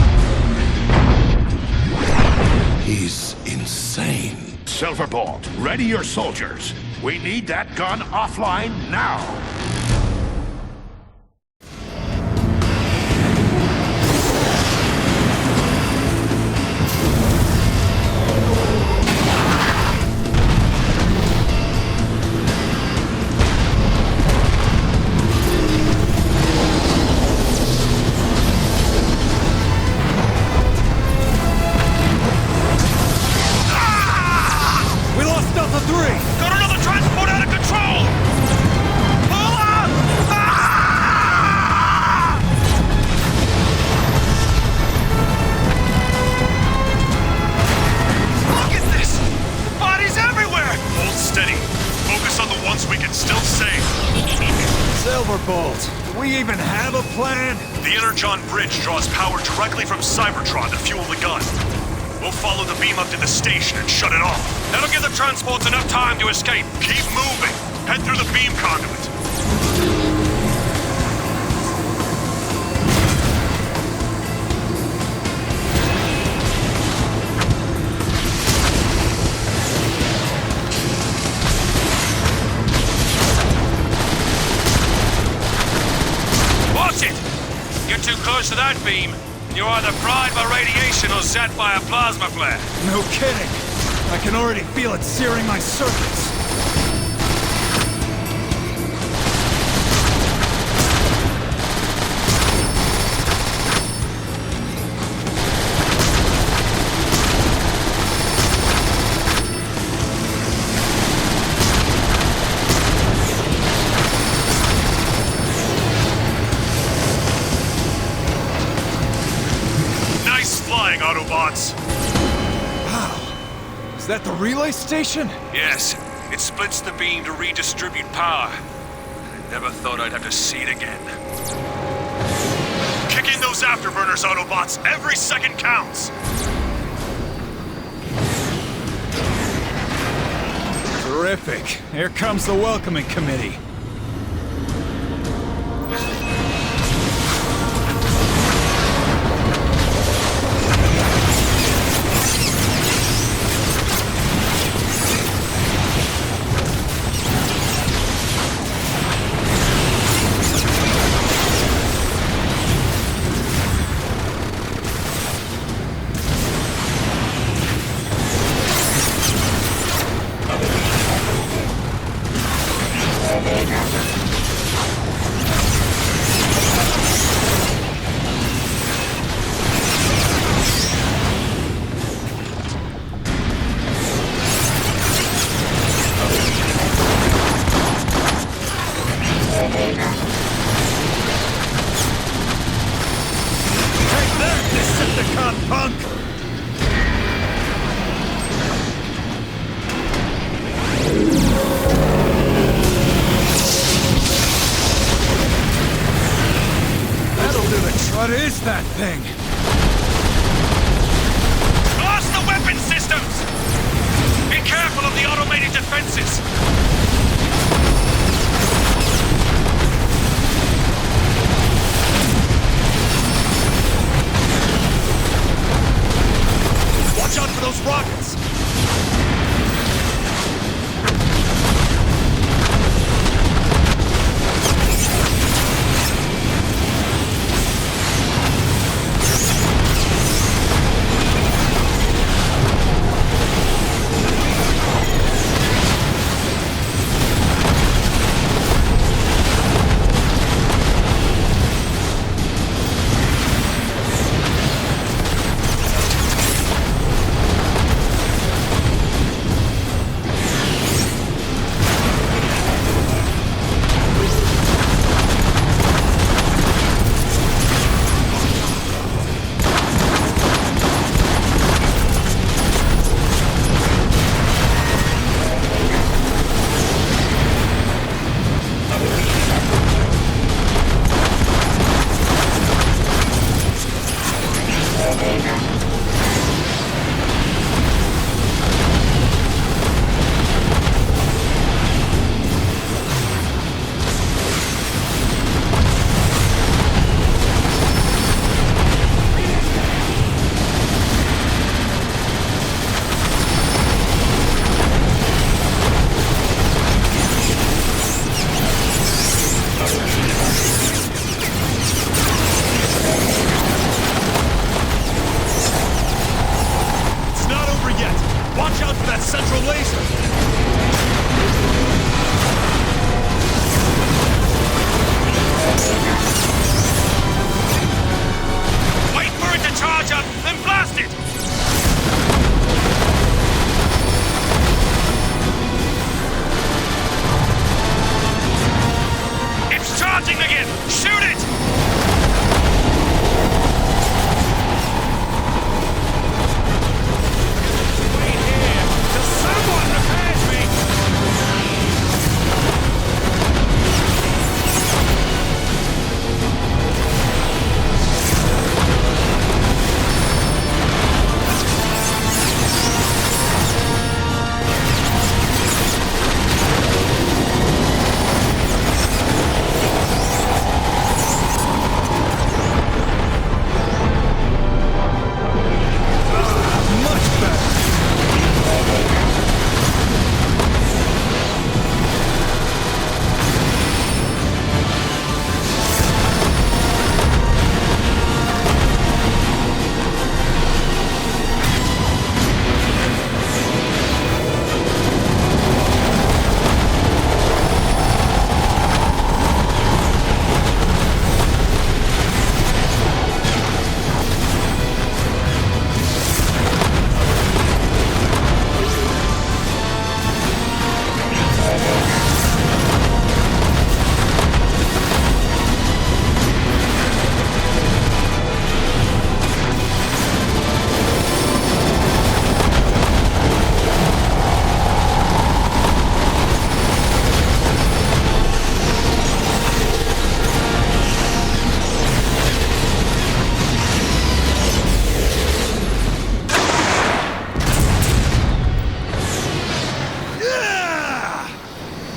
He's insane. Silverbolt, ready your soldiers. We need that gun offline now. Do we even have a plan? The Energon Bridge draws power directly from Cybertron to fuel the gun. We'll follow the beam up to the station and shut it off. That'll give the transports enough time to escape. Keep moving. Head through the beam conduit. Too close to that beam, you're either fried by radiation or zapped by a plasma flare. No kidding. I can already feel it searing my circuits. Autobots. Wow. Is that the relay station? Yes. It splits the beam to redistribute power. I never thought I'd have to see it again. Kick in those afterburners, Autobots. Every second counts. Terrific. Here comes the welcoming committee. that thing! Blast the weapon systems! Be careful of the automated defenses! Watch out for those rockets!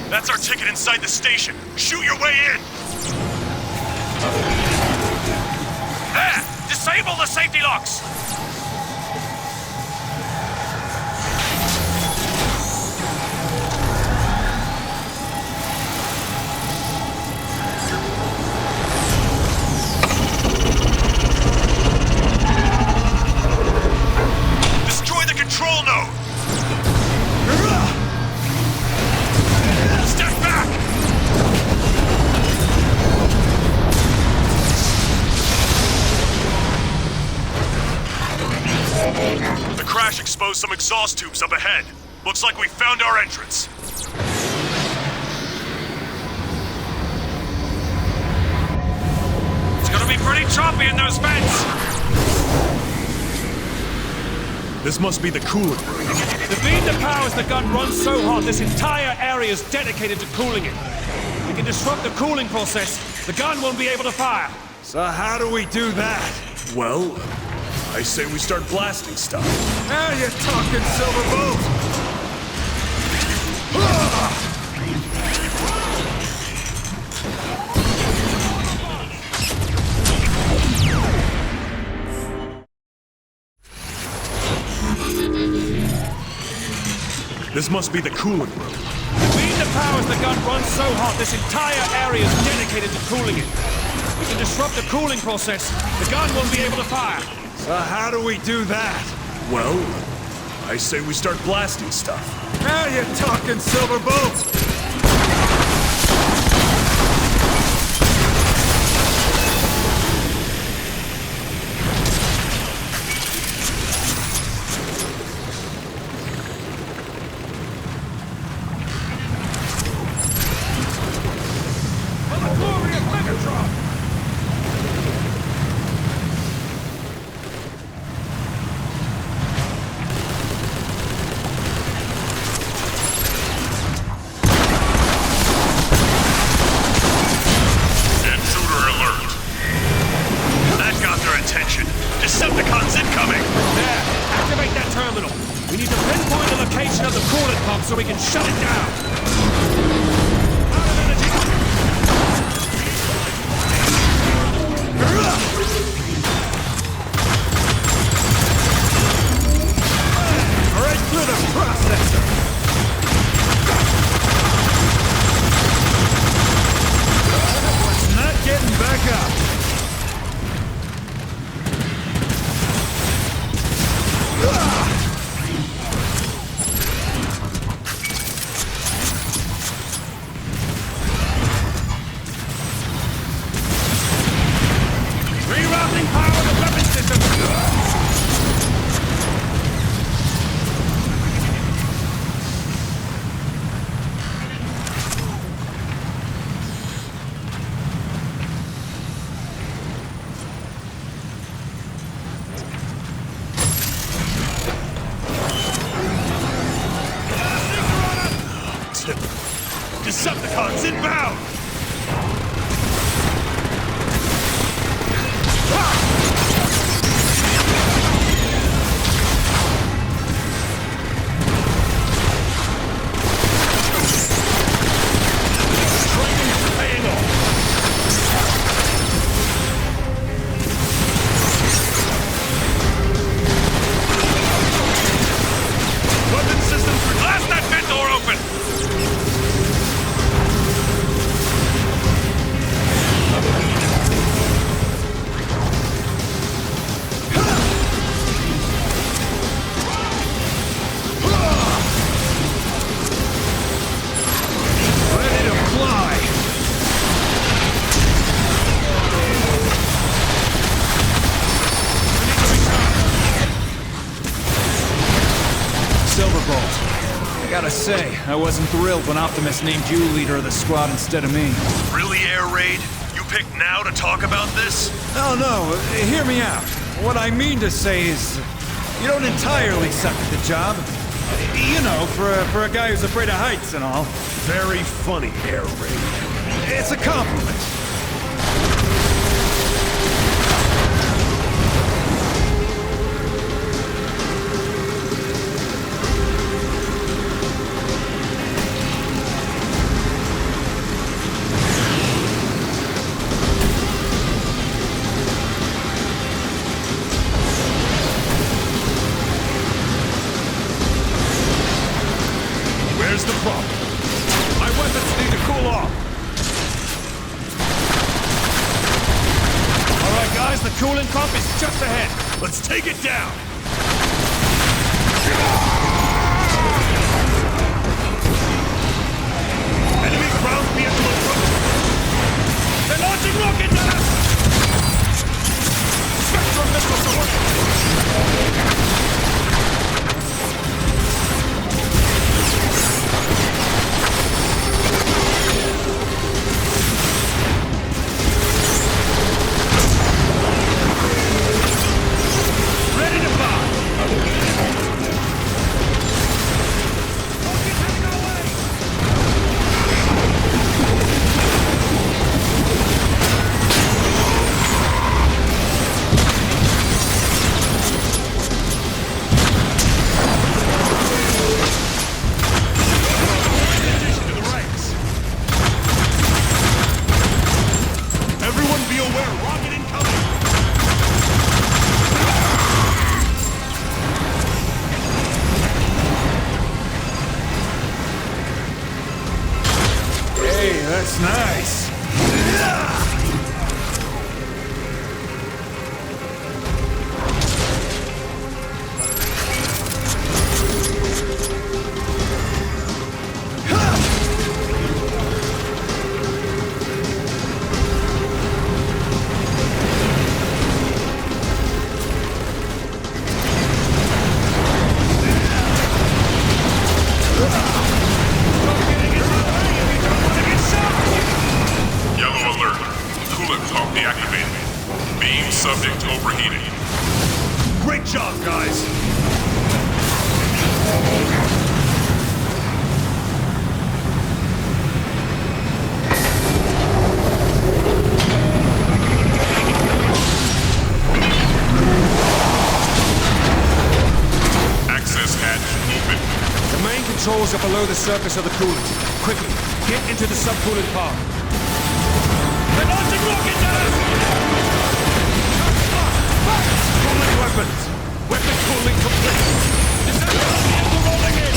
That's our ticket inside the station. Shoot your way in! There! Disable the safety locks! Destroy the control node! Step back! The crash exposed some exhaust tubes up ahead. Looks like we found our entrance. It's gonna be pretty choppy in those vents! This must be the coolant. The beam that powers the gun runs so hot, this entire area is dedicated to cooling it. We can disrupt the cooling process. The gun won't be able to fire. So how do we do that? Well, I say we start blasting stuff. Now you're talking, Silverbolt! This must be the coolant room. We need to power as the gun runs so hot this entire area is dedicated to cooling it. We can disrupt the cooling process. The gun won't be able to fire. So how do we do that? Well, I say we start blasting stuff. Now you're talking, Silverbolt! Decepticons incoming! There! Activate that terminal! We need to pinpoint the location of the coolant pump so we can shut it down! Out of energy! Right through the processor! It's not getting back up! Rerouting power to weapon system! Decepticons inbound! Weapon systems, blast that vent door open! Ready to fly! Silverbolt, I gotta say, I wasn't thrilled when Optimus named you leader of the squad instead of me. Really, Air Raid? You picked now to talk about this? No, hear me out. What I mean to say is, you don't entirely suck at the job. You know, for a guy who's afraid of heights and all. Very funny, Air Raid. It's a compliment. Where's the problem? My weapons need to cool off! Alright guys, the coolant pump is just ahead! Let's take it down! Enemy ground vehicle approaching! They're launching rockets at us! Spectrum missiles away! Ready to fire! That's nice. Subject overheating. Great job, guys! Access hatch open. The main controls are below the surface of the coolant. Quickly, get into the subcoolant part. They're launching rockets at us! Cooling weapons! Weapon cooling complete! Vehicle rolling in!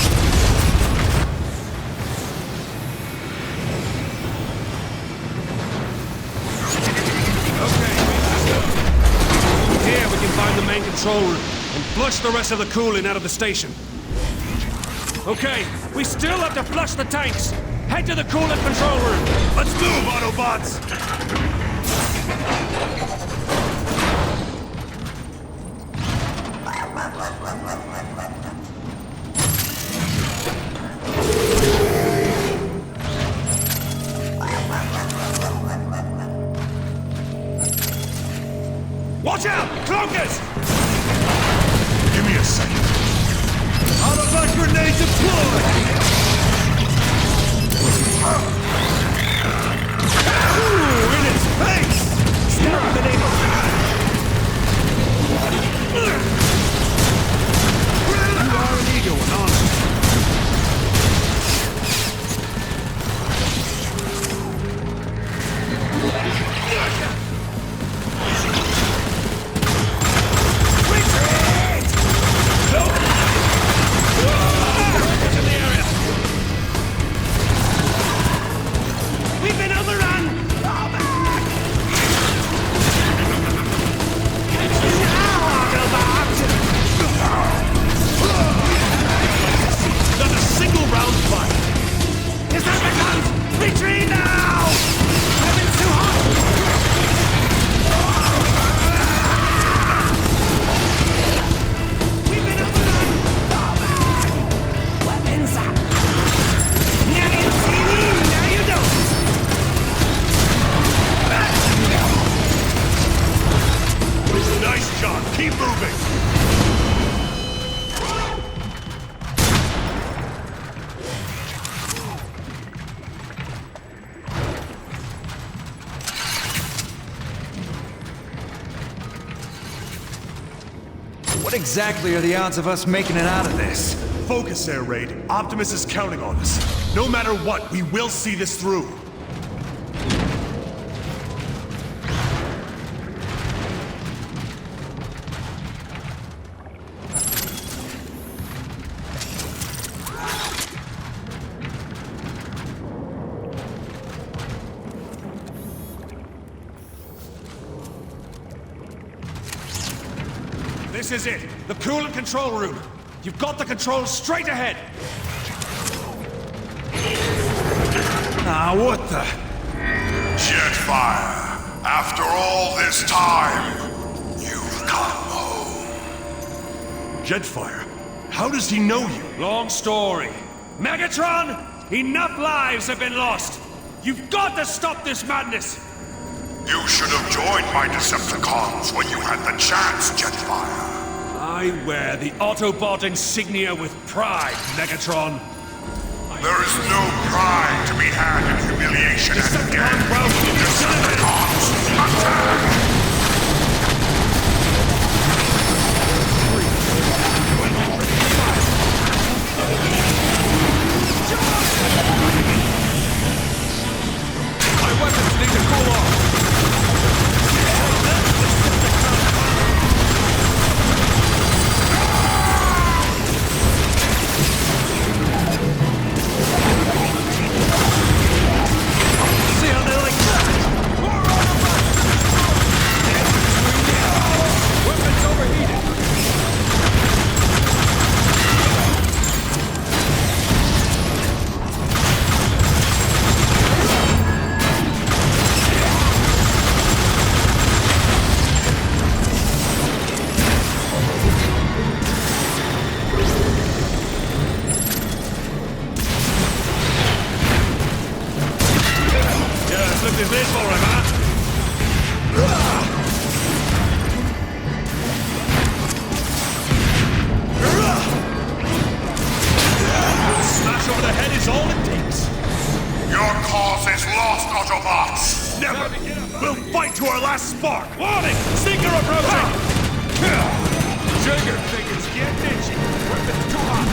Okay, here we can find the main control room and flush the rest of the cooling out of the station. Okay, we still have to flush the tanks! Head to the coolant control room! Let's move, Autobots! Watch out! Cloakers! Give me a second. Autobot grenade deployed! Ooh, in its face! Stop the name of... You are an eager one, aren't you? We've been overrun! Fall back! Not a single round fight! Is that the guns? Retreat now! Heaven's too hot! We've been overrun! Fall back! Weapons up! Now you see me, now you don't! Nice job. Keep moving. What exactly are the odds of us making it out of this? Focus, Air Raid. Optimus is counting on us. No matter what, we will see this through. This is it! The coolant control room! You've got the controls straight ahead! Ah, what the... Jetfire, after all this time, you've come home. Jetfire? How does he know you? Long story. Megatron, enough lives have been lost! You've got to stop this madness! You should have joined my Decepticons when you had the chance, Jetfire. I wear the Autobot insignia with pride, Megatron. There is no pride to be had in humiliation and death. Decepticons, attack! My weapons need to cool off. this for him, huh? Smash over the head is all it takes. Your cause is lost, Autobots! Never! We'll fight to our last spark! Warning! Seeker approaching! Trigger fingers get itchy. Weapons too hot.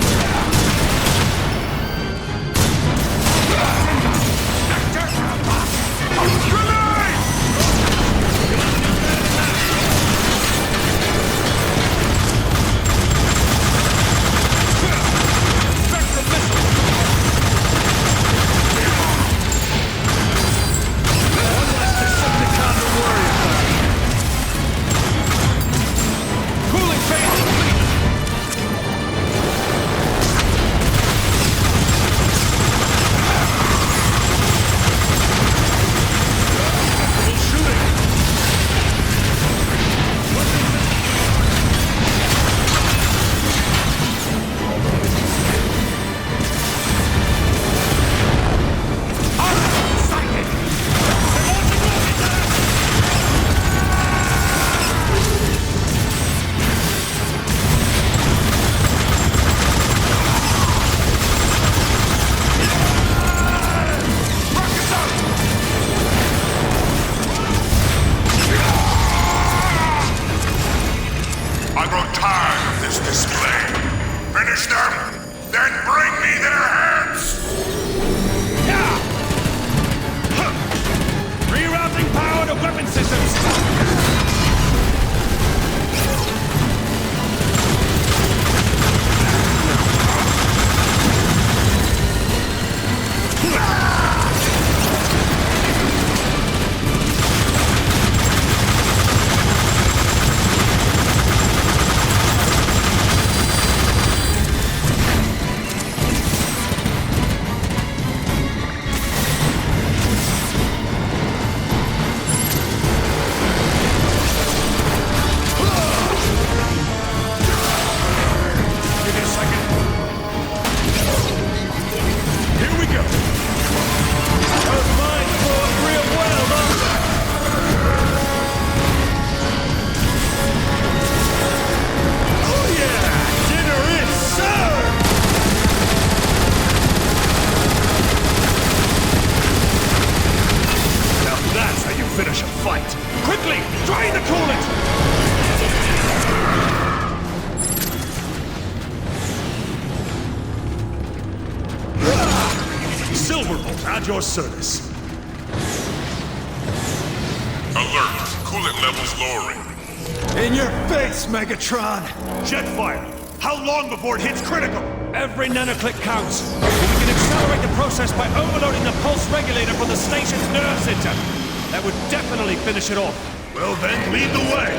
At your service. Alert! Coolant levels lowering. In your face, Megatron! Jetfire! How long before it hits critical? Every nanoclick counts. We can accelerate the process by overloading the pulse regulator from the station's nerve center. That would definitely finish it off. Well then, lead the way!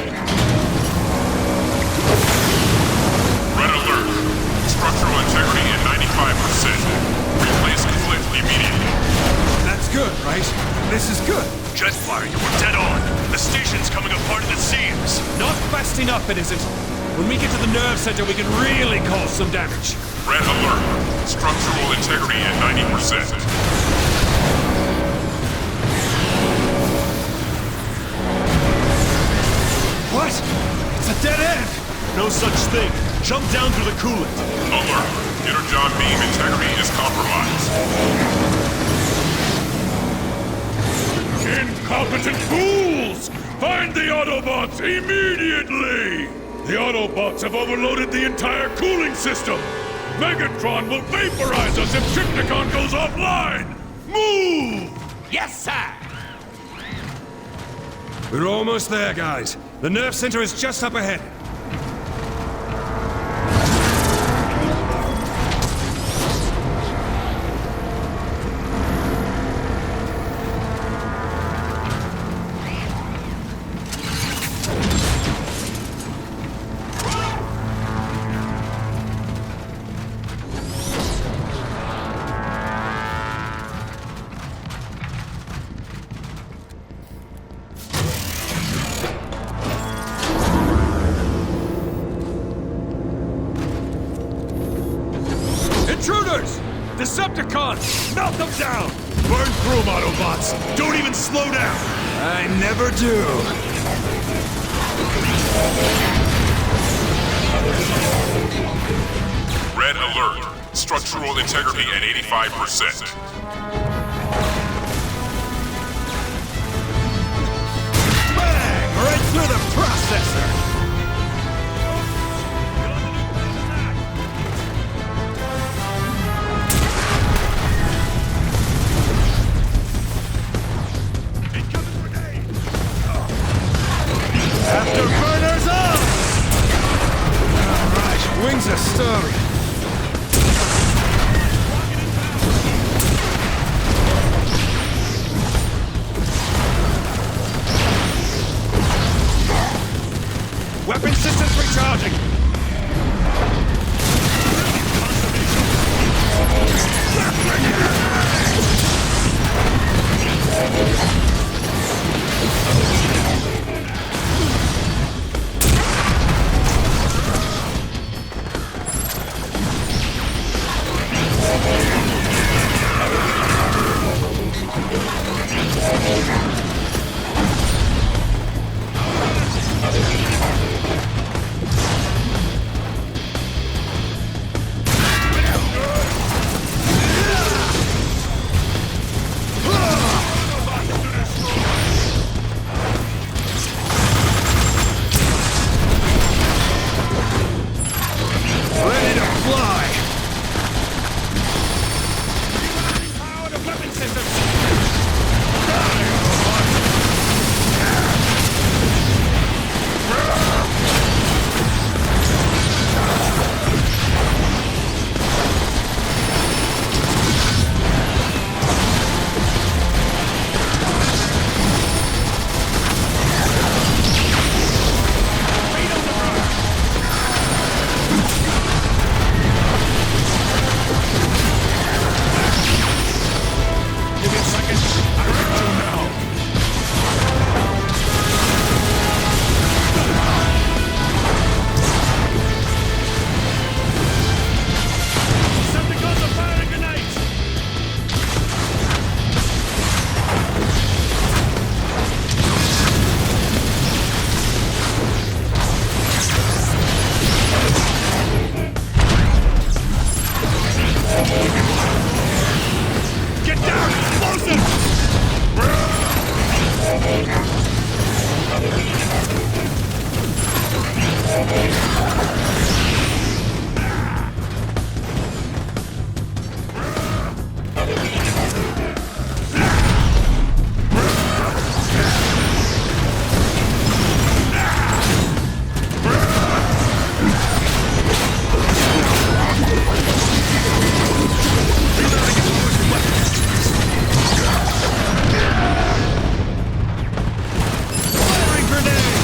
Red alert. Structural integrity at 95%. Replace coolant immediately. That's good, right? This is good. Jetfire, you were dead on. The station's coming apart at the seams. Not fast enough, it isn't. When we get to the nerve center, we can really cause some damage. Red alert. Structural integrity at 90%. What? It's a dead end! No such thing. Jump down through the coolant. Alert. Energon beam integrity is compromised. Incompetent fools! Find the Autobots immediately! The Autobots have overloaded the entire cooling system! Megatron will vaporize us if Trypticon goes offline! Move! Yes, sir! We're almost there, guys. The nerve center is just up ahead. Intruders! Decepticons! Melt them down! Burn through 'em, Autobots! Don't even slow down! I never do. Red alert. Structural integrity at 85%. Bang! Right through the processor! Afterburners up! Alright, wings a story. Weapon systems recharging! Ready to fly! Power the weapon systems! Give me a second. I read you now. Decepticons are firing grenades! Get down! Explosive! Firing grenade!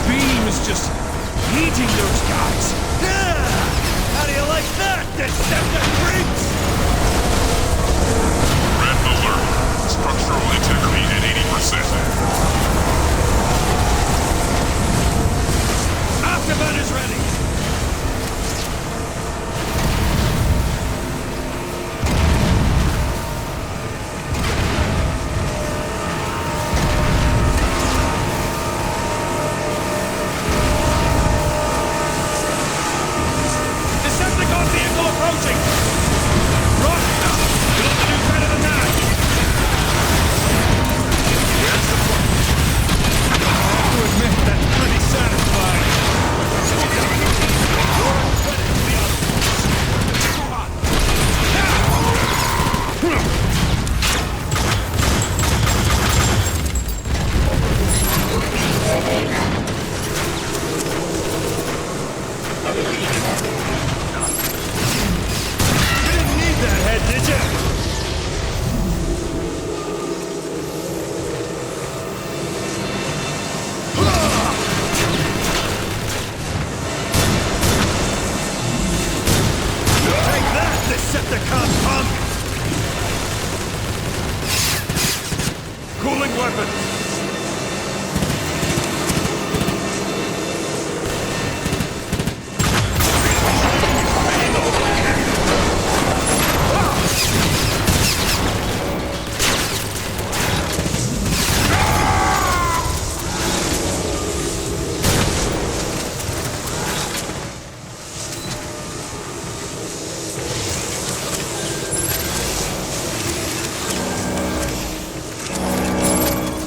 beam is just eating those guys. Yeah! How do you like that, Decepticons? Red alert. Structural integrity at 80%. Afterburn is ready. Cooling weapons!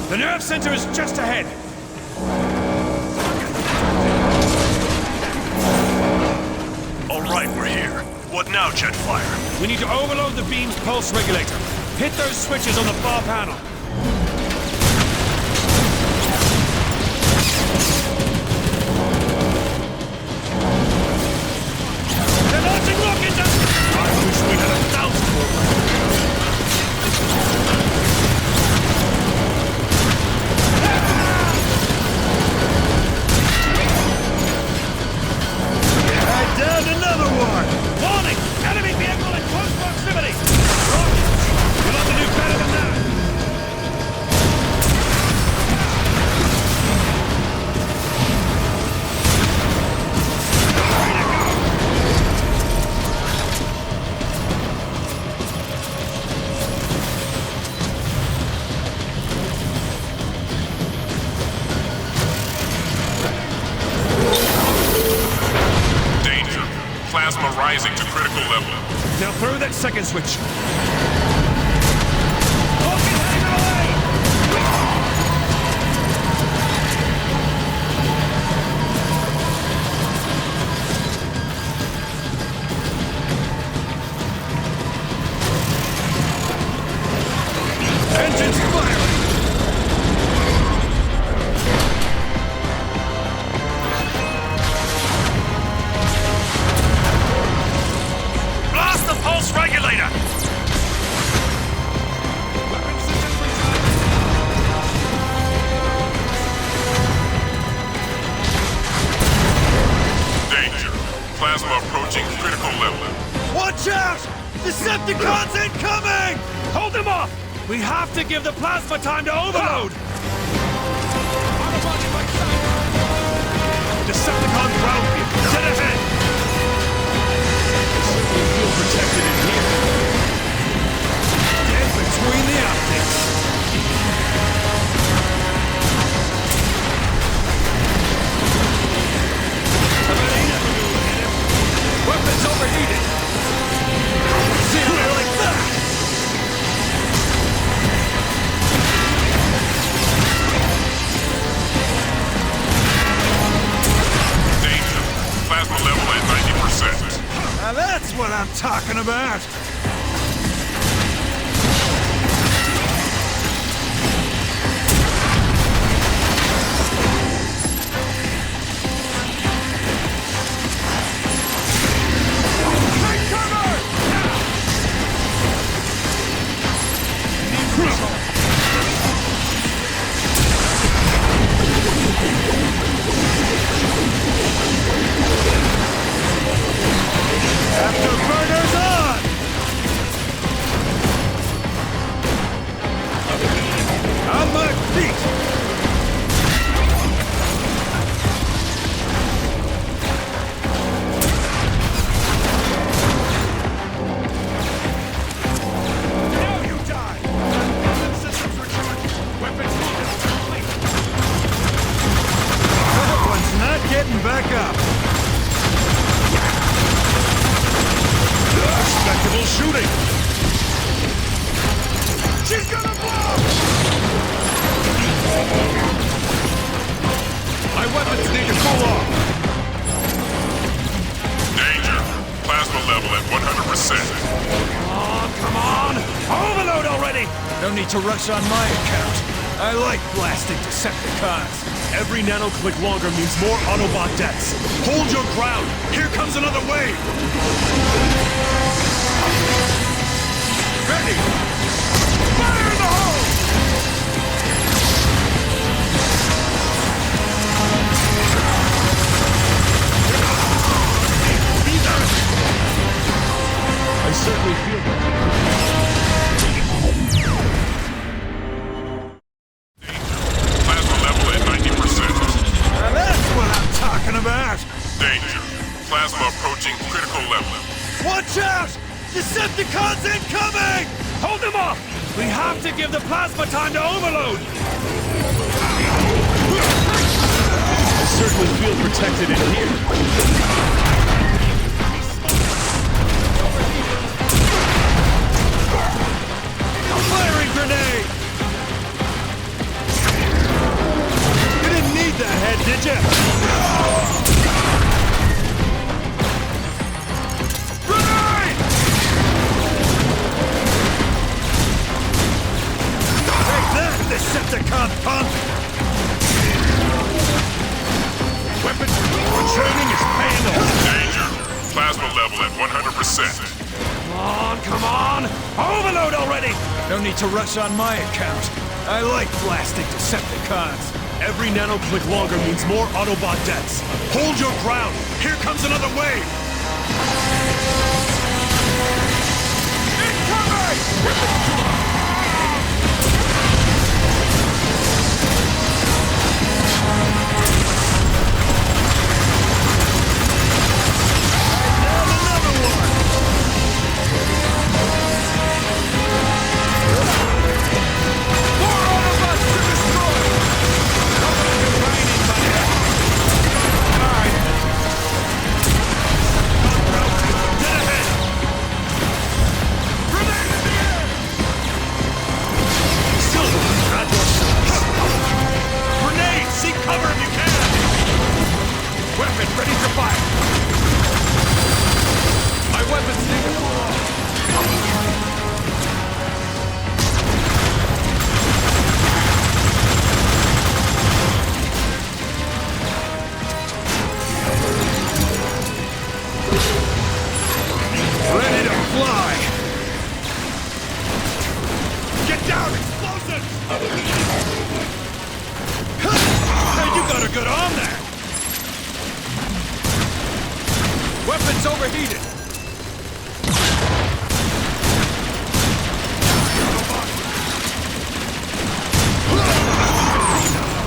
The nerve center is just ahead. All right, we're here. What now, Jetfire? We need to overload the beam's pulse regulator. Hit those switches on the far panel. They're launching rockets at... I wish we had 1,000 more. Down another one! Warning! Enemy vehicle in close proximity! You'll have to do better than that! Plasma rising to critical level. Now throw that second switch. Engines firing! Blast the pulse regulator! Danger. Plasma approaching critical level. Watch out! Decepticons incoming! Hold them off! We have to give the plasma time to overload! Decepticon ground vehicle, dead ahead! We feel protected in here. Get between the optics! Weapons overheated! See how they like that! Plasma level at 90%. Now that's what I'm talking about! Take cover! getting back up. Respectable shooting! She's gonna blow! My weapons need to cool off! Danger! Plasma level at 100%. Come on! Overload already! No need to rush on my account. I like blasting Decepticons. Every nanoclick longer means more Autobot deaths. Hold your ground! Here comes another wave! Ready! Fire in the hole! I certainly feel that. Plasma level at 90%. Now that's what I'm talking about! Danger. Plasma approaching critical level. Watch out! Decepticons incoming! Hold them off! We have to give the plasma time to overload! I certainly feel protected in here. Firing grenade! You didn't need that head, did you? Grenade! Take that, Decepticon punk! Weapon training is paying off. Danger. Plasma level at 100%. Come on! Overload already! No need to rush on my account. I like blasting Decepticons. Every nanoclick longer means more Autobot deaths. Hold your ground! Here comes another wave! Weapons overheated!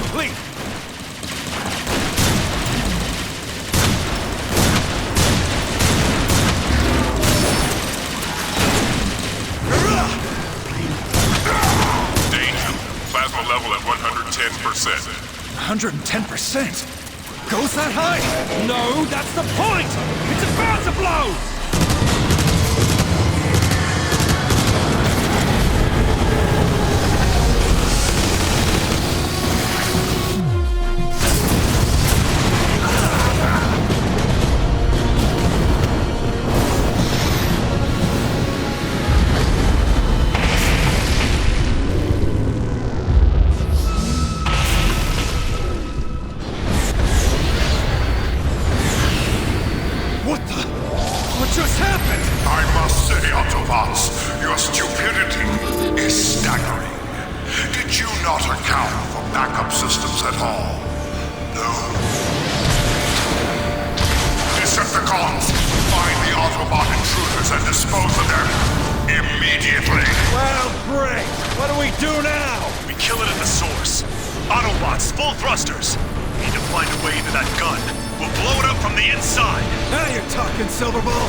Complete! Danger. Plasma level at 110%. 110%? Goes that high? No, that's the point! It's about to blow! What just happened? I must say, Autobots, your stupidity is staggering. Did you not account for backup systems at all? No. Decepticons, find the Autobot intruders and dispose of them immediately. Well, great. What do we do now? We kill it at the source. Autobots, full thrusters. We need to find a way into that gun. We'll blow it up from the inside. Now you're talking, Silverbolt.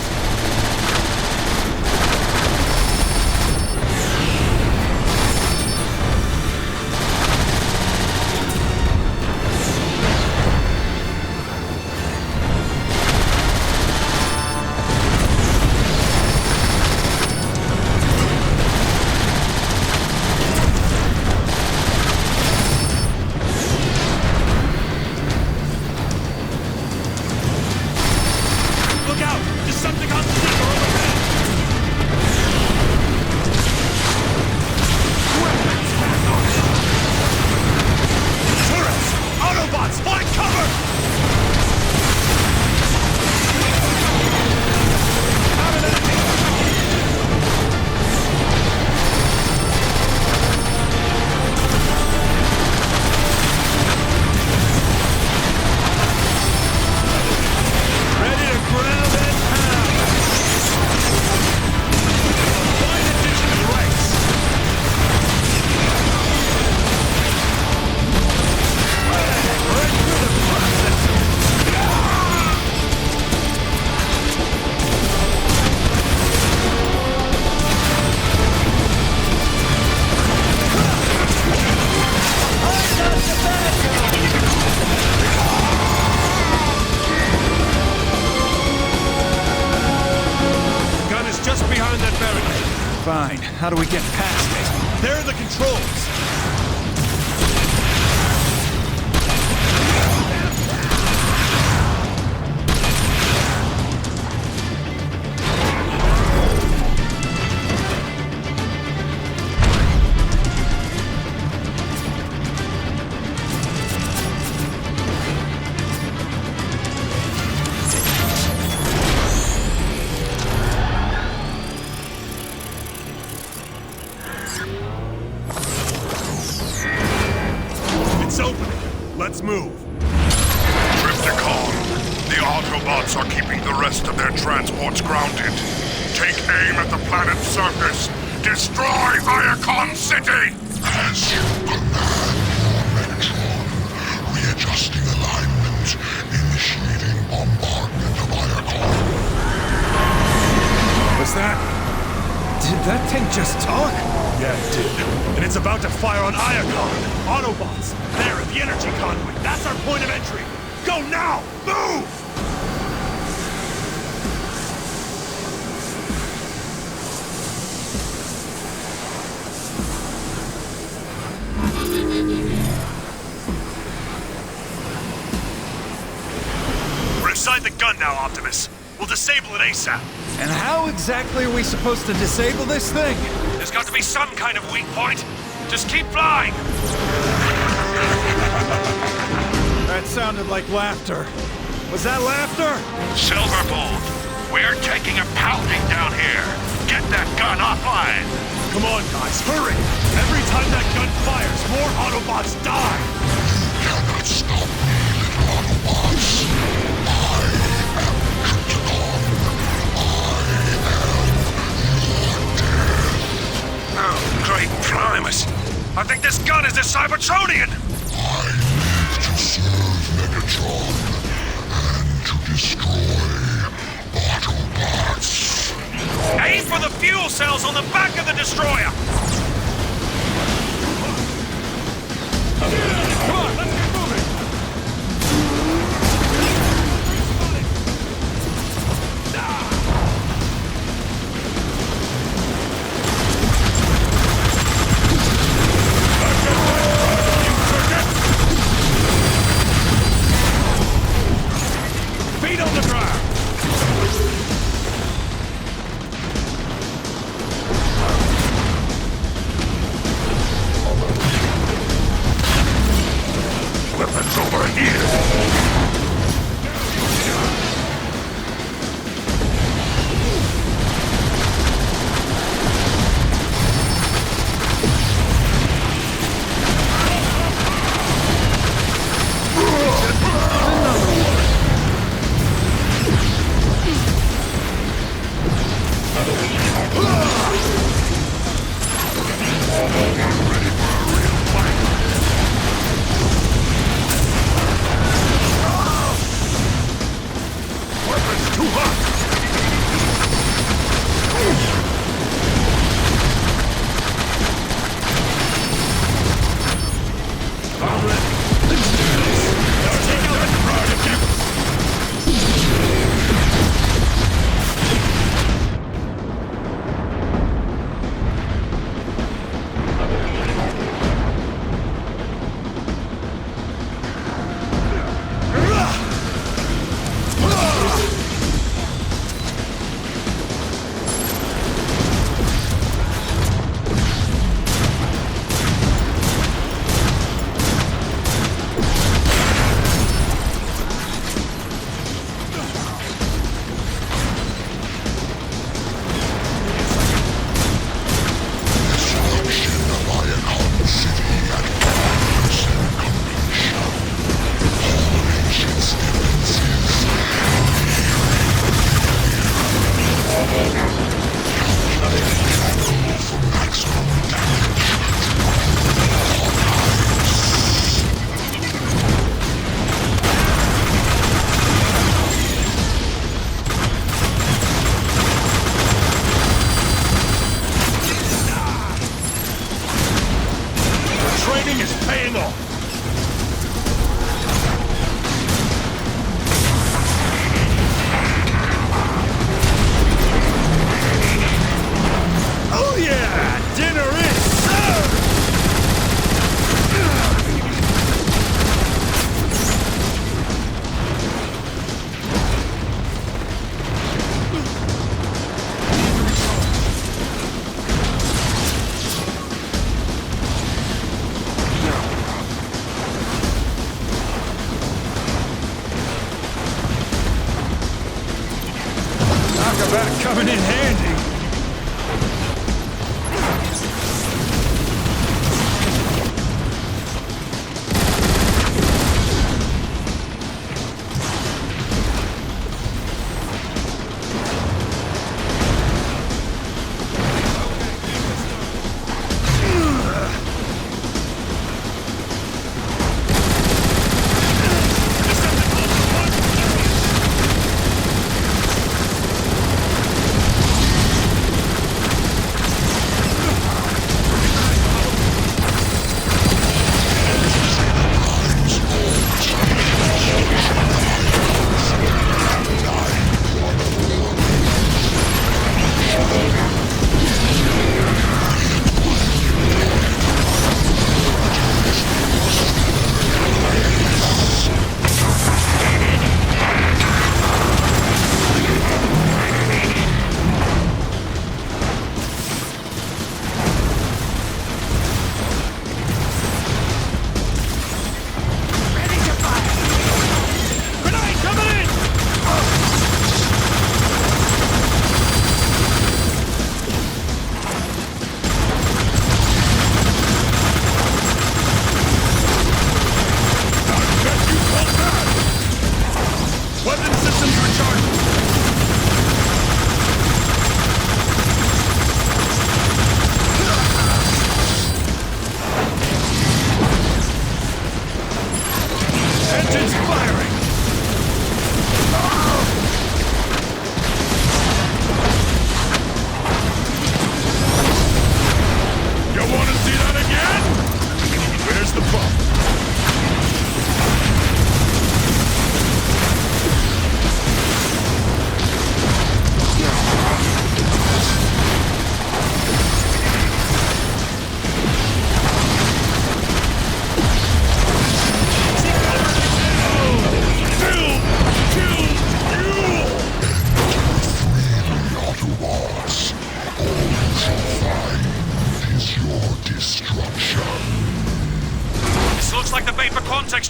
how do we get past it? There are the controls! Let's move. Trypticon, the Autobots are keeping the rest of their transports grounded. Take aim at the planet's surface. Destroy Iacon City! As you command, Megatron. Readjusting alignment. Initiating bombardment of Iacon. Was that... Did that thing just talk? Yeah, it did. And it's about to fire on Iacon. Autobots! There at the energy conduit! That's our point of entry! Go now! Move! We're inside the gun now, Optimus. We'll disable it ASAP. And how exactly are we supposed to disable this thing? There's got to be some kind of weak point. Just keep flying! That sounded like laughter. Was that laughter? Silverbolt, we're taking a pounding down here. Get that gun offline. Come on, guys, hurry! Every time that gun fires, more Autobots die! You cannot stop me, little Autobots. I am Trypticon. Oh, great Primus. I think this gun is the Cybertronian! I live to serve Megatron and to destroy Autobots. Aim for the fuel cells on the back of the destroyer! Come on, let's get moving! Feet on the ground! Weapons over here! about coming in handy.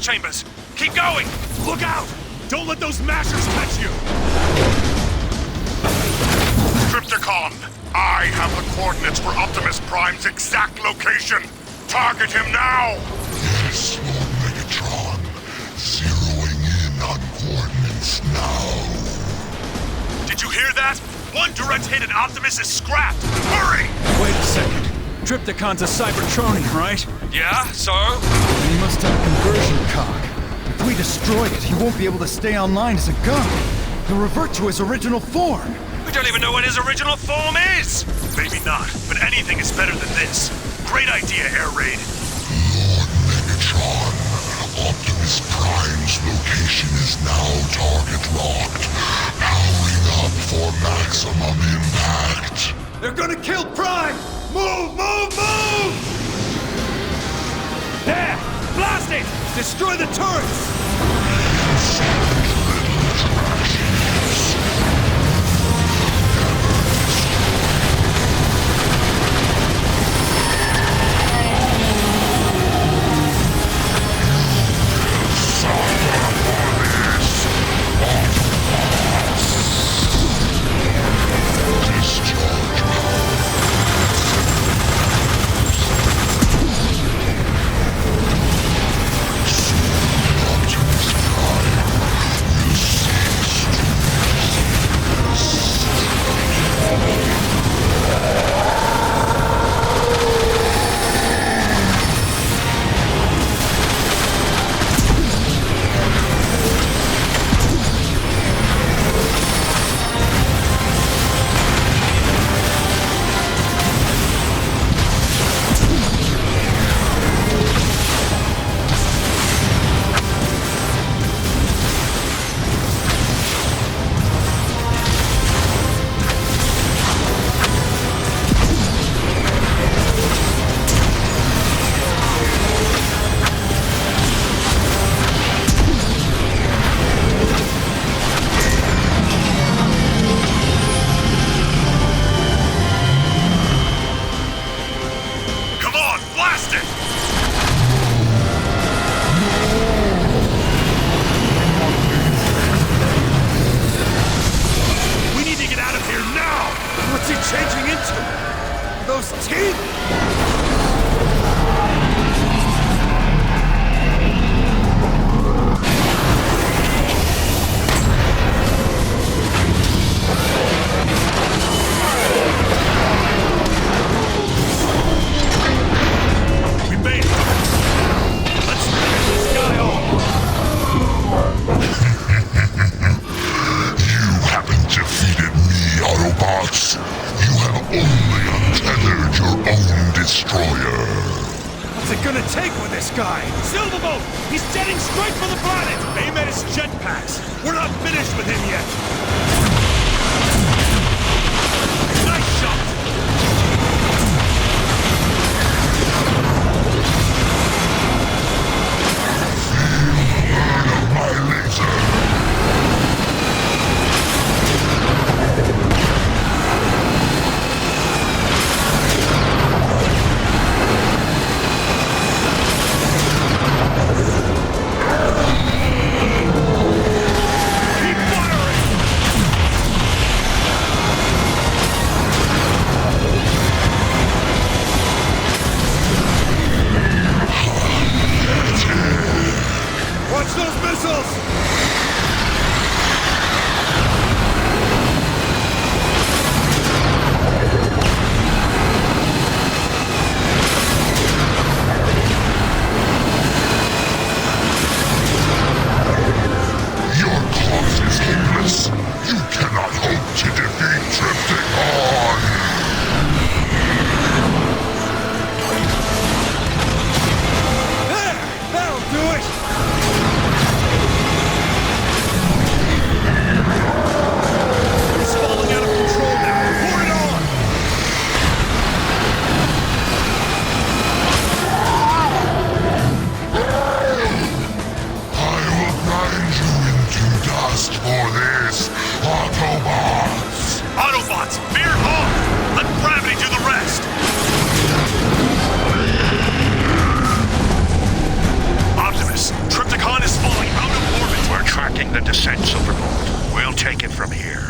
Chambers. Keep going! Look out! Don't let those mashers catch you! Crypticon, I have the coordinates for Optimus Prime's exact location. Target him now! Yes, Lord Megatron. Zeroing in on coordinates now. Did you hear that? One direct hit and Optimus is scrapped! Hurry! Wait a second. Trypticon's a Cybertronian, right? Yeah, so? And he must have a conversion cog. If we destroy it, he won't be able to stay online as a gun. He'll revert to his original form. We don't even know what his original form is! Maybe not, but anything is better than this. Great idea, Air Raid. Lord Megatron, Optimus Prime's location is now target locked. Powering up for maximum impact. They're gonna kill Prime! Move, move, move! There! Blast it! Destroy the turrets! Optimus Prime will cease take with this guy? Silverbolt! He's jetting straight for the planet! Aim at his jetpacks! We're not finished with him yet! Nice shot! My laser! Watch those missiles! Your cause is hopeless. You cannot hope to defeat Trypticon. There! That'll do it! It's falling out of control now! Pour it on! I will grind you into dust for this, Autobots! Autobots, veer off! Let gravity do the rest! Optimus, Trypticon is falling out of orbit! We're tracking the descent, Silverbolt. We'll take it from here.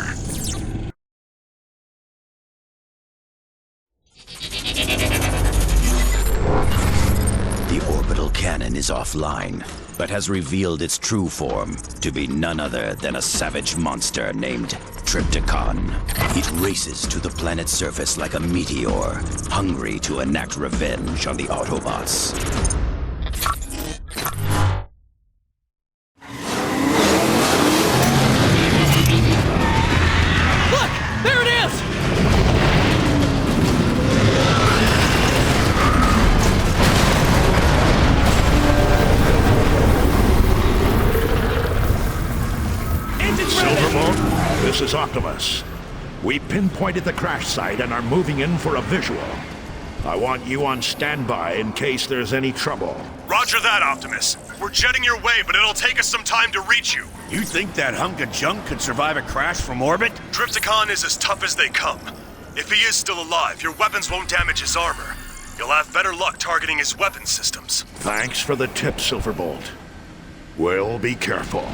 The orbital cannon is offline, but has revealed its true form to be none other than a savage monster named Trypticon. It races to the planet's surface like a meteor, hungry to enact revenge on the Autobots. Look! There it is! Silverbolt, this is Optimus. We pinpointed the crash site and are moving in for a visual. I want you on standby in case there's any trouble. Roger that, Optimus. We're jetting your way, but it'll take us some time to reach you. You think that hunk of junk could survive a crash from orbit? Trypticon is as tough as they come. If he is still alive, your weapons won't damage his armor. You'll have better luck targeting his weapon systems. Thanks for the tip, Silverbolt. We'll be careful.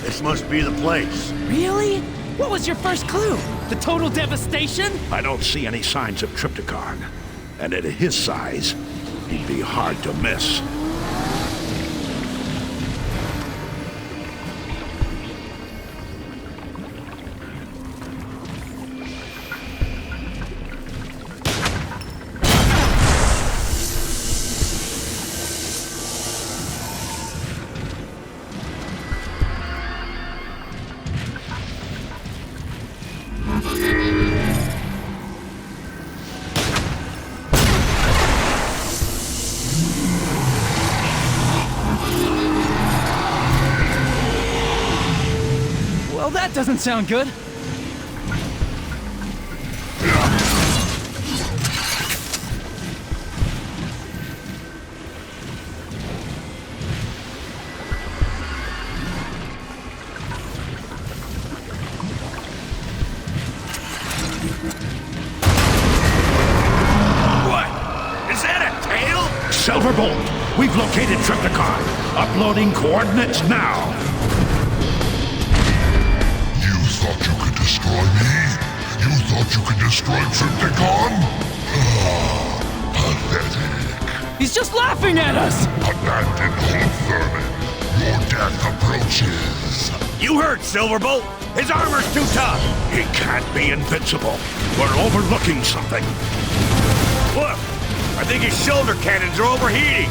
This must be the place. Really? What was your first clue? The total devastation? I don't see any signs of Trypticon. And at his size, he'd be hard to miss. Well, that doesn't sound good. Silverbolt, we've located Trypticon. Uploading coordinates now. You thought you could destroy me? You thought you could destroy Trypticon? Pathetic. He's just laughing at us! Abandoned Hulk vermin. Your death approaches. You heard Silverbolt. His armor's too tough. He can't be invincible. We're overlooking something. Look! I think his shoulder cannons are overheating.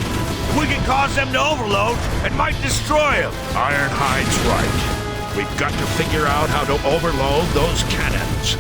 We can cause them to overload and might destroy him. Ironhide's right. We've got to figure out how to overload those cannons.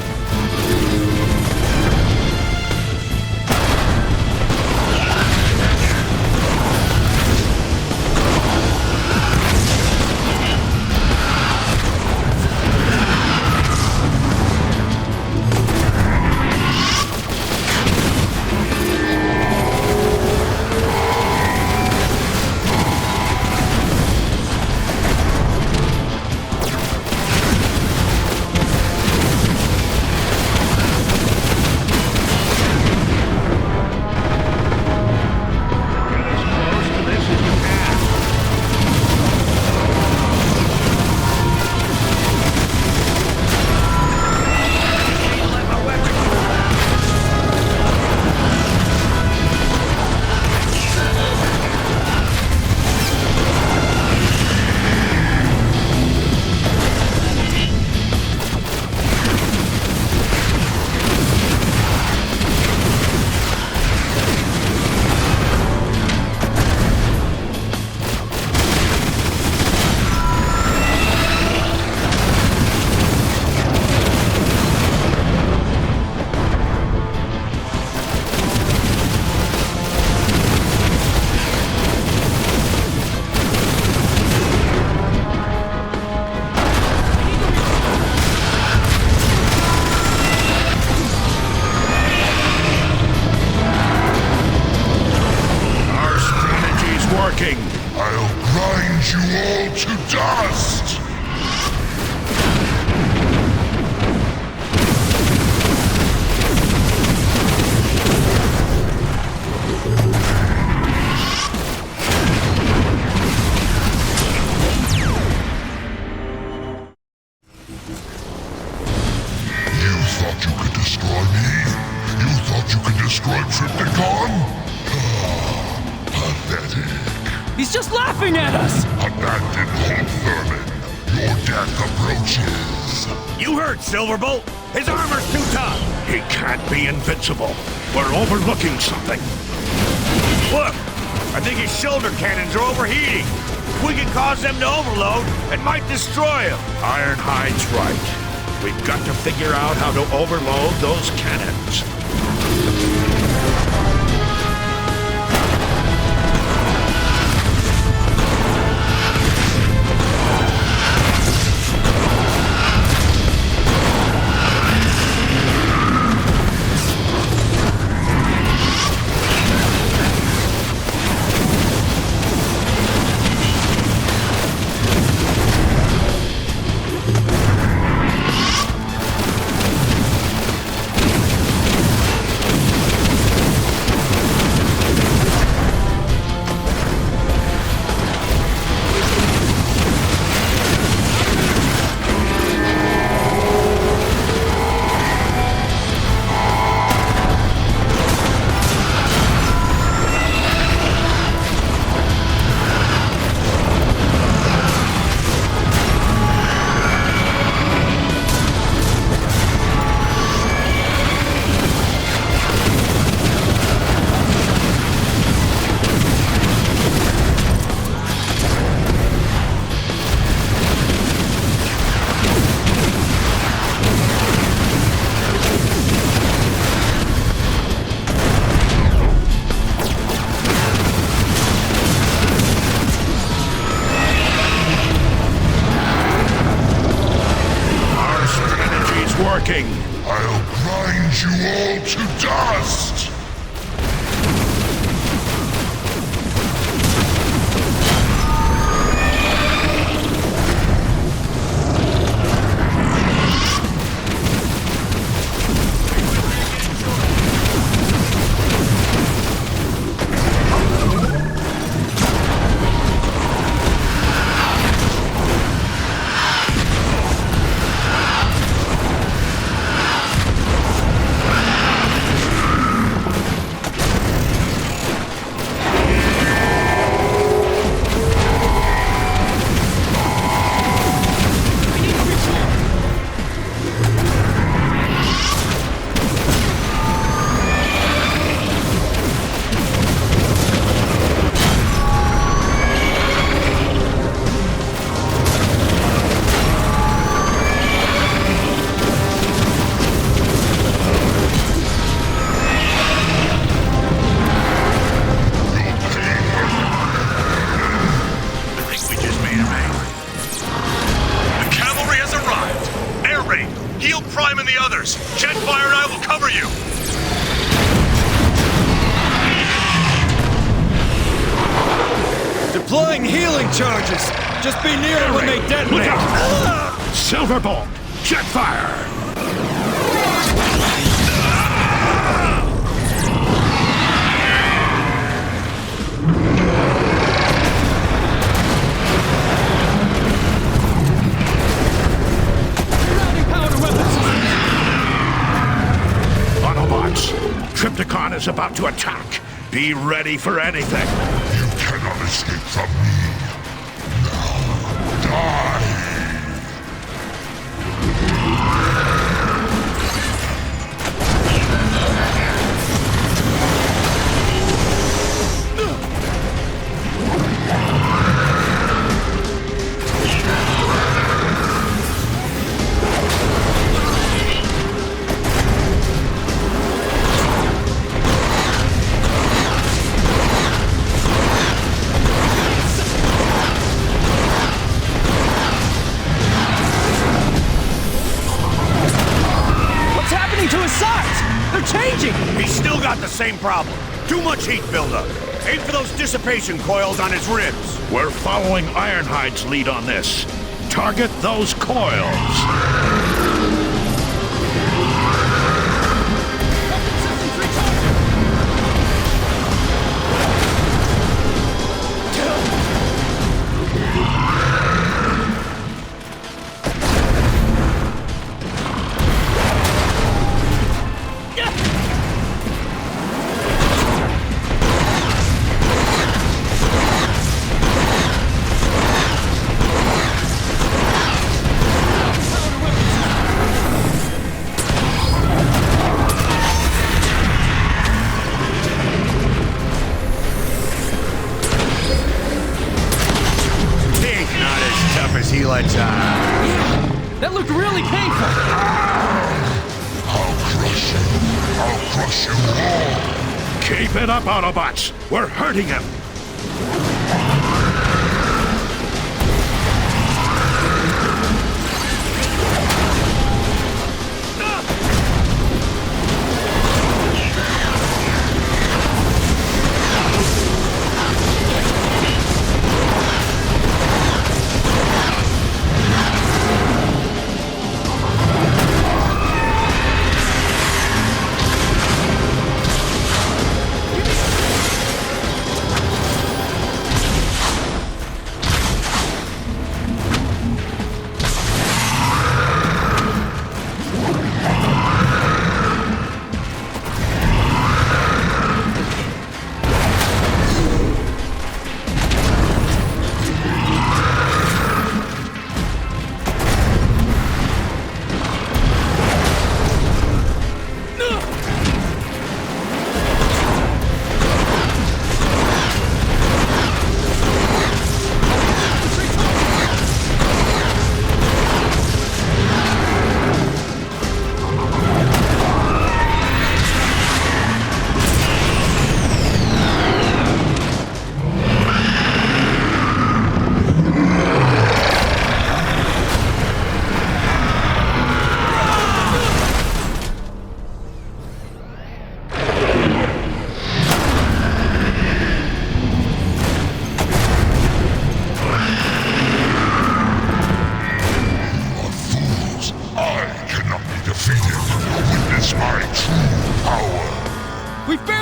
I'll grind you all to dust! You thought you could destroy me? You thought you could destroy Trypticon? Pathetic. He's just laughing at us! Abandoned Hulk vermin. Your death approaches. You heard Silverbolt. His armor's too tough. He can't be invincible. We're overlooking something. Look, I think his shoulder cannons are overheating. We can cause them to overload and might destroy him. Ironhide's right. We've got to figure out how to overload those cannons. talking! I'll grind you all to dust! Deploying healing charges! Just be near them when they detonate! Look out! Silverbolt! Jetfire! Autobots! Trypticon is about to attack! Be ready for anything! You cannot escape from me. Now, die! He's still got the same problem. Too much heat buildup. Aim for those dissipation coils on his ribs. We're following Ironhide's lead on this. Target those coils. He lets out. That looked really painful. I'll crush you. I'll crush you all. Keep it up, Autobots. We're hurting him.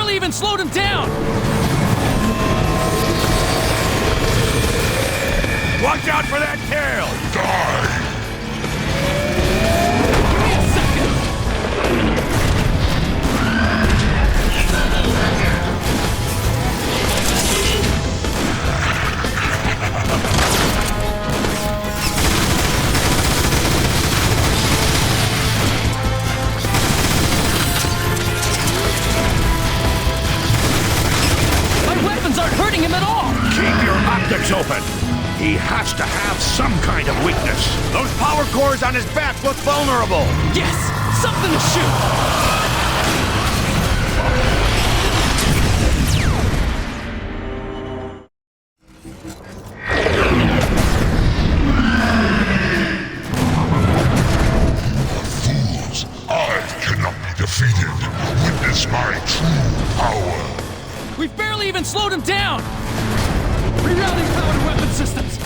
barely even slowed him down! Watch out for that tail! Die! Give me a second! My weapons aren't hurting him at all! Keep your optics open. He has to have some kind of weakness. Those power cores on his back look vulnerable. Yes! Something to shoot! Fools, I cannot be defeated. Witness my true power. We've barely even slowed him down! Rerouting powered weapon systems!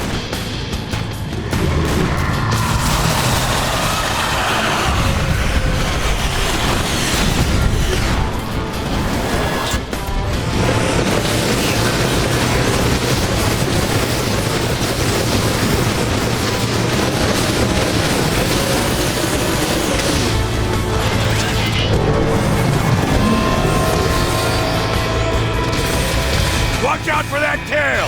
Watch out for that tail!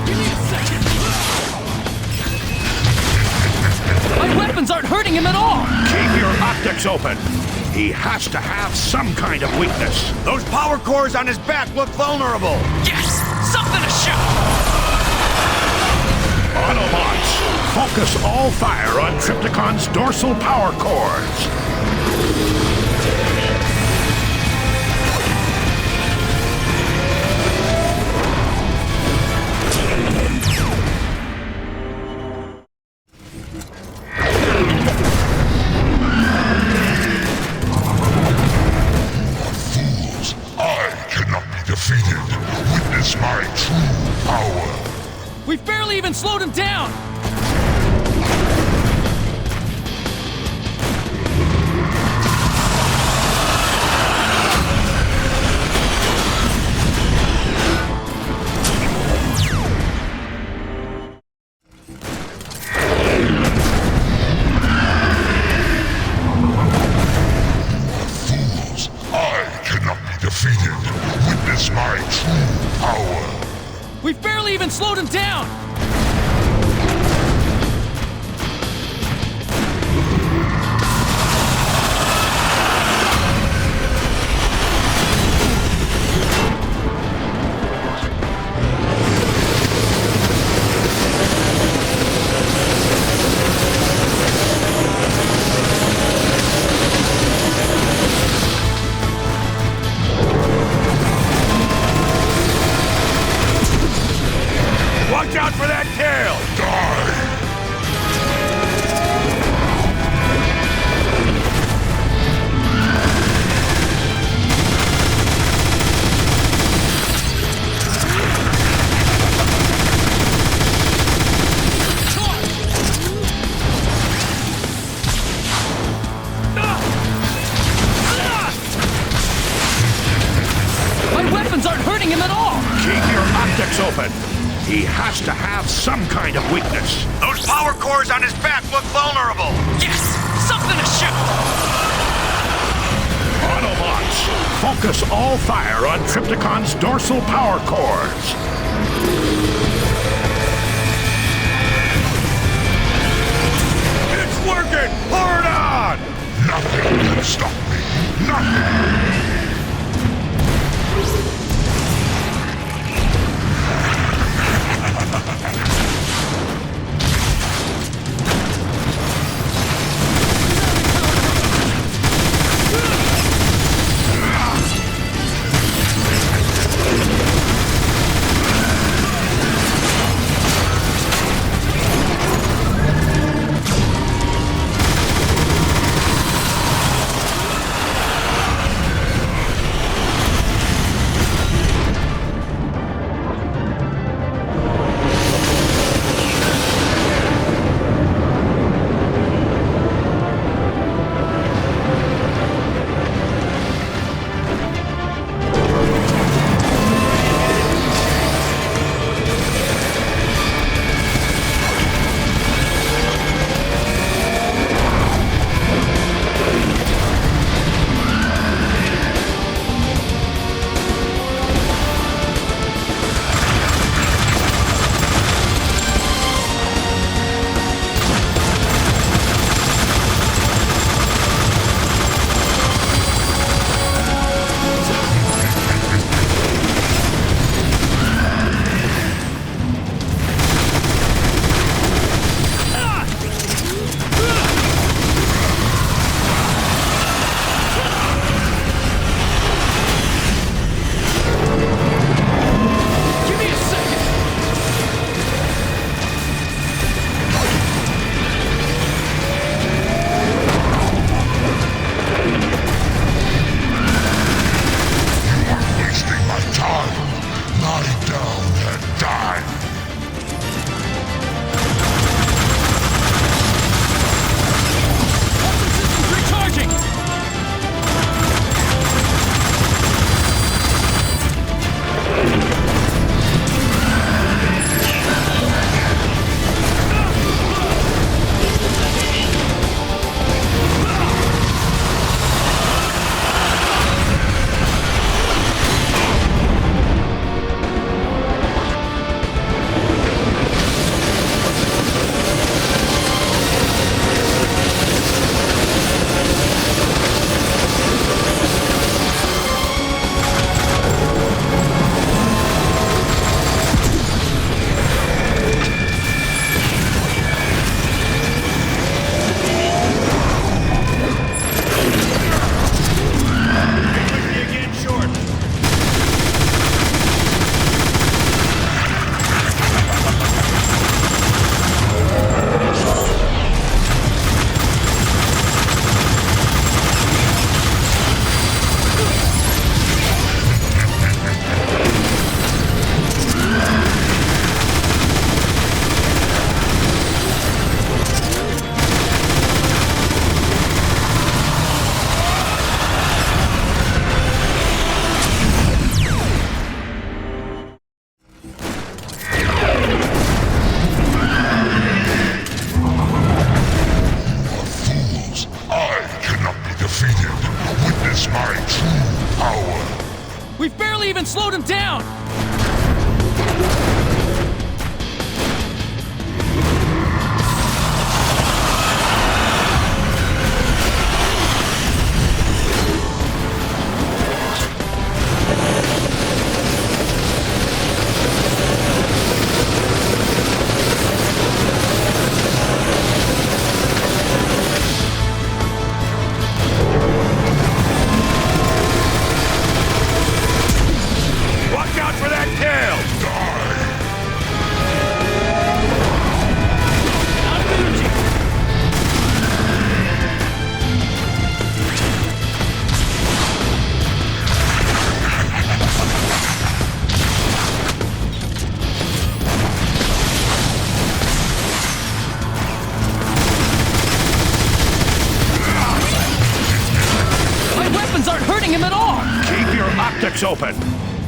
Give me a second! My weapons aren't hurting him at all! Keep your optics open. He has to have some kind of weakness. Those power cores on his back look vulnerable. Yes! Something to shoot! Autobots, focus all fire on Trypticon's dorsal power cores. Defeated. Witness my true power. We've barely even slowed him down! Fools, I cannot be defeated. Witness my true power. We've barely even slowed him down! Watch out for that tail! My weapons aren't hurting him at all! Keep your optics open. He has to have some kind of weakness. Those power cores on his back look vulnerable. Yes! Something to shoot! Autobots, focus all fire on Trypticon's dorsal power cores. It's working! Hard on! Nothing can stop me. Nothing. We've barely even slowed him down! Watch out for that tail! My weapons aren't hurting him at all! Keep your optics open.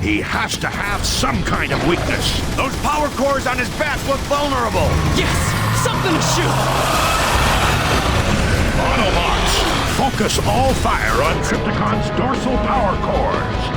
He has to have some kind of weakness. Those power cores on his back look vulnerable! Yes! Something to shoot! Autobots, focus all fire on Trypticon's dorsal power cores.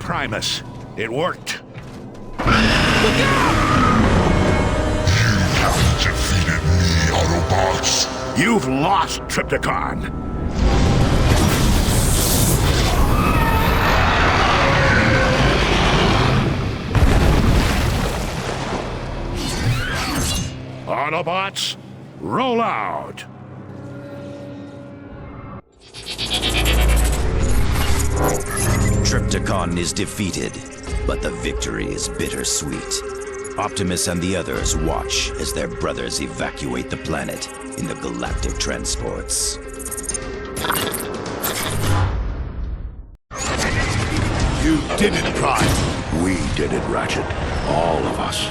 Primus. It worked. You haven't defeated me, Autobots. You've lost, Trypticon. Autobots, roll out! Trypticon is defeated, but the victory is bittersweet. Optimus and the others watch as their brothers evacuate the planet in the galactic transports. You did it, Prime. We did it, Ratchet. All of us.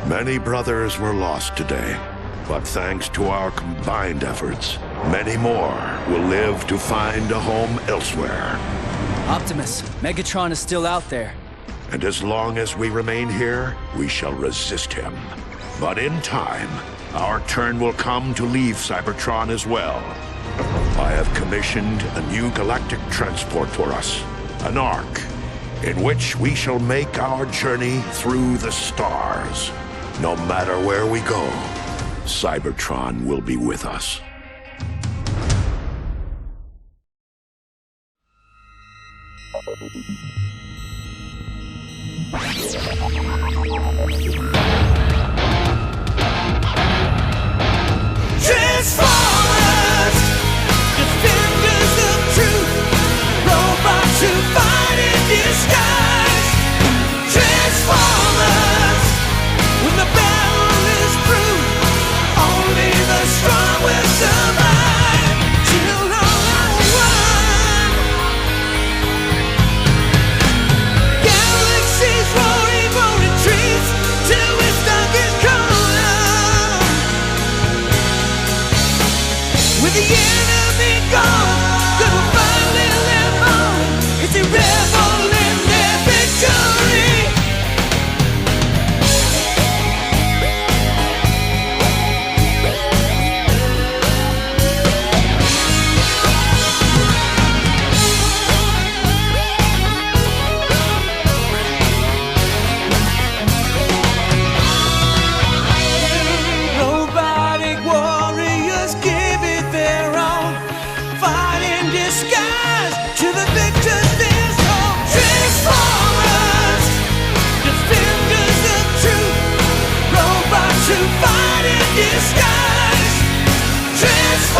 Many brothers were lost today, but thanks to our combined efforts, many more will live to find a home elsewhere. Optimus, Megatron is still out there. And as long as we remain here, we shall resist him. But in time, our turn will come to leave Cybertron as well. I have commissioned a new galactic transport for us, an Ark, in which we shall make our journey through the stars. No matter where we go, Cybertron will be with us. Transformers, defenders of truth, robots who fight in disguise. Transformers, when the battle is through, only the strong will survive. Till all one. Galaxies roaring for retreats till we're stuck in corner. With the enemy gone, gonna finally live on. It's a rebel in their victory. Robotic warriors give it their all. Fight in disguise to the victors there's hope. Transformers, defenders of truth, robots who fight in disguise. Transformers.